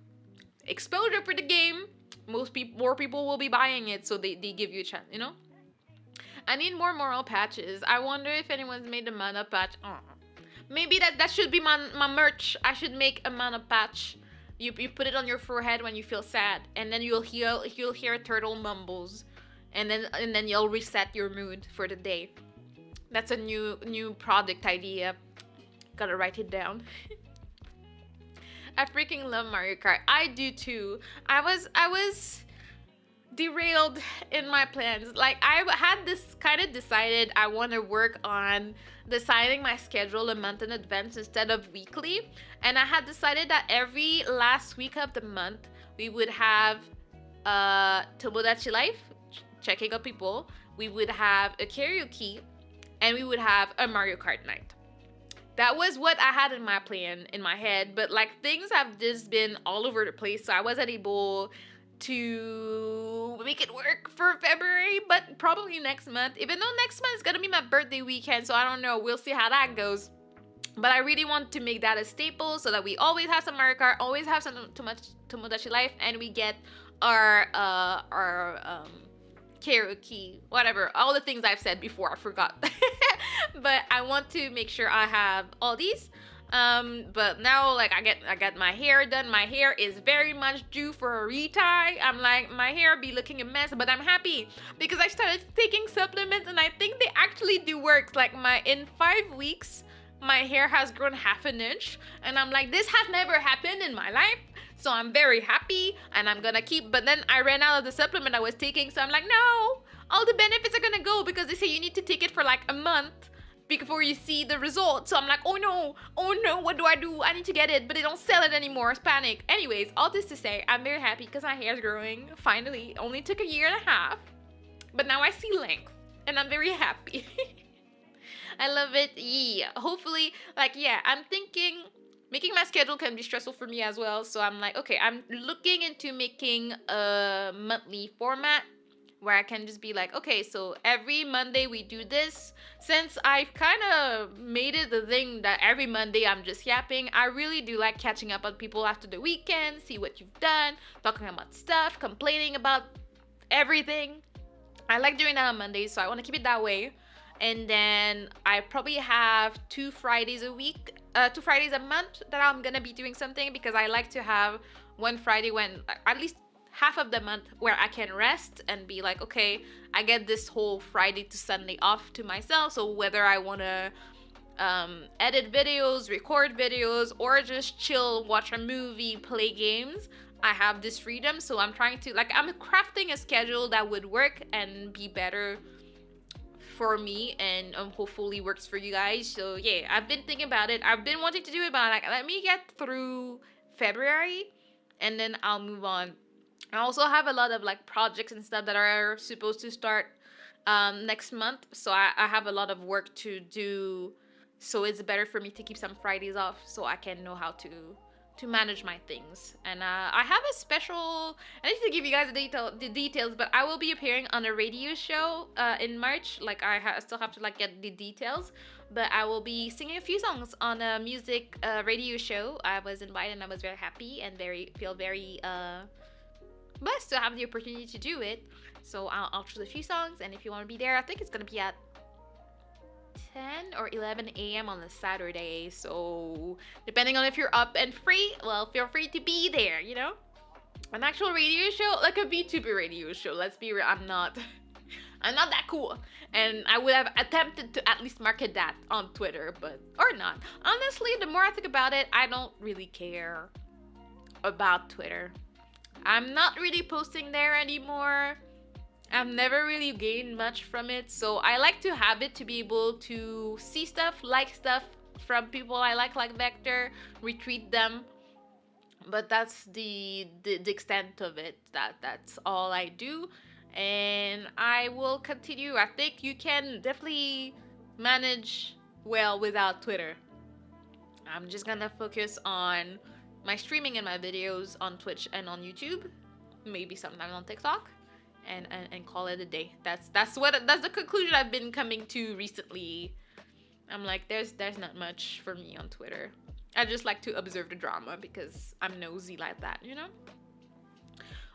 exposure for the game. More people will be buying it, so they give you a chance, you know? I need more moral patches. I wonder if anyone's made a mana patch. Maybe that should be my merch. I should make a mana patch. You put it on your forehead when you feel sad, and then you'll hear turtle mumbles, and then you'll reset your mood for the day. That's a new product idea. Gotta write it down. I freaking love Mario Kart. I do too. I was derailed in my plans. Like I had this kind of decided I want to work on deciding my schedule a month in advance instead of weekly, and I had decided that every last week of the month we would have Tomodachi Life, checking up people, we would have a karaoke, and we would have a Mario Kart night. That was what I had in my plan in my head, but like things have just been all over the place, so I wasn't able to make it work for February, but probably next month. Even though next month is gonna be my birthday weekend, so I don't know. We'll see how that goes. But I really want to make that a staple so that we always have some Mario Kart, always have some Tomodachi Life, and we get our karaoke, whatever, all the things I've said before, I forgot. But I want to make sure I have all these. But now like I got my hair done. My hair is very much due for a retie. I'm like, my hair be looking a mess, but I'm happy because I started taking supplements and I think they actually do work. Like in 5 weeks, my hair has grown half an inch, and I'm like, this has never happened in my life. So I'm very happy, and I'm gonna keep. But then I ran out of the supplement I was taking, so I'm like, no, all the benefits are gonna go because they say you need to take it for like a month before you see the results. So I'm like, oh no, what do? I need to get it, but they don't sell it anymore. It's panic. Anyways, all this to say, I'm very happy because my hair is growing. Finally, only took a year and a half, but now I see length, and I'm very happy. I love it. Yeah. Hopefully, like, yeah, I'm thinking making my schedule can be stressful for me as well. So I'm like, okay, I'm looking into making a monthly format where I can just be like, okay, so every Monday we do this. Since I've kind of made it the thing that every Monday I'm just yapping, I really do like catching up on people after the weekend, see what you've done, talking about stuff, complaining about everything. I like doing that on Mondays, so I want to keep it that way. And then I probably have 2 Fridays a week, 2 Fridays a month that I'm gonna be doing something, because I like to have one Friday when at least half of the month where I can rest and be like, okay, I get this whole Friday to Sunday off to myself. So whether I want to edit videos, record videos, or just chill, watch a movie, play games, I have this freedom. So I'm trying to, like, I'm crafting a schedule that would work and be better for me, and hopefully works for you guys. So yeah, I've been thinking about it. I've been wanting to do it, but like, let me get through February and then I'll move on. I also have a lot of like projects and stuff that are supposed to start next month, so I have a lot of work to do. So it's better for me to keep some Fridays off so I can know how to manage my things. And I have a special. I need to give you guys the details, but I will be appearing on a radio show in March. Like I still have to like get the details, but I will be singing a few songs on a music radio show. I was invited and I was very happy and feel very blessed to have the opportunity to do it. So I'll choose a few songs, and if you want to be there, I think it's gonna be at 10 or 11 a.m. on a Saturday. So depending on if you're up and free, well, feel free to be there, you know? An actual radio show, like a VTuber radio show. Let's be real, I'm not that cool. And I would have attempted to at least market that on Twitter, but or not. Honestly, the more I think about it, I don't really care about Twitter. I'm not really posting there anymore. I've never really gained much from it, so I like to have it to be able to see stuff, like stuff from people I like Vector, retweet them. But that's the extent of it. That's all I do, and I will continue. I think you can definitely manage well without Twitter. I'm just gonna focus on my streaming and my videos on Twitch and on YouTube, maybe sometime on TikTok, and call it a day. That's the conclusion I've been coming to recently. I'm like, there's not much for me on Twitter. I just like to observe the drama because I'm nosy like that, you know?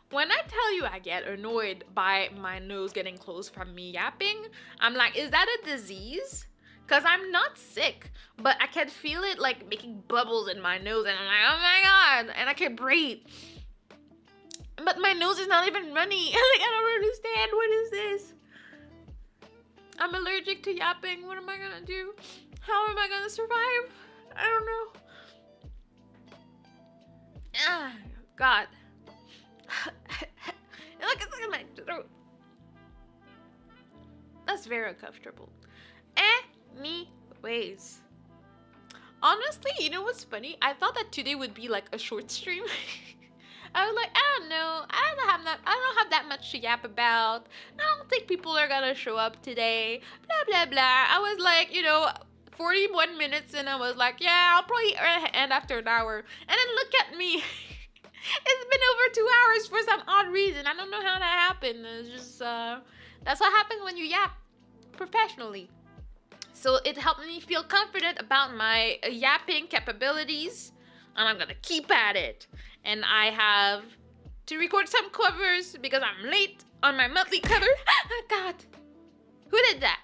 When I tell you I get annoyed by my nose getting closed from me yapping, I'm like, is that a disease? Because I'm not sick, but I can feel it like making bubbles in my nose, and I'm like, oh my god, and I can't breathe. But my nose is not even runny. Like, I don't understand. What is this? I'm allergic to yapping. What am I gonna do? How am I gonna survive? I don't know. Ah, God. Look, it's in my throat. That's very uncomfortable. Anyways. Honestly, you know what's funny? I thought that today would be like a short stream. I was like, I don't know. I don't have that much to yap about. I don't think people are gonna show up today. Blah blah blah. I was like, 41 minutes, and I was like, yeah, I'll probably end after an hour. And then look at me. It's been over 2 hours for some odd reason. I don't know how that happened. It's just that's what happens when you yap professionally. So it helped me feel confident about my yapping capabilities, and I'm gonna keep at it. And I have to record some covers because I'm late on my monthly cover. God, who did that?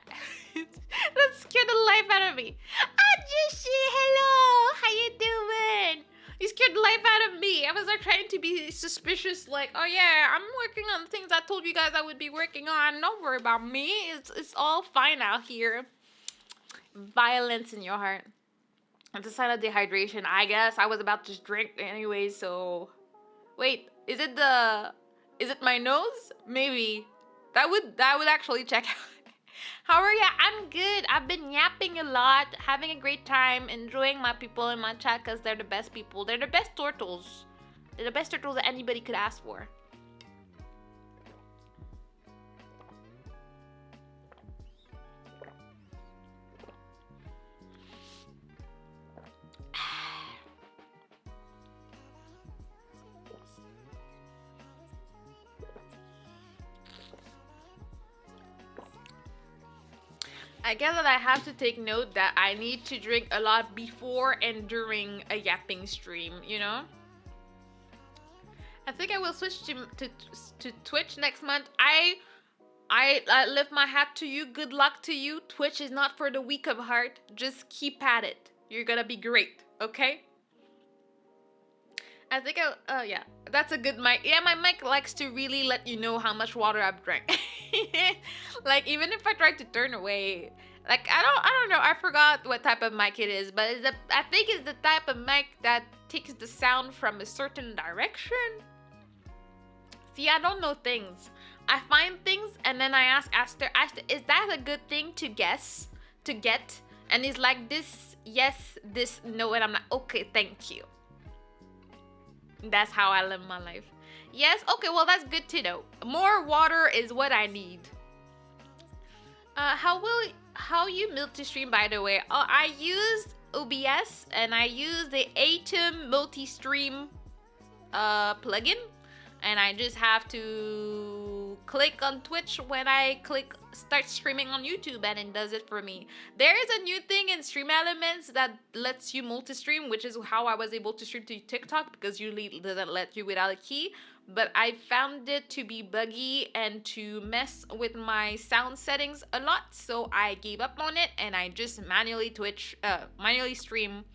That scared the life out of me. Ajushi, hello, how you doing? You scared the life out of me. I was like trying to be suspicious, like, oh yeah, I'm working on things I told you guys I would be working on. Don't worry about me. It's all fine out here. Violence in your heart. It's a sign of dehydration, I guess. I was about to drink anyway, so wait, is it my nose? Maybe. That would actually check out. How are ya? I'm good. I've been yapping a lot, having a great time, enjoying my people in my chat because they're the best people. They're the best turtles. They're the best turtles that anybody could ask for. I guess that I have to take note that I need to drink a lot before and during a yapping stream, you know? I think I will switch to Twitch next month. I lift my hat to you. Good luck to you. Twitch is not for the weak of heart. Just keep at it. You're gonna be great, okay? I think yeah, that's a good mic. Yeah, my mic likes to really let you know how much water I've drank. Like even if I try to turn away, like I don't know. I forgot what type of mic it is, but I think it's the type of mic that takes the sound from a certain direction. See, I don't know things. I find things and then I ask Aster, is that a good thing to guess, to get? And he's like, this, yes, this, no, and I'm like, okay, thank you. That's how I live my life. Yes, okay, well, that's good to know. More water is what I need. How you multi-stream, by the way? I used OBS and I used the Atom multi-stream plugin. And I just have to click on Twitch when I click start streaming on YouTube and it does it for me. There is a new thing in Stream Elements that lets you multi-stream, which is how I was able to stream to TikTok because usually it doesn't let you without a key. But I found it to be buggy and to mess with my sound settings a lot, so I gave up on it and I just manually stream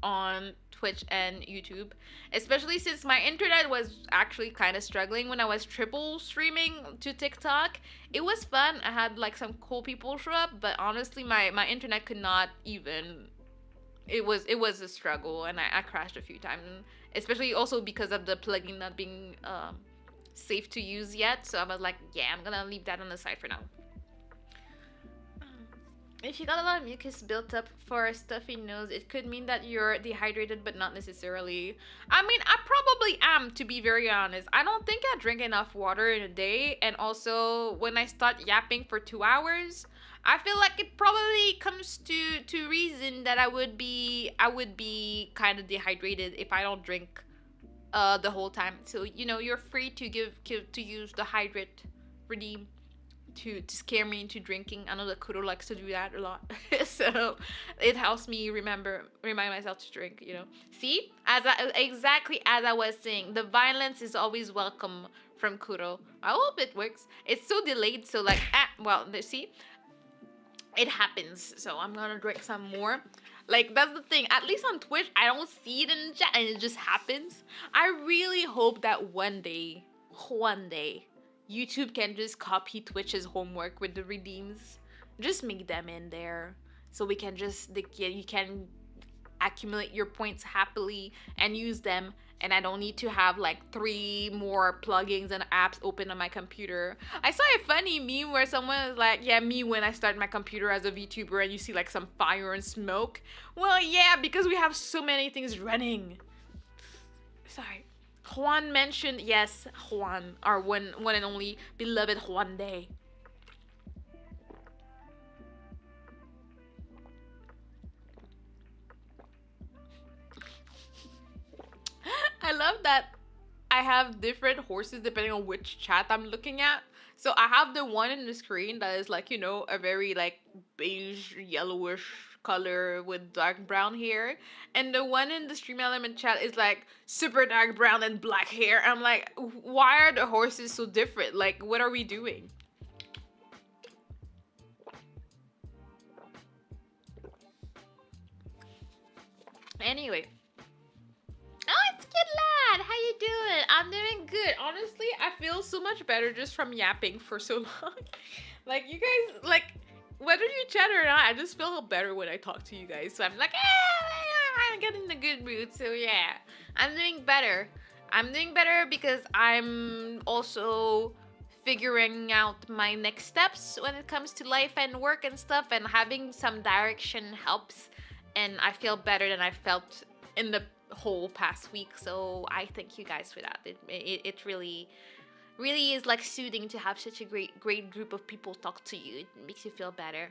on Twitch and YouTube, especially since my internet was actually kind of struggling when I was triple streaming to TikTok. It was fun. I had like some cool people show up, but honestly my internet could not even. It was a struggle and I crashed a few times, especially also because of the plugin not being safe to use yet. So I was like, yeah, I'm gonna leave that on the side for now. If you got a lot of mucus built up for a stuffy nose, it could mean that you're dehydrated, but not necessarily. I mean, I probably am, to be very honest. I don't think I drink enough water in a day, and also when I start yapping for 2 hours, I feel like it probably comes to reason that I would be kind of dehydrated if I don't drink the whole time. So you know, you're free to to use the hydrate redeem to scare me into drinking. I know that Kuro likes to do that a lot. So it helps me remind myself to drink, you know. See? Exactly as I was saying, the violence is always welcome from Kuro. I hope it works. It's so delayed, so like, well, see? It happens. So I'm gonna drink some more. Like, that's the thing. At least on Twitch, I don't see it in the chat and it just happens. I really hope that one day, YouTube can just copy Twitch's homework with the redeems. Just make them in there. So we can you can accumulate your points happily and use them. And I don't need to have like 3 more plugins and apps open on my computer. I saw a funny meme where someone was like, yeah, me when I start my computer as a VTuber and you see like some fire and smoke. Well, yeah, because we have so many things running. Sorry. Juan mentioned, yes, Juan, our one and only beloved Juan Day. I love that I have different horses depending on which chat I'm looking at. So I have the one in the screen that is like, you know, a very like beige, yellowish color with dark brown hair. And the one in the stream element chat is like super dark brown and black hair. I'm like, why are the horses so different? Like, what are we doing? Anyway. Oh, it's Kid Lad. How you doing? I'm doing good. Honestly, I feel so much better just from yapping for so long. Like you guys, like whether you chat or not, I just feel better when I talk to you guys. So I'm like, I'm getting in a good mood. So yeah, I'm doing better. I'm doing better because I'm also figuring out my next steps when it comes to life and work and stuff, and having some direction helps. And I feel better than I felt in the whole past week. So I thank you guys for that. It really is like soothing to have such a great group of people talk to you. It makes you feel better.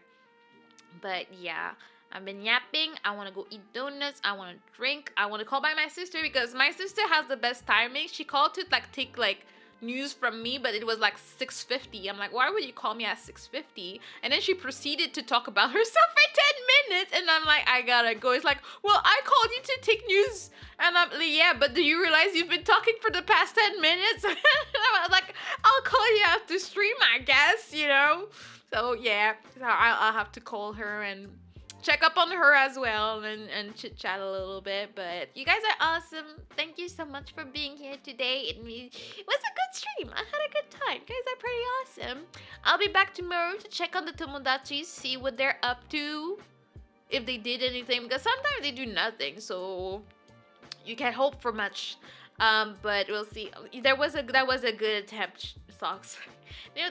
But yeah, I've been yapping. I want to go eat donuts. I want to drink. I want to call by my sister because my sister has the best timing. She called to like take like news from me, but it was like 6:50. I'm like, why would you call me at 6:50? And then she proceeded to talk about herself for 10 minutes, and I'm like, I gotta go. It's like, well, I called you to take news, and I'm like, yeah, but do you realize you've been talking for the past 10 minutes? I was like, I'll call you after stream, I guess, you know. So yeah, so I'll have to call her and check up on her as well and chit chat a little bit. But you guys are awesome. Thank you so much for being here today. It was a good stream. I had a good time. You guys are pretty awesome. I'll be back tomorrow to check on the Tomodachis, see what they're up to, if they did anything, because sometimes they do nothing. So you can't hope for much. But we'll see. That was a good attempt, Socks.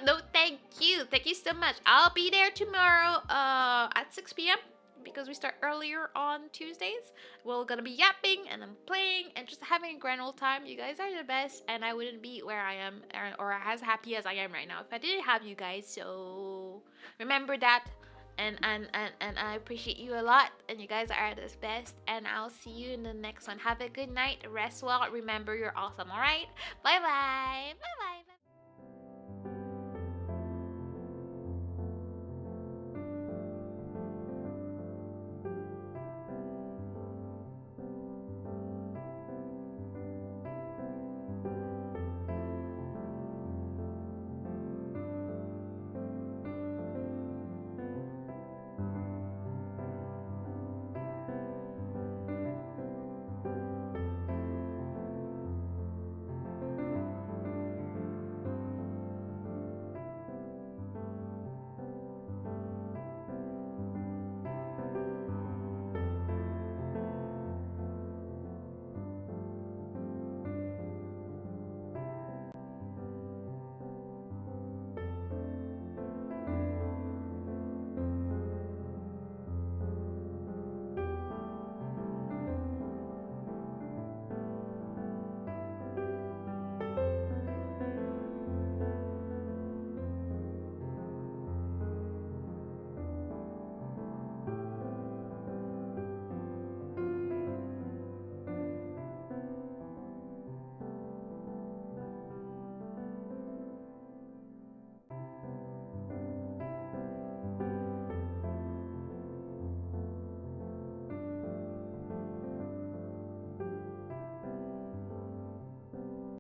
No, thank you so much. I'll be there tomorrow at 6 p.m. because we start earlier on Tuesdays. We're gonna be yapping and I'm playing and just having a grand old time. You guys are the best, and I wouldn't be where I am or as happy as I am right now if I didn't have you guys. So remember that. And I appreciate you a lot, and you guys are the best, and I'll see you in the next one. Have a good night, rest well, remember you're awesome. All right, bye bye.